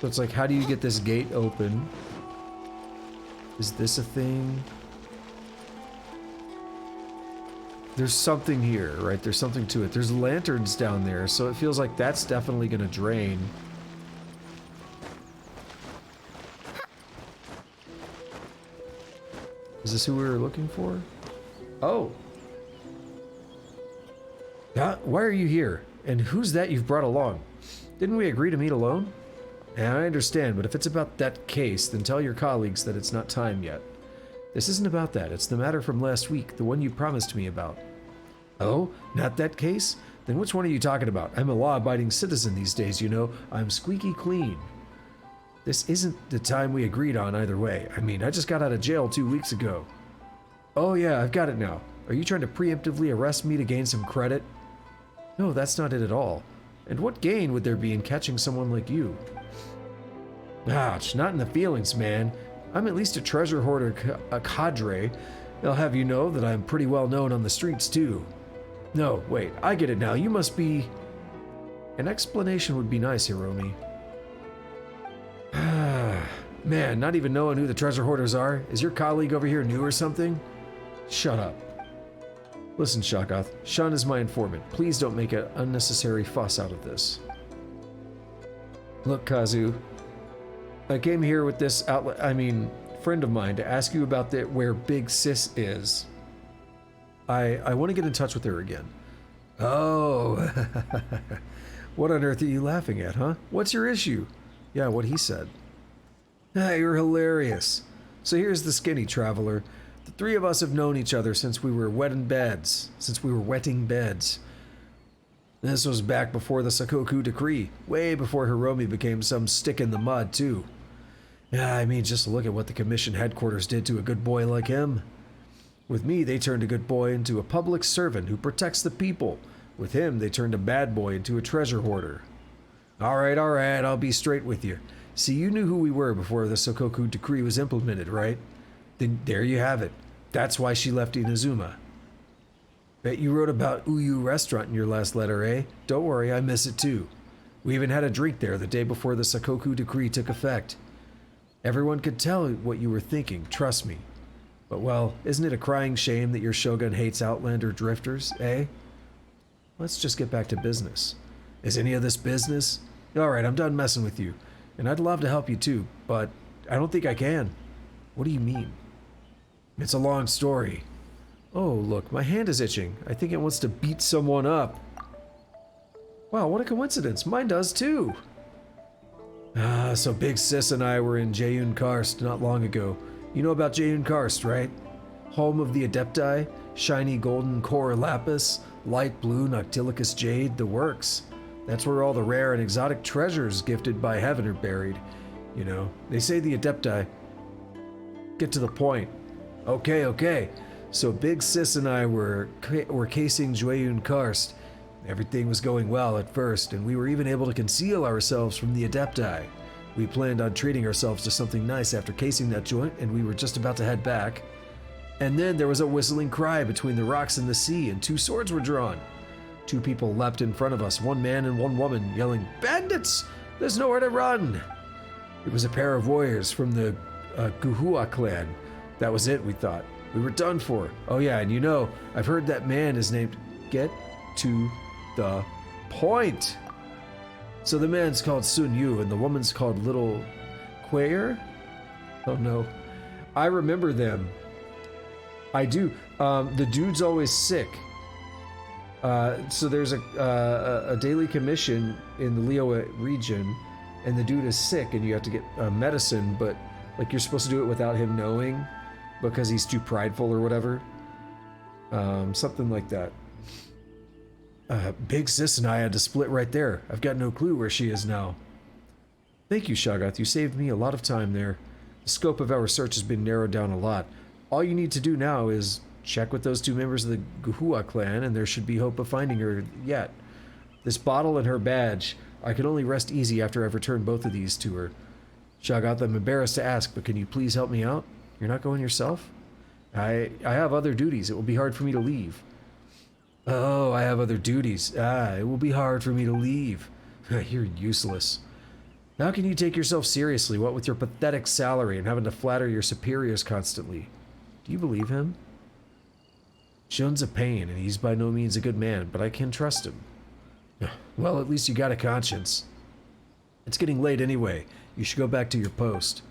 So it's like, how do you get this gate open? Is this a thing? There's something here, right? There's something to it. There's lanterns down there, so it feels like that's definitely gonna drain. Is this who we were looking for? Oh. Why are you here? And who's that you've brought along? Didn't we agree to meet alone? And I understand, but if it's about that case, then tell your colleagues that it's not time yet. This isn't about that. It's the matter from last week, the one you promised me about. Oh, not that case? Then which one are you talking about? I'm a law-abiding citizen these days, you know. I'm squeaky clean. This isn't the time we agreed on either way. I mean, I just got out of jail 2 weeks ago. Oh yeah, I've got it now. Are you trying to preemptively arrest me to gain some credit? No, that's not it at all. And what gain would there be in catching someone like you? Ouch, not in the feelings, man. I'm at least a treasure hoarder, a cadre. They'll have you know that I'm pretty well known on the streets, too. No, wait, I get it now. You must be... An explanation would be nice, Hiromi. Man, not even knowing who the treasure hoarders are? Is your colleague over here new or something? Shut up. Listen, Shakath, Shun is my informant. Please don't make an unnecessary fuss out of this. Look, Kazu, I came here with this friend of mine to ask you about where Big Sis is. I want to get in touch with her again. Oh, what on earth are you laughing at, huh? What's your issue? Yeah, what he said. Ah, you're hilarious. So here's the skinny traveler. The 3 of us have known each other since we were wetting beds. This was back before the Sakoku Decree, way before Hiromi became some stick in the mud, too. Yeah, I mean, just look at what the Commission headquarters did to a good boy like him. With me, they turned a good boy into a public servant who protects the people. With him, they turned a bad boy into a treasure hoarder. All right, I'll be straight with you. See, you knew who we were before the Sokoku decree was implemented, right? Then there you have it. That's why she left Inazuma. Bet you wrote about Uyu Restaurant in your last letter, eh? Don't worry, I miss it too. We even had a drink there the day before the Sokoku decree took effect. Everyone could tell what you were thinking, trust me. But well, isn't it a crying shame that your shogun hates Outlander drifters, eh? Let's just get back to business. Is any of this business? Alright, I'm done messing with you. And I'd love to help you too, but I don't think I can. What do you mean? It's a long story. Oh, look, my hand is itching. I think it wants to beat someone up. Wow, what a coincidence. Mine does too. So Big Sis and I were in Jeyun Karst not long ago. You know about Jeyun Karst, right? Home of the Adepti, shiny golden core lapis, light blue noctilicus jade, the works. That's where all the rare and exotic treasures gifted by heaven are buried. You know, they say the Adepti. Get to the point. Okay. So Big Sis and I were casing Jeyun Karst. Everything was going well at first, and we were even able to conceal ourselves from the Adepti. We planned on treating ourselves to something nice after casing that joint, and we were just about to head back. And then there was a whistling cry between the rocks and the sea, and 2 swords were drawn. 2 people leapt in front of us, 1 man and 1 woman, yelling, "Bandits! There's nowhere to run!" It was a pair of warriors from the Guhua clan. That was it, we thought. We were done for. Oh yeah, and you know, I've heard that man is named... Get to the point! So the man's called Sun Yu, and the woman's called Little Quayer? Oh no. I remember them. I do. The dude's always sick. So there's a daily commission in the Liyue region, and the dude is sick, and you have to get medicine, but like you're supposed to do it without him knowing, because he's too prideful or whatever. Something like that. Big Sis and I had to split right there. I've got no clue where she is now. Thank you, Shoggoth. You saved me a lot of time there. The scope of our search has been narrowed down a lot. All you need to do now is check with those 2 members of the Guhua clan, and there should be hope of finding her yet. This bottle and her badge, I can only rest easy after I've returned both of these to her. Shoggoth, I'm embarrassed to ask, but can you please help me out? You're not going yourself? I have other duties. It will be hard for me to leave. Oh, I have other duties. It will be hard for me to leave. You're useless. How can you take yourself seriously, what with your pathetic salary and having to flatter your superiors constantly? Do you believe him? Shun's a pain, and he's by no means a good man, but I can trust him. Well, at least you got a conscience. It's getting late anyway. You should go back to your post.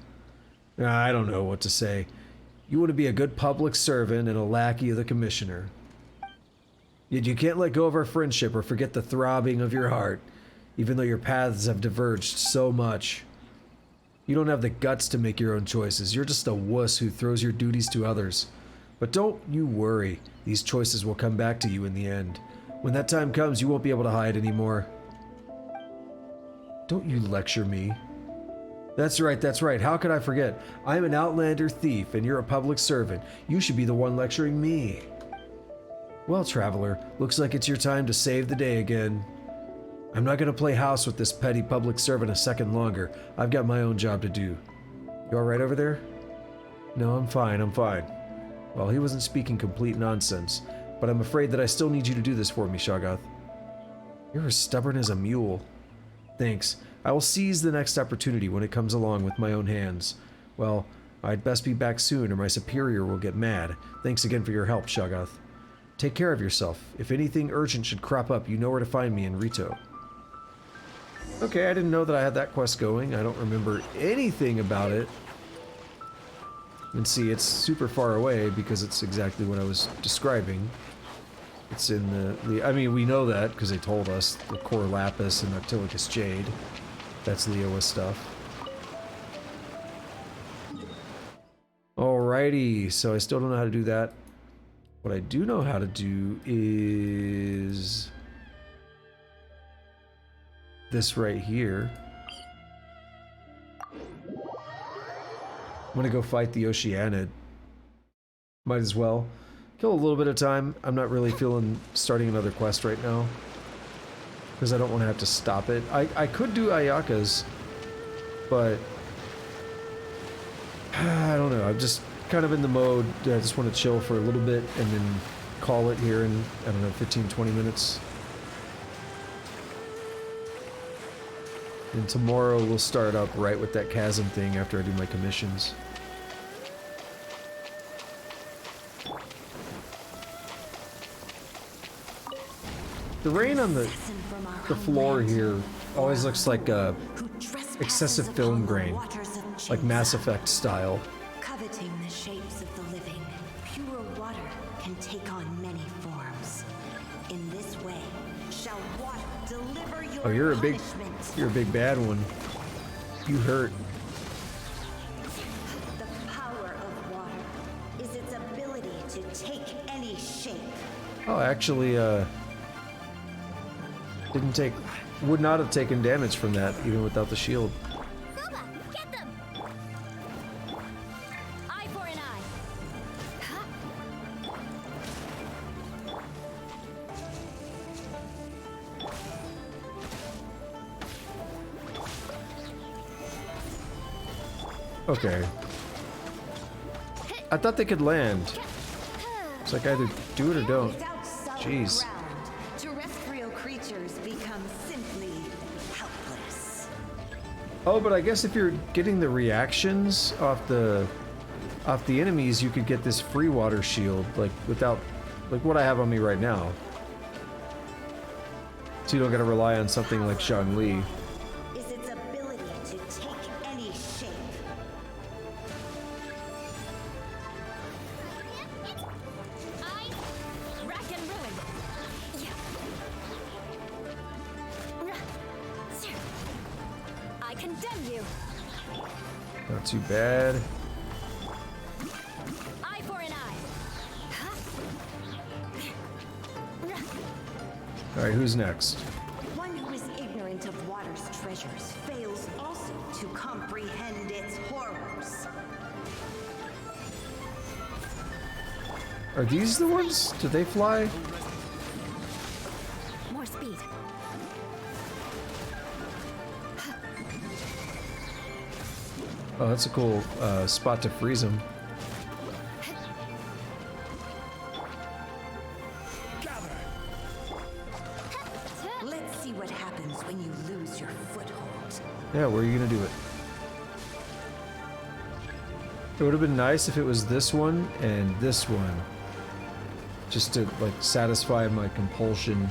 I don't know what to say. You want to be a good public servant and a lackey of the commissioner. Yet you can't let go of our friendship or forget the throbbing of your heart, even though your paths have diverged so much. You don't have the guts to make your own choices. You're just a wuss who throws your duties to others. But don't you worry. These choices will come back to you in the end. When that time comes, you won't be able to hide anymore. Don't you lecture me. That's right. How could I forget? I'm an Outlander thief, and you're a public servant. You should be the one lecturing me. Well, traveler, looks like it's your time to save the day again. I'm not going to play house with this petty public servant a second longer. I've got my own job to do. You alright over there? No, I'm fine. Well, he wasn't speaking complete nonsense, but I'm afraid that I still need you to do this for me, Shoggoth. You're as stubborn as a mule. Thanks. I will seize the next opportunity when it comes along with my own hands. Well, I'd best be back soon or my superior will get mad. Thanks again for your help, Shoggoth. Take care of yourself. If anything urgent should crop up, you know where to find me in Rito. Okay, I didn't know that I had that quest going. I don't remember anything about it. And see, it's super far away because it's exactly what I was describing. It's in the I mean, we know that because they told us. The core lapis and noctilicus jade. That's Liyue stuff. Alrighty, so I still don't know how to do that. What I do know how to do is this right here. I'm gonna go fight the Oceanid. Might as well. Kill a little bit of time. I'm not really feeling starting another quest right now. Because I don't want to have to stop it. I could do Ayaka's, but I don't know. I'm just kind of in the mode. I just want to chill for a little bit and then call it here in, I don't know, 15-20 minutes. And tomorrow we'll start up right with that chasm thing after I do my commissions. The rain on the floor here always looks like excessive film grain, like Mass Effect style. Coveting the shapes of the living, pure water can take on many forms. In this way, shall water deliver your Oh, you're a big bad one. You hurt. The power of water is its ability to take any shape. Oh, actually, would not have taken damage from that even without the shield. Get them! Eye for an eye. Okay. I thought they could land. It's like either do it or don't. Jeez. Terrestrial creatures become simply helpless. Oh, but I guess if you're getting the reactions off the enemies, you could get this free water shield, like without, like what I have on me right now. So you don't gotta rely on something like Zhongli. Is its ability to take any shape. Rack and ruin. I condemn you. Not too bad. Eye for an eye. Alright, who's next? One who is ignorant of water's treasures fails also to comprehend its horrors. Are these the ones? Do they fly? More speed. Oh, that's a cool spot to freeze them. Let's see what happens when you lose your foothold. Yeah, where are you gonna do it? It would have been nice if it was this one and this one. Just to, like, satisfy my compulsion.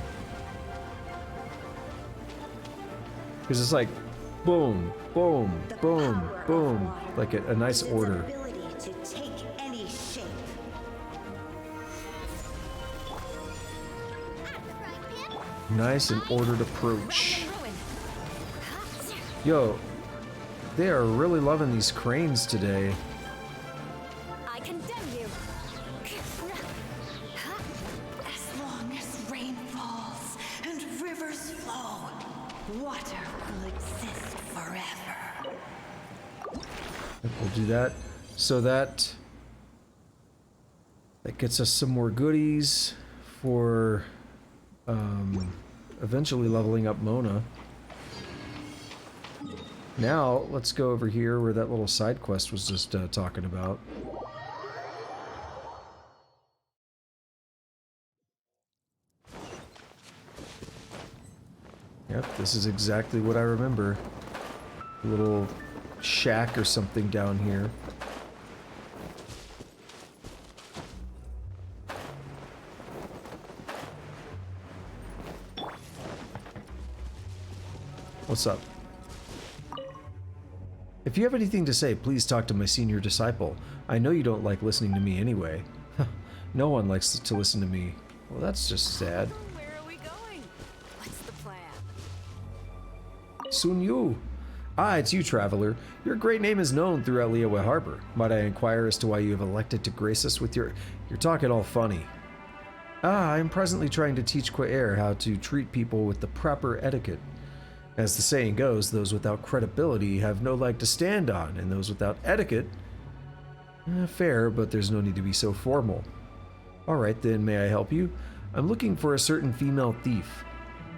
Because it's like, boom, boom, boom, boom. Like a nice order. Ability to take any shape. Nice and ordered approach. Yo, they are really loving these cranes today. I condemn you. As long as rain falls and rivers flow, water will exist forever. We'll do that. So that gets us some more goodies for eventually leveling up Mona. Now, let's go over here where that little side quest was just talking about. Yep, this is exactly what I remember. A little shack or something down here. What's up? If you have anything to say, please talk to my senior disciple. I know you don't like listening to me anyway. No one likes to listen to me. Well, that's just sad. Where are we going? What's the plan? Sun Yu. Ah, it's you, traveler. Your great name is known throughout Liyue Harbor. Might I inquire as to why you have elected to grace us with your... You're talking all funny. Ah, I am presently trying to teach Quaer how to treat people with the proper etiquette. As the saying goes, those without credibility have no leg to stand on, and those without etiquette... fair, but there's no need to be so formal. Alright then, may I help you? I'm looking for a certain female thief.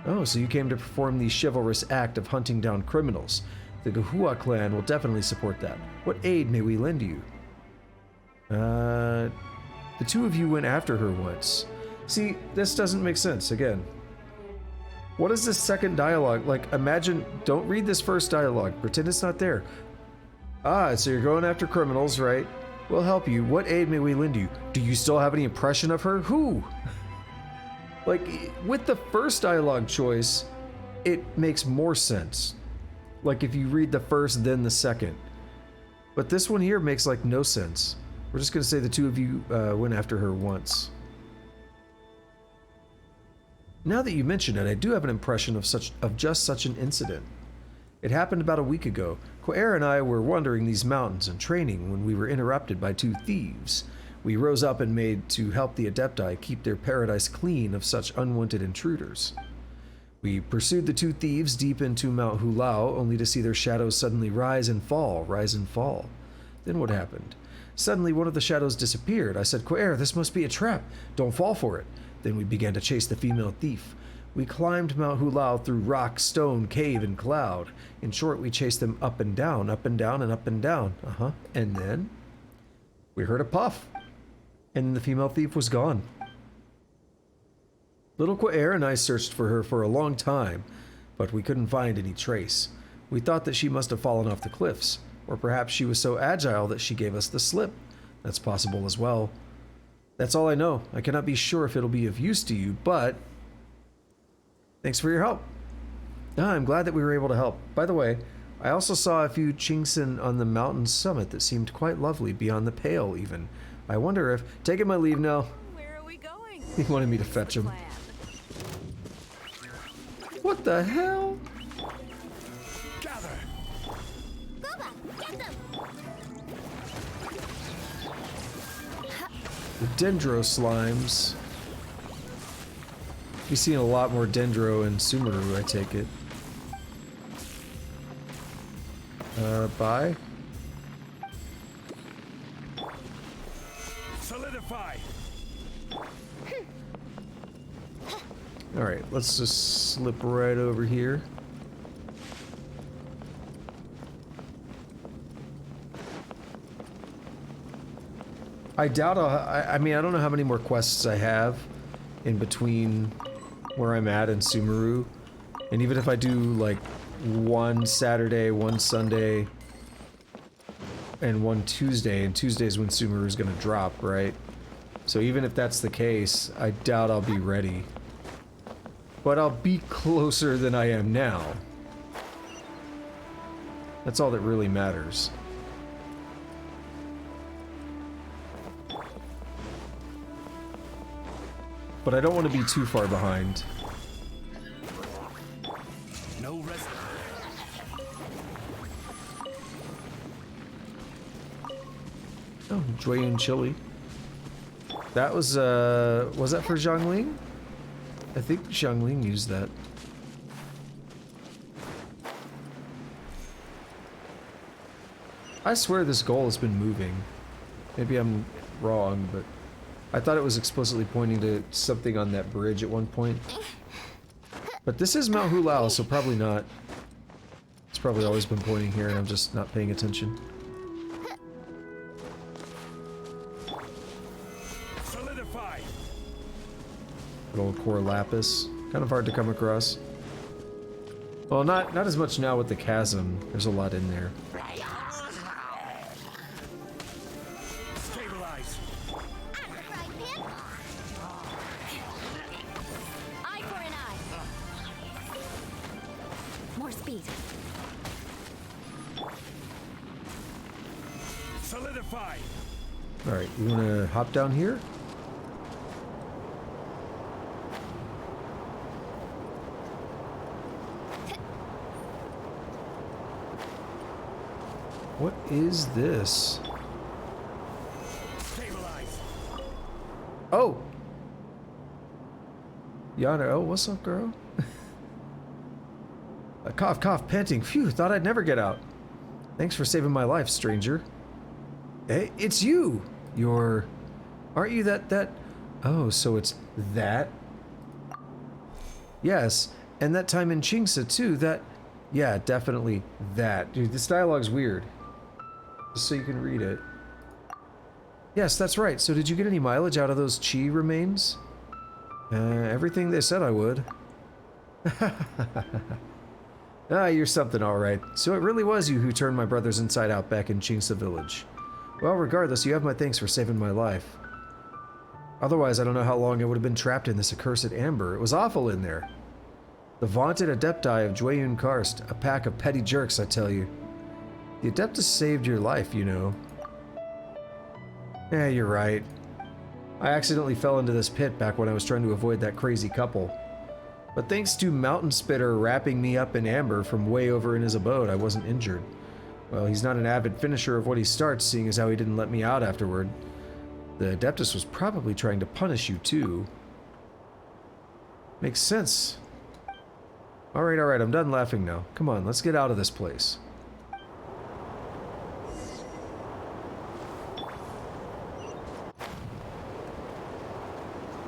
Oh, so you came to perform the chivalrous act of hunting down criminals. The Gahua clan will definitely support that. What aid may we lend you? The two of you went after her once. See, this doesn't make sense, again. What is this second dialogue? Like, imagine, don't read this first dialogue. Pretend it's not there. Ah, so you're going after criminals, right? We'll help you. What aid may we lend you? Do you still have any impression of her? Who? Like, with the first dialogue choice, it makes more sense. Like, if you read the first, then the second. But this one here makes, like, no sense. We're just gonna say the two of you went after her once. Now that you mention it, I do have an impression of just such an incident. It happened about a week ago. Quaer and I were wandering these mountains and training when we were interrupted by two thieves. We rose up and made to help the Adepti keep their paradise clean of such unwanted intruders. We pursued the two thieves deep into Mount Hulao, only to see their shadows suddenly rise and fall, rise and fall. Then what happened? Suddenly one of the shadows disappeared. I said, Quaer, this must be a trap. Don't fall for it. Then we began to chase the female thief. We climbed Mount Hulao through rock, stone, cave, and cloud. In short, we chased them up and down, up and down, and up and down. And then we heard a puff. And the female thief was gone. Little Quaer and I searched for her for a long time, but we couldn't find any trace. We thought that she must have fallen off the cliffs, or perhaps she was so agile that she gave us the slip. That's possible as well. That's all I know. I cannot be sure if it'll be of use to you, but thanks for your help. I'm glad that we were able to help. By the way, I also saw a few Chingson on the mountain summit that seemed quite lovely, beyond the pale even. I wonder if... Taking my leave now. Where are we going? He wanted me to fetch him. What the hell? Gather. Booba, get them! The Dendro slimes. We've seen a lot more Dendro in Sumeru, I take it. Bye? Solidify. Alright, let's just slip right over here. I doubt I mean, I don't know how many more quests I have in between where I'm at and Sumeru. And even if I do, like, one Saturday, one Sunday, and one Tuesday, and Tuesday's when Sumeru's gonna drop, right? So even if that's the case, I doubt I'll be ready. But I'll be closer than I am now. That's all that really matters. But I don't want to be too far behind. No rest. Oh, Jueyun Chili. That was that for Zhongling? I think Zhongling used that. I swear this goal has been moving. Maybe I'm wrong, but I thought it was explicitly pointing to something on that bridge at one point. But this is Mount Hulao, so probably not. It's probably always been pointing here and I'm just not paying attention. Solidify. Good old Core Lapis. Kind of hard to come across. Well, not as much now with the chasm. There's a lot in there. Stabilize. Eye for an eye. More speed. Solidify. Alright, you wanna hop down here? What is this? Stabilize. Oh! Yana, oh, what's up, girl? A cough, cough, panting. Phew, thought I'd never get out. Thanks for saving my life, stranger. Hey, it's you! Aren't you that Oh, so it's that? Yes, and that time in Chingsa too, that... Yeah, definitely that. Dude, this dialogue's weird. Just so you can read it. Yes, that's right. So did you get any mileage out of those chi remains? Everything they said I would. Ah, you're something alright. So it really was you who turned my brothers inside out back in Chingsa village. Well, regardless, you have my thanks for saving my life. Otherwise, I don't know how long I would have been trapped in this accursed amber. It was awful in there. The vaunted Adepti of Jueyun Karst, a pack of petty jerks, I tell you. The Adeptus saved your life, you know. Yeah, you're right. I accidentally fell into this pit back when I was trying to avoid that crazy couple. But thanks to Mountain Spitter wrapping me up in amber from way over in his abode, I wasn't injured. Well, he's not an avid finisher of what he starts, seeing as how he didn't let me out afterward. The Adeptus was probably trying to punish you, too. Makes sense. Alright, I'm done laughing now. Come on, let's get out of this place.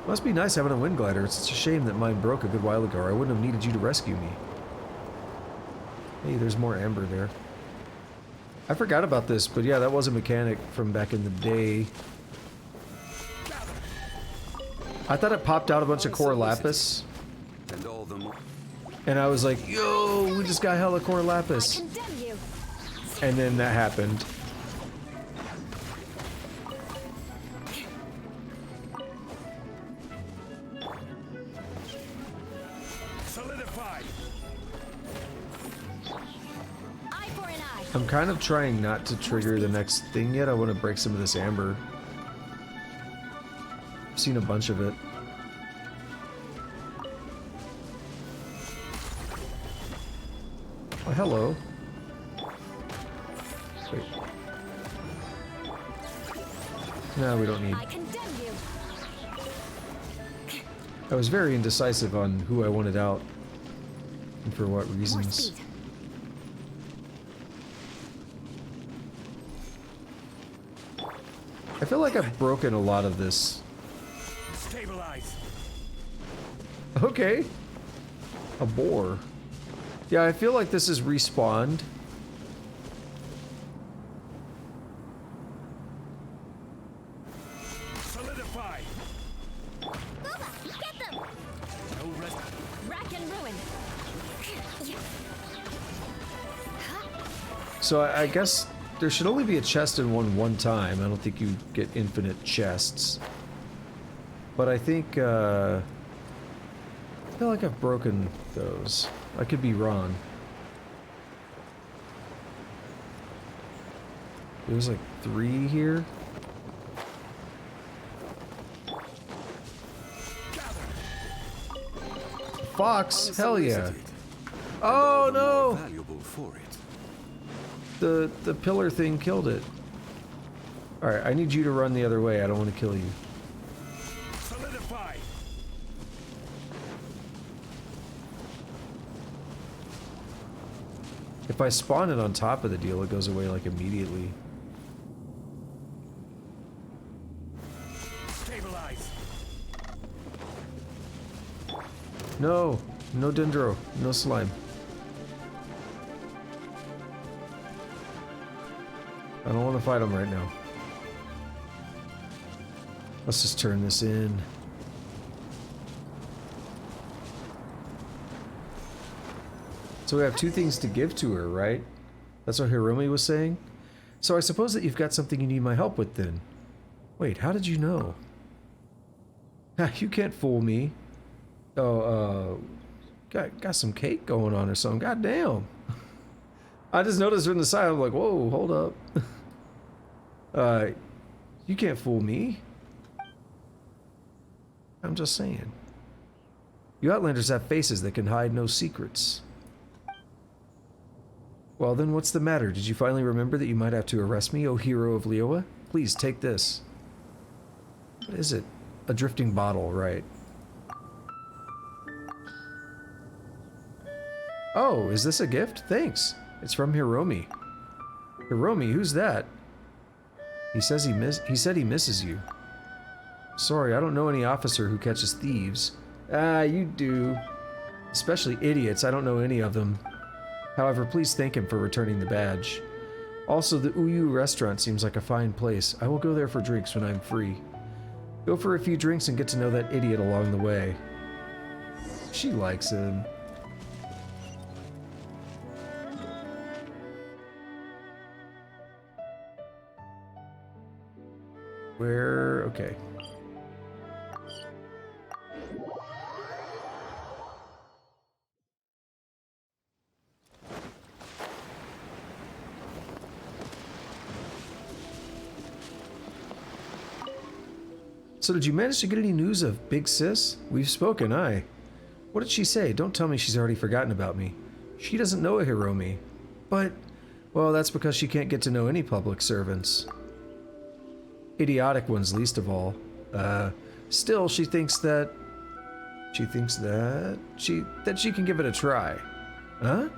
Must be nice having a wind glider. It's such a shame that mine broke a good while ago, or I wouldn't have needed you to rescue me. Hey, there's more amber there. I forgot about this, but yeah, that was a mechanic from back in the day. I thought it popped out a bunch of core lapis. And I was like, yo, we just got hella core lapis. And then that happened. I'm kind of trying not to trigger the next thing yet. I want to break some of this amber. I've seen a bunch of it. Oh, hello. Wait. No, we don't need. I was very indecisive on who I wanted out and for what reasons. I feel like I've broken a lot of this. Stabilize. Okay. A boar. Yeah, I feel like this is respawned. Solidify. Booba, get them! No rest. Rack and ruin. So I guess there should only be a chest in one time. I don't think you get infinite chests. But I think, I feel like I've broken those. I could be wrong. There's like 3 here. Fox, hell yeah. Oh no! The pillar thing killed it. Alright, I need you to run the other way. I don't want to kill you. Solidify. If I spawn it on top of the deal, it goes away like immediately. Stabilize. No, no dendro, no slime. I don't want to fight him right now. Let's just turn this in. So we have 2 things to give to her, right? That's what Hiromi was saying? So I suppose that you've got something you need my help with then. Wait, how did you know? You can't fool me. Oh, got some cake going on or something. God damn. I just noticed from the side, I'm like, whoa, hold up. You can't fool me. I'm just saying. You Outlanders have faces that can hide no secrets. Well then, what's the matter? Did you finally remember that you might have to arrest me, O hero of Liyue? Please, take this. What is it? A drifting bottle, right. Oh, is this a gift? Thanks. It's from Hiromi. Hiromi, who's that? He said he misses you. Sorry, I don't know any officer who catches thieves. Ah, you do. Especially idiots, I don't know any of them. However, please thank him for returning the badge. Also, the Uyu restaurant seems like a fine place. I will go there for drinks when I'm free. Go for a few drinks and get to know that idiot along the way. She likes him. Where? Okay. So did you manage to get any news of Big Sis? We've spoken, aye. What did she say? Don't tell me she's already forgotten about me. She doesn't know a Hiromi. But, well, that's because she can't get to know any public servants. Idiotic ones least of all. Still, she thinks that she can give it a try. Huh?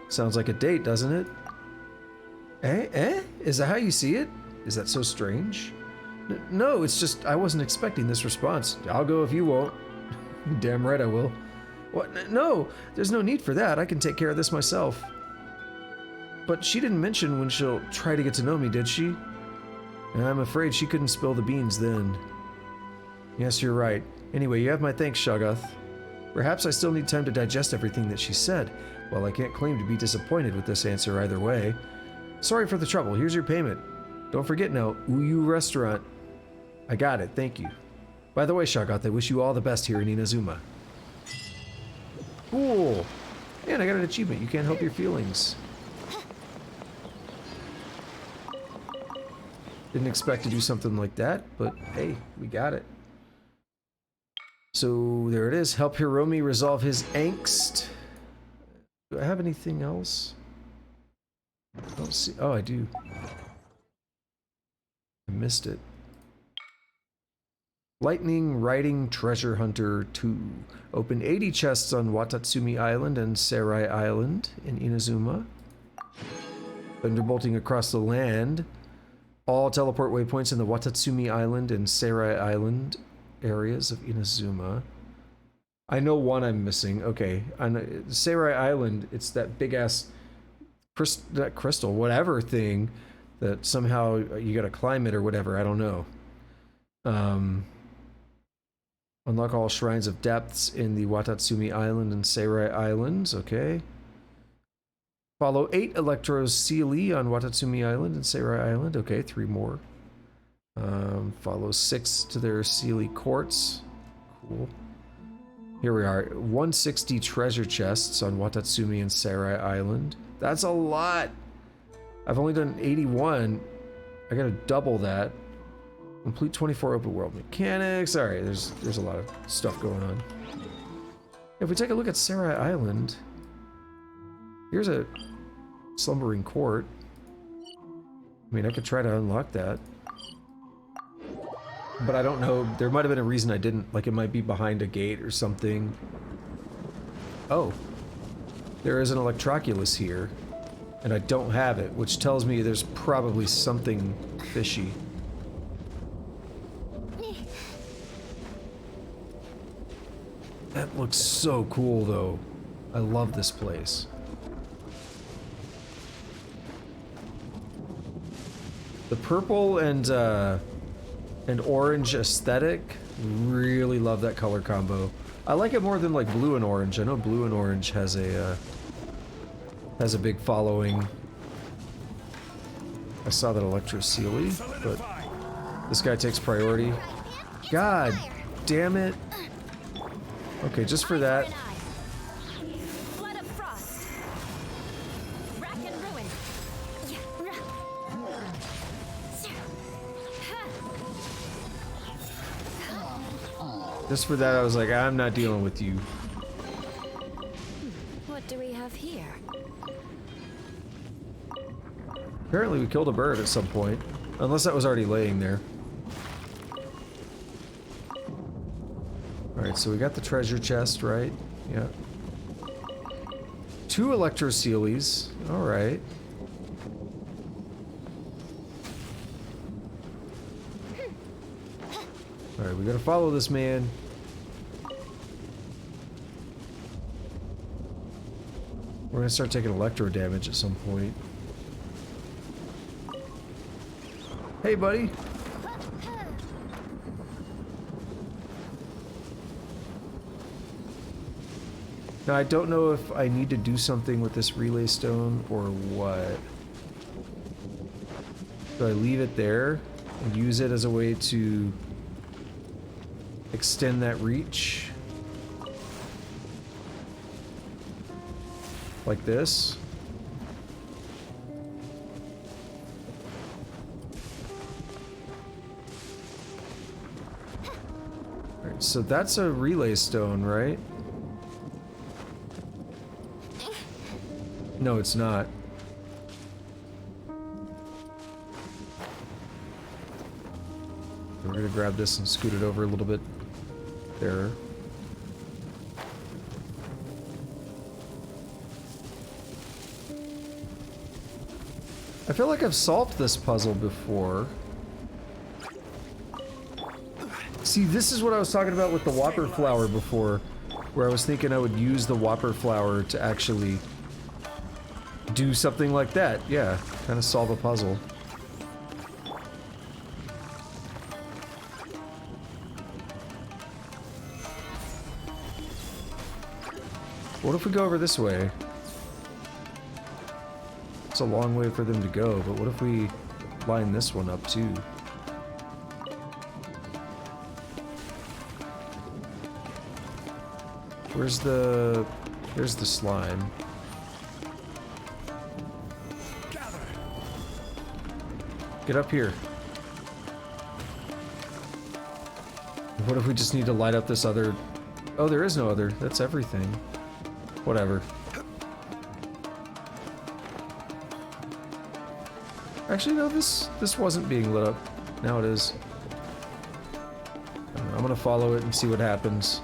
Sounds like a date, doesn't it? Eh? Is that how you see it? Is that so strange? No, it's just I wasn't expecting this response. I'll go if you won't. Damn right I will. What? No, there's no need for that. I can take care of this myself. But she didn't mention when she'll try to get to know me, did she? And I'm afraid she couldn't spill the beans then. Yes, you're right. Anyway, you have my thanks, Shoggoth. Perhaps I still need time to digest everything that she said. Well, I can't claim to be disappointed with this answer either way. Sorry for the trouble. Here's your payment. Don't forget now, Uyu Restaurant. I got it, thank you. By the way, Shoggoth, I wish you all the best here in Inazuma. Cool. Man, I got an achievement. You can't help your feelings. Didn't expect to do something like that, but hey, we got it. So there it is. Help Hiromi resolve his angst. Do I have anything else? I don't see. Oh, I do. I missed it. Lightning Riding Treasure Hunter 2. Open 80 chests on Watatsumi Island and Serai Island in Inazuma. Thunderbolting across the land. All teleport waypoints in the Watatsumi Island and Serai Island areas of Inazuma. I know one I'm missing. Okay. On Serai Island, it's that big-ass crystal, whatever thing that somehow you gotta climb it or whatever. I don't know. Unlock all shrines of depths in the Watatsumi Island and Serai Islands. Okay. Follow 8 Electros Sealy on Watatsumi Island and Serai Island. Okay, 3 more. Follow 6 to their Sealy Courts. Cool. Here we are. 160 treasure chests on Watatsumi and Serai Island. That's a lot! I've only done 81. I gotta double that. Complete 24 open world mechanics. Alright, there's a lot of stuff going on. If we take a look at Serai Island, here's a slumbering court. I mean, I could try to unlock that. But I don't know. There might have been a reason I didn't. Like, it might be behind a gate or something. Oh. There is an Electroculus here. And I don't have it, which tells me there's probably something fishy. That looks so cool, though. I love this place. The purple and orange aesthetic, really love that color combo. I like it more than like blue and orange. I know blue and orange has a big following. I saw that Electro Sealy, but this guy takes priority. God damn it. Okay, just for that. Just for that, I was like, I'm not dealing with you. What do we have here? Apparently we killed a bird at some point. Unless that was already laying there. Alright, so we got the treasure chest, right? Yeah. 2 Electro Sealies. Alright. Alright, we gotta follow this man. We're gonna start taking electro damage at some point. Hey, buddy! Now, I don't know if I need to do something with this relay stone or what. Do I leave it there and use it as a way to extend that reach? Like this? Alright, so that's a relay stone, right? No, it's not. We're gonna grab this and scoot it over a little bit. There. I feel like I've solved this puzzle before. See, this is what I was talking about with the Whopper Flower before, where I was thinking I would use the Whopper Flower to actually do something like that. Yeah, kind of solve a puzzle. What if we go over this way? It's a long way for them to go, but what if we line this one up too? Where's the slime? Get up here. What if we just need to light up this other... Oh, there is no other. That's everything. Whatever. Actually, no, this wasn't being lit up. Now it is. I'm gonna follow it and see what happens.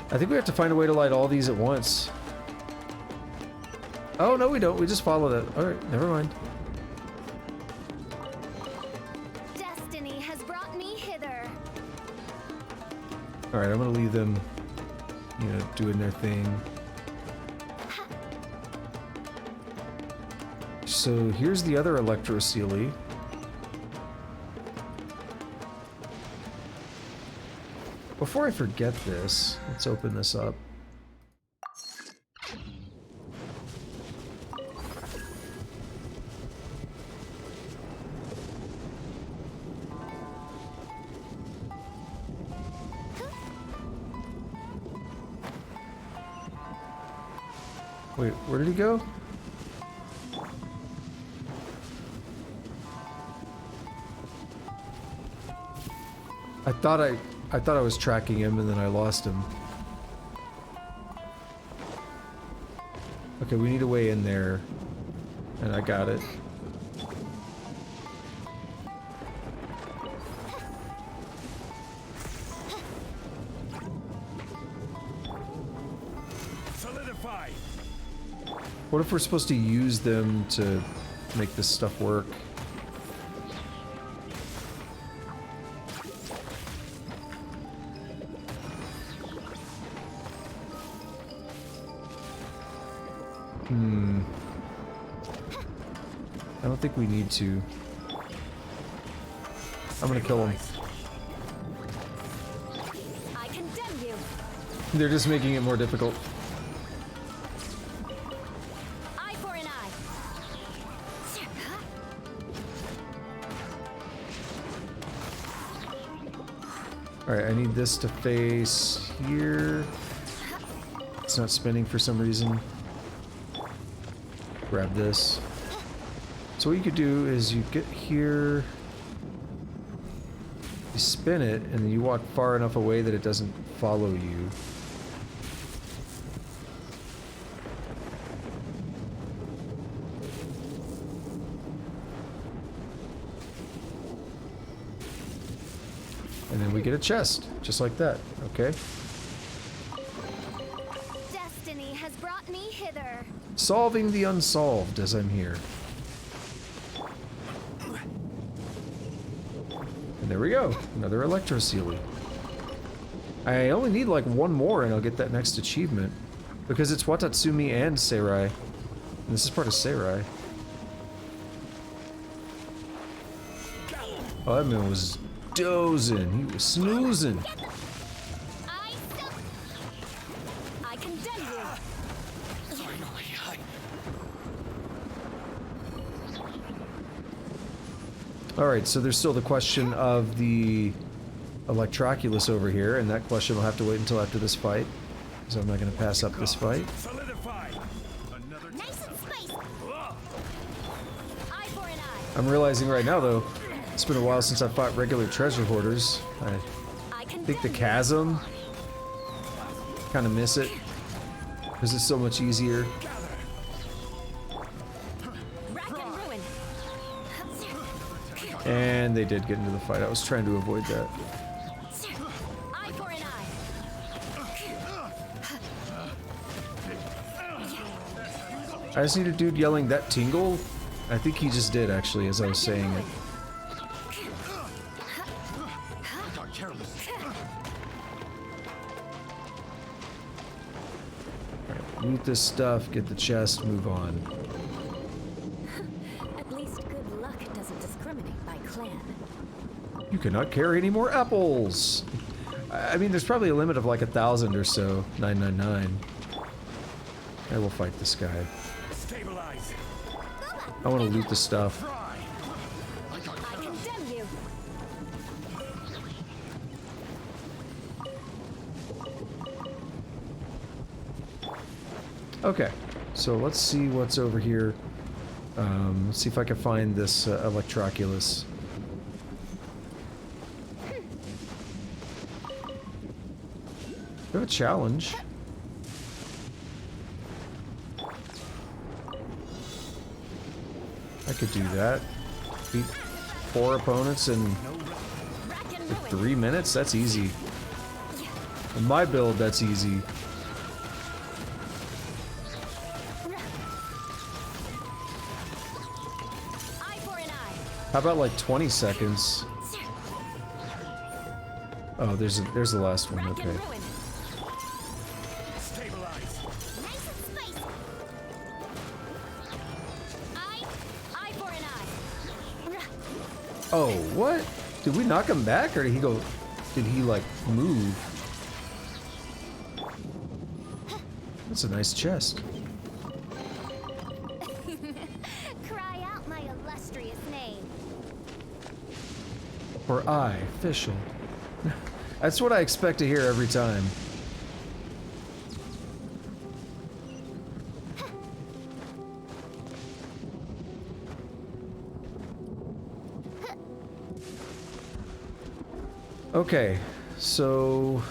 I think we have to find a way to light all these at once. Oh, no, we don't. We just follow that. Alright, never mind. Destiny has brought me hither. Alright, I'm gonna leave them, you know, doing their thing. So here's the other Electrosealy. Before I forget this, let's open this up. Wait, where did he go? I thought I was tracking him and then I lost him. Okay, we need a way in there. And I got it. Solidify. What if we're supposed to use them to make this stuff work? I don't think we need to. I'm gonna kill him. I condemn you. They're just making it more difficult. Eye for an eye. Alright, I need this to face here. It's not spinning for some reason. Grab this. So what you could do is you get here, you spin it, and then you walk far enough away that it doesn't follow you. And then we get a chest, just like that, okay? Destiny has brought me hither. Solving the unsolved as I'm here. And there we go. Another Electro Sealy. I only need like one more and I'll get that next achievement. Because it's Watatsumi and Seirai. And this is part of Seirai. Oh, that man was dozing. He was snoozing. I condemn you. Alright, so there's still the question of the Electroculus over here, and that question will have to wait until after this fight. So I'm not going to pass up this fight. I'm realizing right now, though, it's been a while since I fought regular treasure hoarders. I think the chasm, kind of miss it, because it's so much easier. And they did get into the fight. I was trying to avoid that. I just need a dude yelling that tingle. I think he just did, actually, as I was saying it. Alright, loot this stuff, get the chest, move on. At least good luck doesn't discriminate by clan. You cannot carry any more apples! I mean, there's probably a limit of like 1,000 or so. 999. I will fight this guy. I want to loot the stuff. I condemn you. Okay, so let's see what's over here. Let's see if I can find this Electroculus. We have a challenge. I could do that. Beat 4 opponents in like 3 minutes? That's easy. In my build, that's easy. How about like 20 seconds? Oh, there's the last one, okay. Oh, what? Did we knock him back, or did he go... Did he, like, move? That's a nice chest. Cry out my illustrious name. Or I, official. That's what I expect to hear every time. Okay, so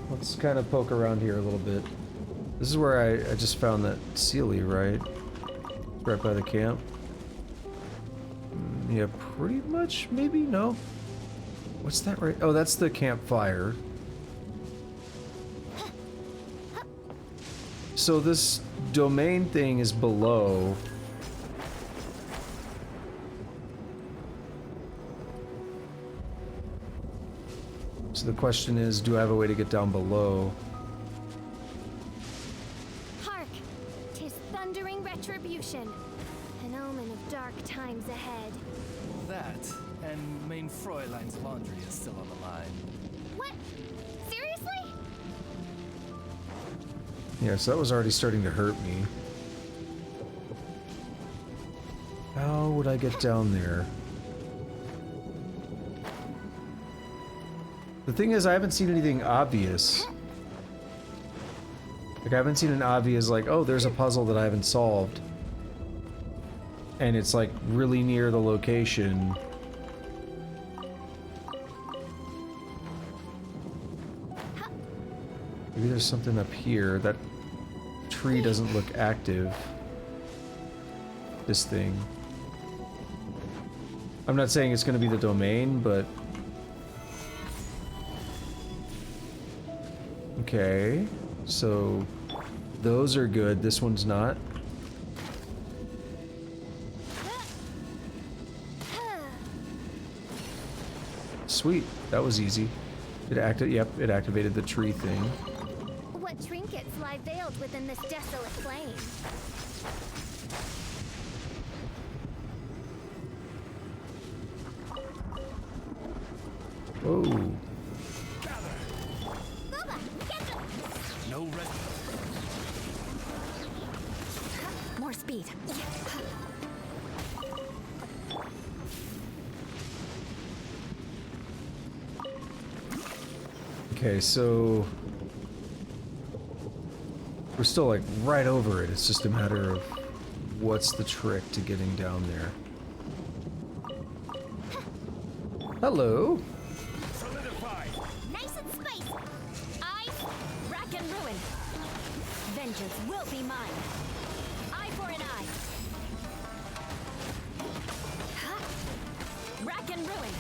let's kind of poke around here a little bit. This is where I just found that Sealy, right? Right by the camp. Yeah, pretty much, maybe? No? What's that right? Oh, that's the campfire. So this domain thing is below. So the question is, do I have a way to get down below? Hark! 'Tis thundering retribution. An omen of dark times ahead. That, and main Fräulein's laundry is still on the line. What? Seriously? Yeah, so that was already starting to hurt me. How would I get down there? The thing is, I haven't seen anything obvious. Like, I haven't seen an obvious, like, oh, there's a puzzle that I haven't solved. And it's, like, really near the location. Maybe there's something up here. That tree doesn't look active. This thing. I'm not saying it's going to be the domain, but... Okay, so those are good. This one's not. Sweet. That was easy. It activated the tree thing. What trinkets lie veiled within this desolate plain? Whoa. No rest. More speed. Okay, so we're still like right over it. It's just a matter of what's the trick to getting down there. Hello. Nice and spicy. Ice, rack and ruin. Vengeance will be mine. Eye for an eye. Rack and ruin.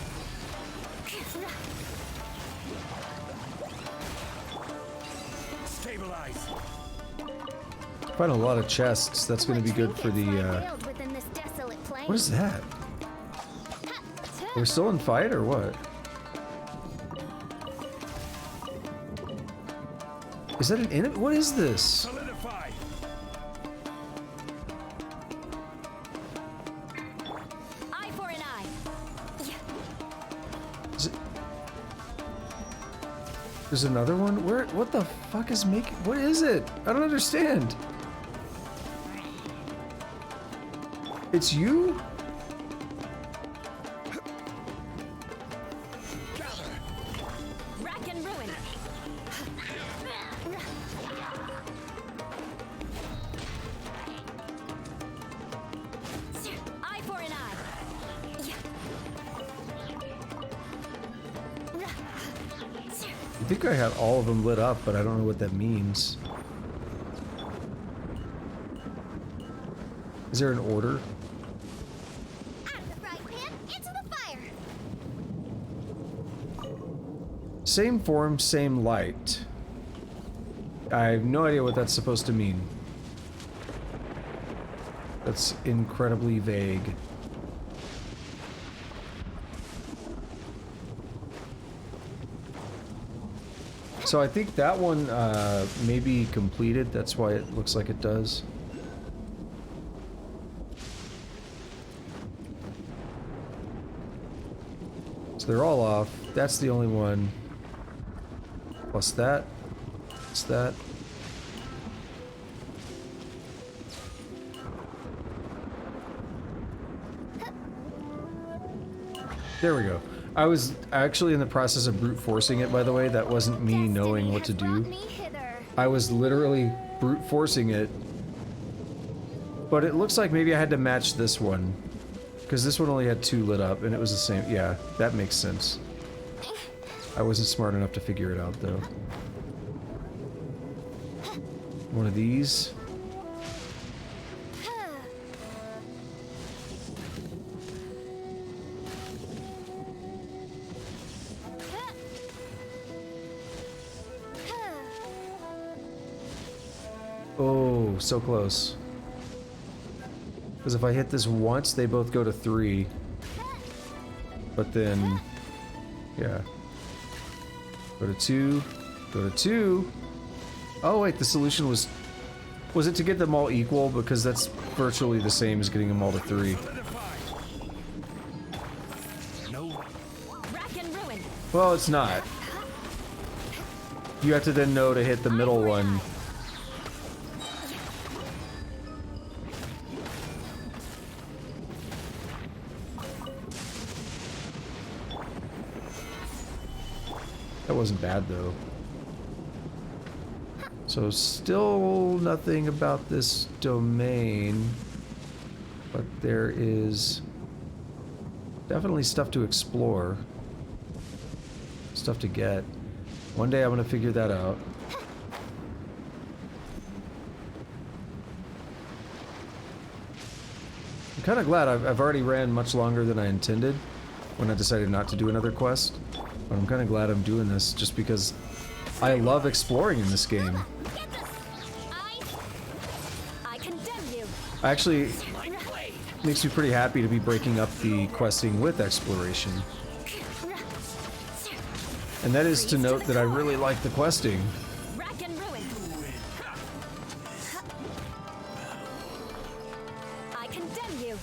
Stabilize. Find a lot of chests. That's going to be good for the. Veiled within this desolate plain. What is that? We're still in fight or what? Is that an enemy? What is this? Solidify. Eye for an eye. Is it... There's another one? Where? What the fuck is making... What is it? I don't understand. It's you? Rack and ruin. Eye for an eye. I think I had all of them lit up, but I don't know what that means. Is there an order? Out of the frying pan, into the fire. Same form, same light. I have no idea what that's supposed to mean. That's incredibly vague. So I think that one may be completed. That's why it looks like it does. So they're all off. That's the only one. Plus that. Plus that. There we go. I was actually in the process of brute forcing it, by the way. That wasn't me knowing what to do. I was literally brute forcing it. But it looks like maybe I had to match this one. Because this one only had 2 lit up, and it was the same. Yeah, that makes sense. I wasn't smart enough to figure it out, though. One of these. Oh, so close. Because if I hit this once, they both go to 3. But then, yeah. Go to 2. Go to 2. Oh wait, the solution was it to get them all equal? Because that's virtually the same as getting them all to 3. Well, it's not. You have to then know to hit the middle one. That wasn't bad, though. So still nothing about this domain, but there is definitely stuff to explore, stuff to get. One day I'm gonna figure that out. I'm kind of glad I've already ran much longer than I intended when I decided not to do another quest. But I'm kind of glad I'm doing this just because I love exploring in this game. Actually, makes me pretty happy to be breaking up the questing with exploration. And that is to note that I really like the questing. Rack and ruin. I condemn you.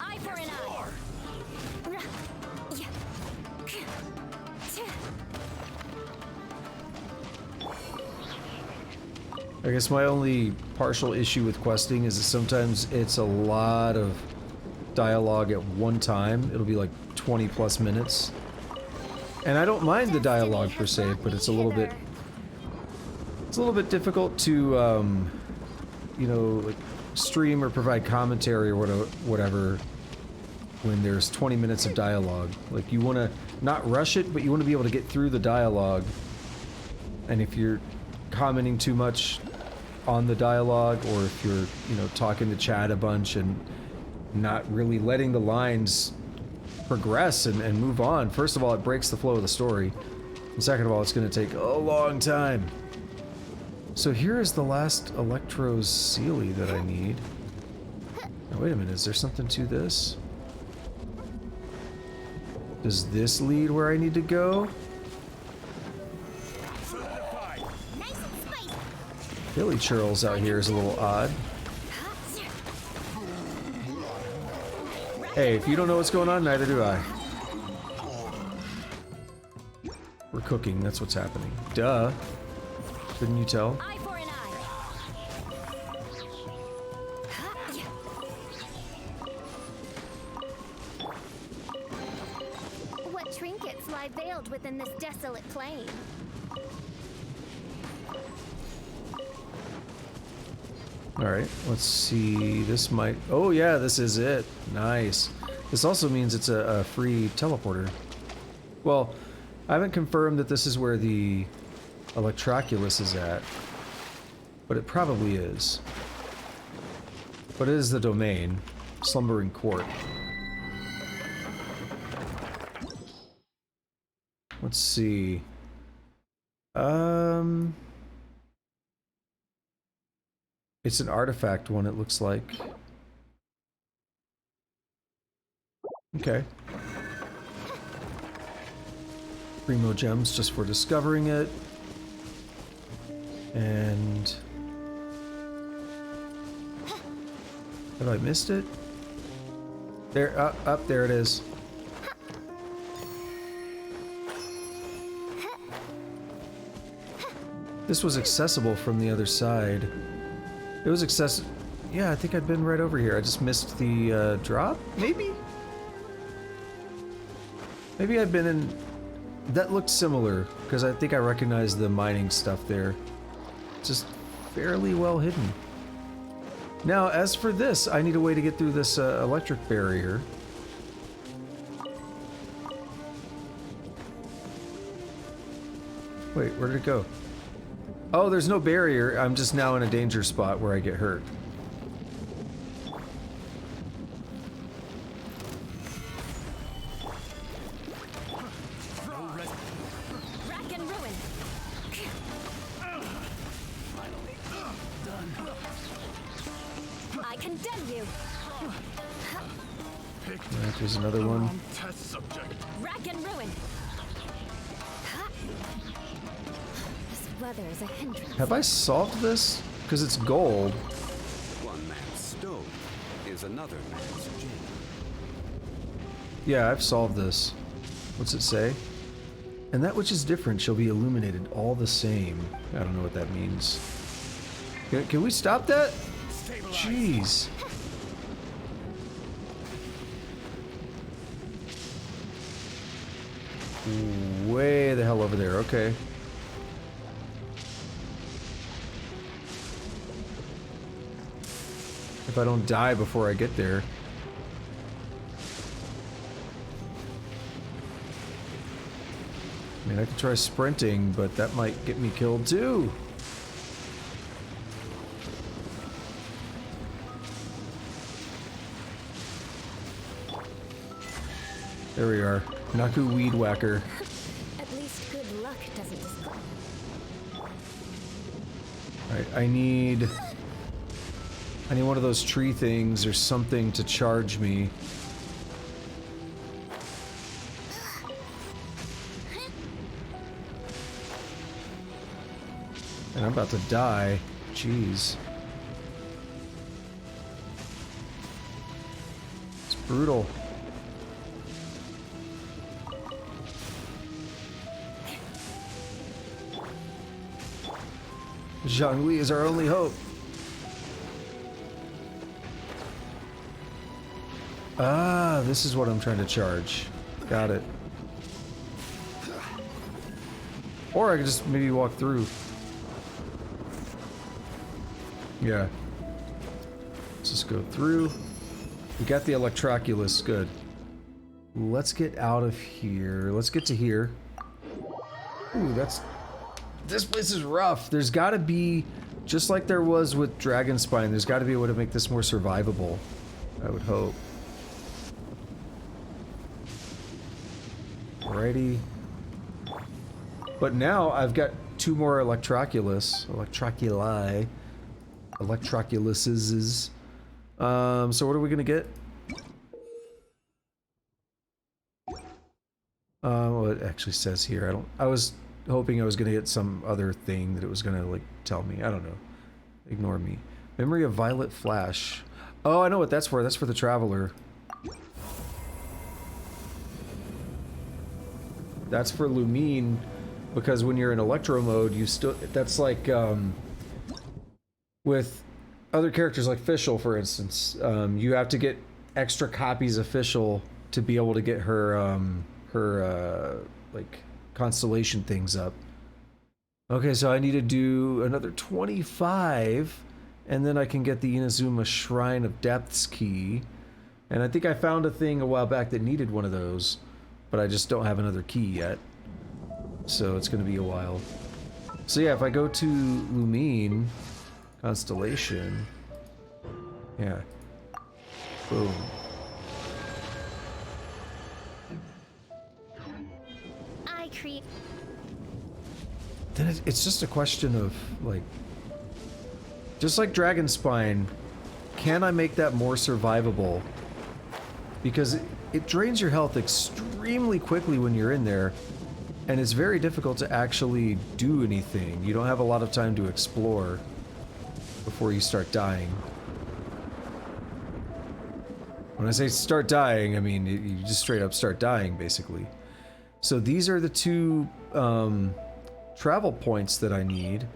Eye for an eye. I guess my only partial issue with questing is that sometimes it's a lot of dialogue at one time. It'll be like 20 plus minutes. And I don't mind the dialogue per se, but it's a little bit difficult to you know, like stream or provide commentary or whatever when there's 20 minutes of dialogue. Like, you want to not rush it, but you want to be able to get through the dialogue. And if you're commenting too much on the dialogue, or if you're, you know, talking to chat a bunch and not really letting the lines progress and move on, first of all, it breaks the flow of the story. And second of all, it's going to take a long time. So here is the last Electro's Sealy that I need. Now, wait a minute, is there something to this? Does this lead where I need to go? Billy Churls out here is a little odd. Hey, if you don't know what's going on, neither do I. We're cooking, that's what's happening. Duh. Couldn't you tell? Eye for an eye. What trinkets lie veiled within this desolate plain? Alright, let's see. This might... Oh yeah, this is it. Nice. This also means it's a free teleporter. Well, I haven't confirmed that this is where the Electroculus is at, but it probably is. But it is the domain. Slumbering Court. Let's see. It's an artifact one, it looks like. Okay. Primo gems just for discovering it. And... have I missed it? There, up, there it is. This was accessible from the other side. It was accessible. Yeah, I think I'd been right over here. I just missed the drop, maybe? Maybe I'd been in... That looked similar, because I think I recognized the mining stuff there. Just fairly well hidden. Now, as for this, I need a way to get through this electric barrier. Wait, where did it go? Oh, there's no barrier. I'm just now in a danger spot where I get hurt. Rack and ruin. Finally done. I condemn you. That was another one. Test subject. Rack and ruin. This weather is a hindrance. Have I solved this? Because it's gold. One man's stone is another man's gem. Yeah, I've solved this. What's it say? And that which is different shall be illuminated all the same. I don't know what that means. Can we stop that? Jeez. Way the hell over there, okay. If I don't die before I get there. I mean, I could try sprinting, but that might get me killed too. There we are. Naku Weed Whacker. At least good luck doesn't disappoint. Alright, I need... I need one of those tree things or something to charge me. And I'm about to die. Jeez. It's brutal. Zhongli is our only hope. Ah, this is what I'm trying to charge. Got it. Or I could just maybe walk through. Yeah. Let's just go through. We got the Electroculus, good. Let's get out of here. Let's get to here. Ooh, this place is rough. There's gotta be, just like there was with Dragonspine, there's gotta be a way to make this more survivable. I would hope. Alrighty. But now I've got 2 more Electroculi. Electroculuses. So what are we gonna get? Well, it actually says here. I was hoping I was gonna get some other thing that it was gonna like tell me. I don't know. Ignore me. Memory of Violet Flash. Oh, I know what that's for. That's for the Traveler. That's for Lumine, because when you're in Electro mode, you still. That's like with other characters like Fischl, for instance. You have to get extra copies of Fischl to be able to get her like constellation things up. Okay, so I need to do another 25, and then I can get the Inazuma Shrine of Depths key. And I think I found a thing a while back that needed one of those, but I just don't have another key yet. So it's going to be a while. So yeah, if I go to Lumine, Constellation, yeah, boom. Then it's just a question of, like, just like Dragonspine, can I make that more survivable? Because it drains your health extremely quickly when you're in there, and it's very difficult to actually do anything. You don't have a lot of time to explore before you start dying. When I say start dying, I mean you just straight up start dying, basically. So these are the 2 travel points that I need.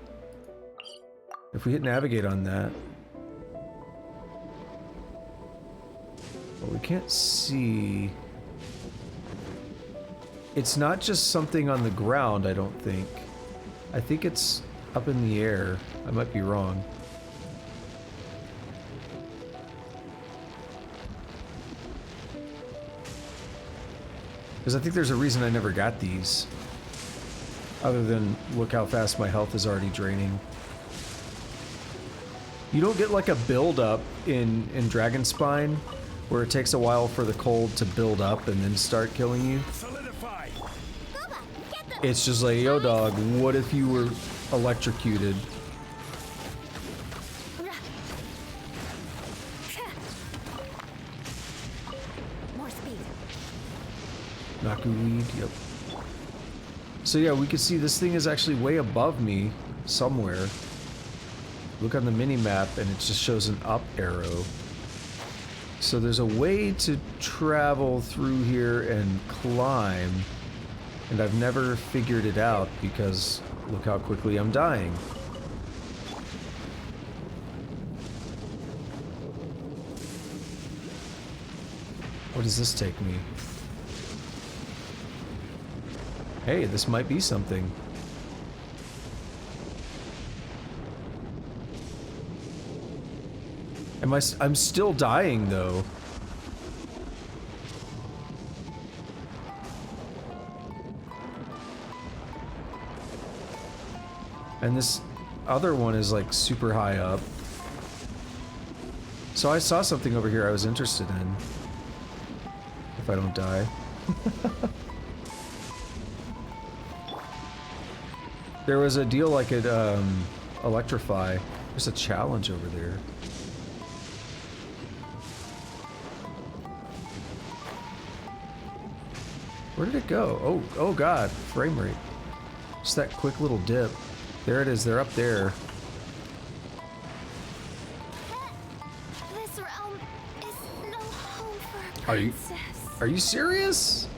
If we hit navigate on that. But we can't see. It's not just something on the ground, I don't think. I think it's up in the air. I might be wrong. Because I think there's a reason I never got these. Other than, look how fast my health is already draining. You don't get like a build-up in Dragonspine, where it takes a while for the cold to build up and then start killing you. It's just like, yo dog, what if you were electrocuted? More speed. Nakuweed, yep. So yeah, we can see this thing is actually way above me somewhere. Look on the mini-map and it just shows an up arrow. So there's a way to travel through here and climb, and I've never figured it out because look how quickly I'm dying. What does this take me? Hey, this might be something. I'm still dying though. And this other one is like super high up. So I saw something over here I was interested in. If I don't die. There was a deal I could electrify. There's a challenge over there. Where did it go? Oh, oh god, frame rate. Just that quick little dip. There it is, they're up there. This realm is no home for a Are you serious?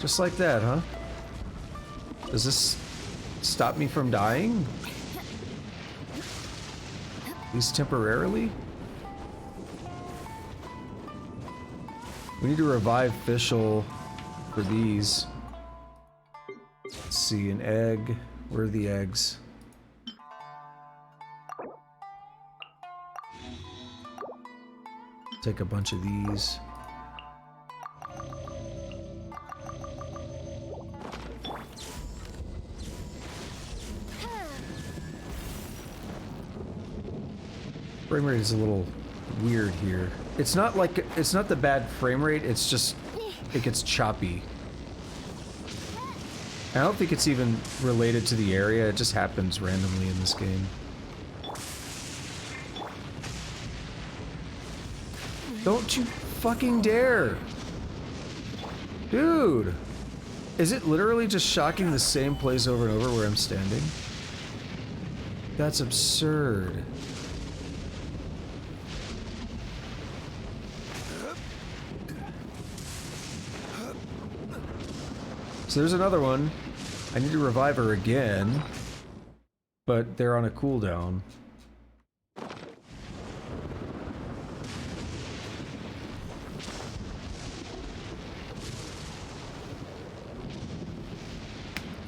Just like that, huh? Does this stop me from dying? At least temporarily? We need to revive Fischl for these. Let's see, an egg. Where are the eggs? Take a bunch of these. Frame rate is a little weird here. It's not like, it's not the bad frame rate, it's just, it gets choppy. I don't think it's even related to the area, it just happens randomly in this game. Don't you fucking dare! Dude! Is it literally just shocking the same place over and over where I'm standing? That's absurd. So there's another one. I need to revive her again, but they're on a cooldown.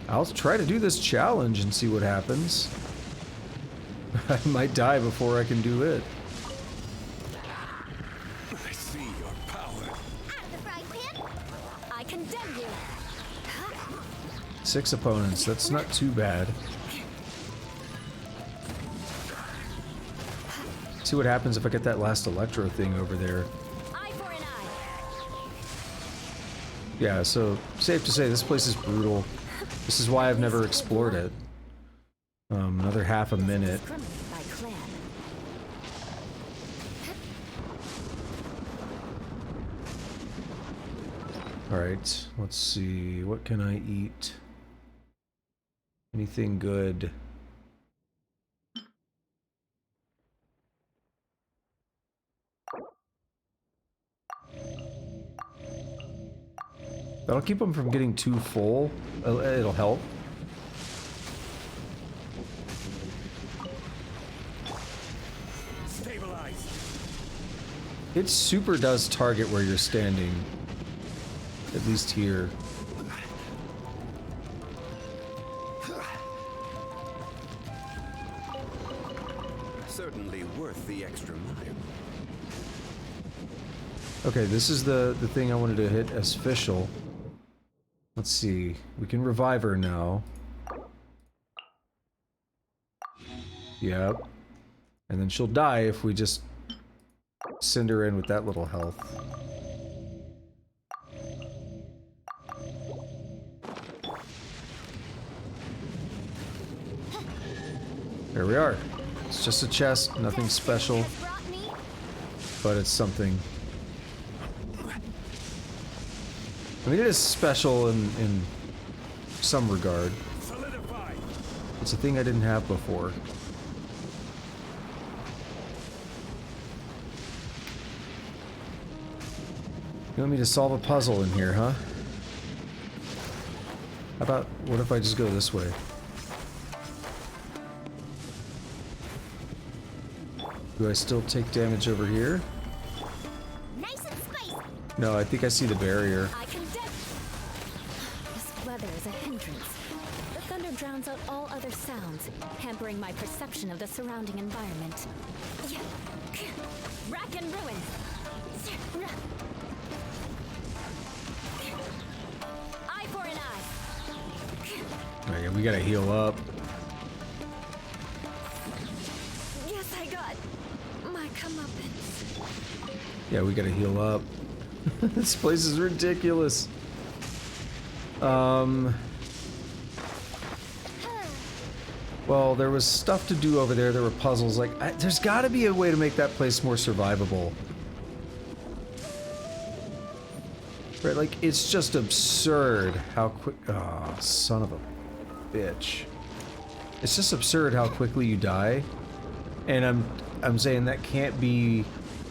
I'll try to do this challenge and see what happens. I might die before I can do it. I see your power. Out of the frying pan. I condemn you. 6 opponents, that's not too bad. See what happens if I get that last electro thing over there. Eye for an eye. Yeah, so safe to say this place is brutal. This is why I've never explored it. Another half a minute. By clan. Alright, let's see. What can I eat? Anything good? That'll keep them from getting too full. It'll help. Stabilize. It super does target where you're standing. At least here. Certainly worth the extra mile. Okay, this is the thing I wanted to hit as Fischl. Let's see. We can revive her now. Yep. And then she'll die if we just send her in with that little health. There we are. It's just a chest, nothing special. But it's something. I mean, it is special in some regard. It's a thing I didn't have before. You want me to solve a puzzle in here, huh? How about, what if I just go this way? Do I still take damage over here? Nice and spicy. No, I think I see the barrier. I condemn. This weather is a hindrance. The thunder drowns out all other sounds, hampering my perception of the surrounding environment. Rack and ruin. Eye for an eye. Oh, yeah, we gotta heal up. Yes, I got my comeuppance. Yeah, we gotta heal up. This place is ridiculous. Well, there was stuff to do over there. There were puzzles. Like, there's gotta be a way to make that place more survivable. Right, like, it's just absurd how quick... Oh, son of a bitch. It's just absurd how quickly you die. And I'm saying that can't be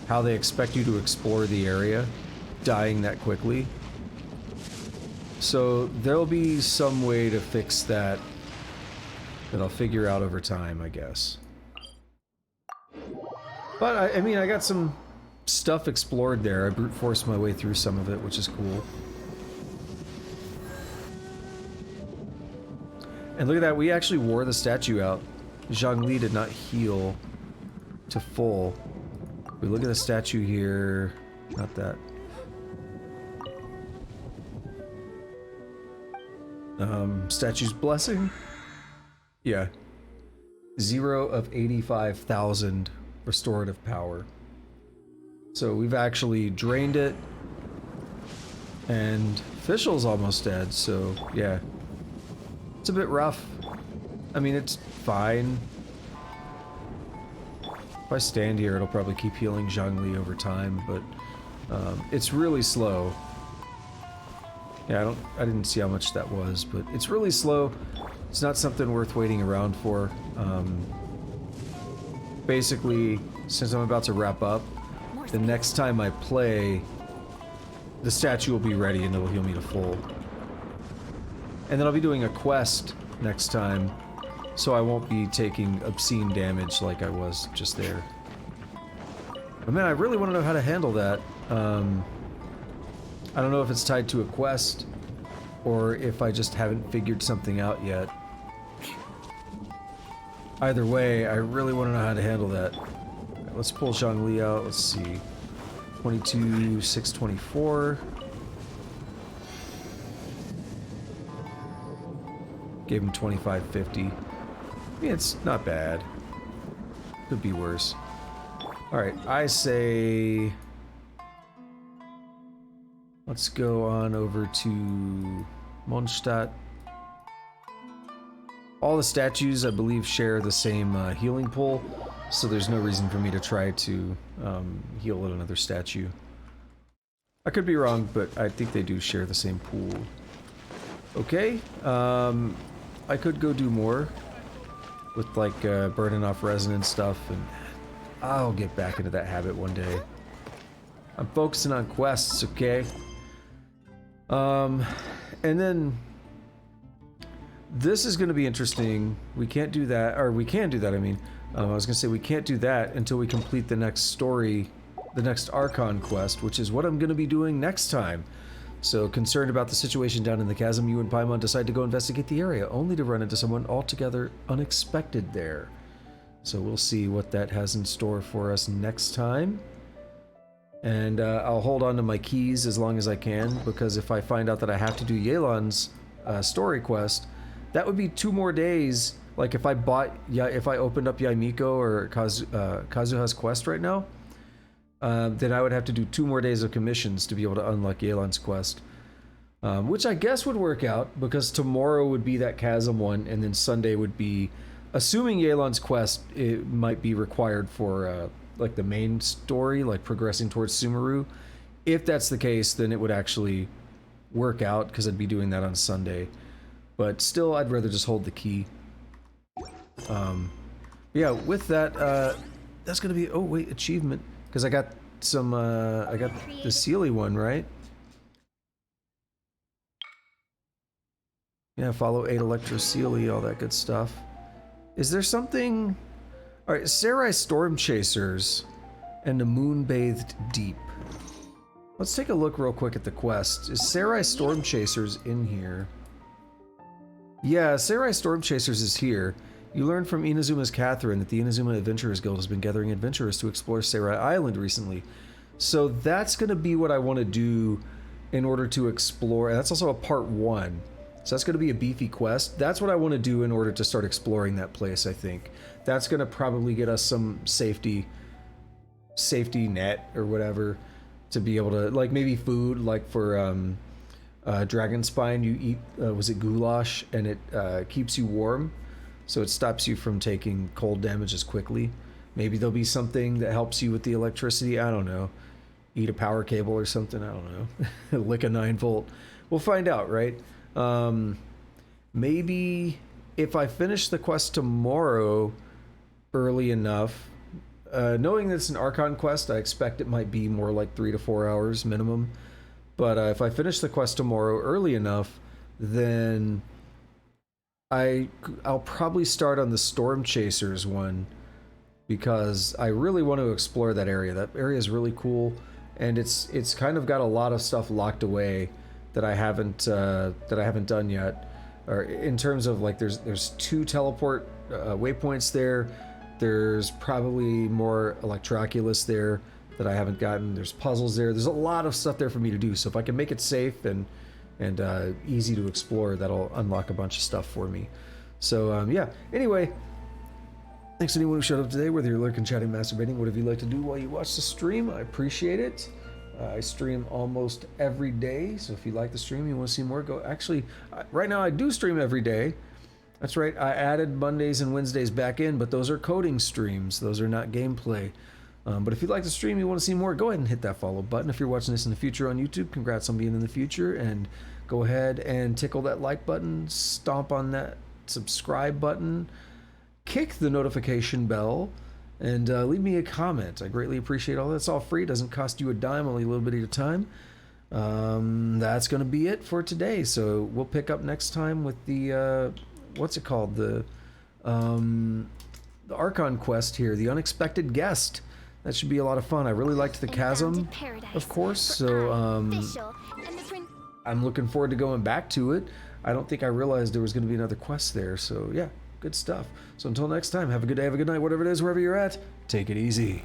how they expect you to explore the area, dying that quickly. So there'll be some way to fix that that I'll figure out over time, I guess. But I mean, I got some stuff explored there. I brute forced my way through some of it, which is cool. And look at that, we actually wore the statue out. Zhongli did not heal to full. We look at the statue here. Not that. Statue's blessing? Yeah. 0 of 85,000 restorative power. So we've actually drained it. And Fischl's almost dead, so yeah. It's a bit rough. I mean, it's fine. If I stand here, it'll probably keep healing Zhongli over time, but it's really slow. Yeah, I didn't see how much that was, but it's really slow. It's not something worth waiting around for. Basically, since I'm about to wrap up, the next time I play, the statue will be ready and it'll heal me to full. And then I'll be doing a quest next time, so I won't be taking obscene damage like I was just there. But man, I really want to know how to handle that. I don't know if it's tied to a quest, or if I just haven't figured something out yet. Either way, I really want to know how to handle that. Right, let's pull Zhongli out, let's see. 22, 624. Gave him 2550. I mean, it's not bad. Could be worse. Alright, I say... let's go on over to Mondstadt. All the statues, I believe, share the same healing pool, so there's no reason for me to try to heal another statue. I could be wrong, but I think they do share the same pool. Okay, I could go do more with, like, burning off resonance stuff, and I'll get back into that habit one day. I'm focusing on quests, okay? And then this is going to be interesting. We can't do that, or we can do that, I mean. I was going to say we can't do that until we complete the next story, the next Archon quest, which is what I'm going to be doing next time. So, concerned about the situation down in the chasm, you and Paimon decide to go investigate the area, only to run into someone altogether unexpected there. So we'll see what that has in store for us next time. And I'll hold on to my keys as long as I can, because if I find out that I have to do Yelan's story quest, that would be 2 more days. Like if I opened up Yaimiko or Kazuha's quest right now, then I would have to do 2 more days of commissions to be able to unlock Yelan's quest. Which I guess would work out, because tomorrow would be that chasm one, and then Sunday would be, assuming Yelan's quest, it might be required for like the main story, like progressing towards Sumeru. If that's the case, then it would actually work out, because I'd be doing that on Sunday. But still, I'd rather just hold the key. Yeah, with that, that's gonna be, oh wait, achievement, because I got some, I got the Sealy one, right? Yeah, follow 8 Electro Sealy, all that good stuff. Is there something... Alright, Sarai Storm Chasers and the Moon-Bathed Deep. Let's take a look real quick at the quest. Is Sarai Storm Chasers in here? Yeah, Sarai Storm Chasers is here. You learned from Inazuma's Catherine that the Inazuma Adventurers Guild has been gathering adventurers to explore Sarai Island recently. So that's going to be what I want to do in order to explore. And that's also a part 1. So that's going to be a beefy quest. That's what I want to do in order to start exploring that place, I think. That's going to probably get us some safety net or whatever to be able to, like maybe food, like for Dragon Spine, you eat, was it goulash, and it keeps you warm. So it stops you from taking cold damage as quickly. Maybe there'll be something that helps you with the electricity, I don't know. eat a power cable or something. I don't know. Lick a 9-volt. We'll find out, right? Maybe if I finish the quest tomorrow early enough, knowing that it's an Archon quest, I expect it might be more like 3 to 4 hours minimum. But if I finish the quest tomorrow early enough, then I'll probably start on the Storm Chasers one, because I really want to explore that area. That area is really cool, and it's kind of got a lot of stuff locked away that I haven't done yet. Or in terms of like, there's 2 teleport waypoints there. There's probably more Electroculus there that I haven't gotten. There's puzzles there. There's a lot of stuff there for me to do. So if I can make it safe and easy to explore, that'll unlock a bunch of stuff for me. So yeah. Anyway, thanks to anyone who showed up today, whether you're lurking, chatting, masturbating, whatever you like to do while you watch the stream. I appreciate it. I stream almost every day, so if you like the stream, you want to see more, go. Actually, right now I do stream every day. That's right, I added Mondays and Wednesdays back in, but those are coding streams. Those are not gameplay. But if you like the stream, you want to see more, go ahead and hit that follow button. If you're watching this in the future on YouTube, congrats on being in the future, and go ahead and tickle that like button, stomp on that subscribe button, kick the notification bell, and leave me a comment. I greatly appreciate all that. It's all free. It doesn't cost you a dime, only a little bit of your time. That's going to be it for today. So we'll pick up next time with the, what's it called? The Archon quest here, the Unexpected Guest. That should be a lot of fun. I really liked the Chasm, of course. So I'm looking forward to going back to it. I don't think I realized there was going to be another quest there. So yeah. Good stuff. So until next time, have a good day, have a good night, whatever it is, wherever you're at, take it easy.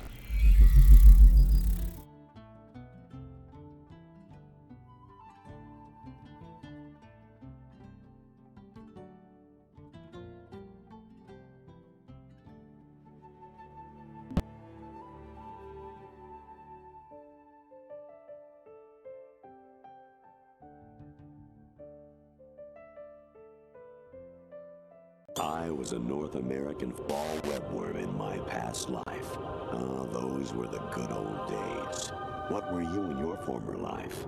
I was a North American fall webworm in my past life. Ah, those were the good old days. What were you in your former life?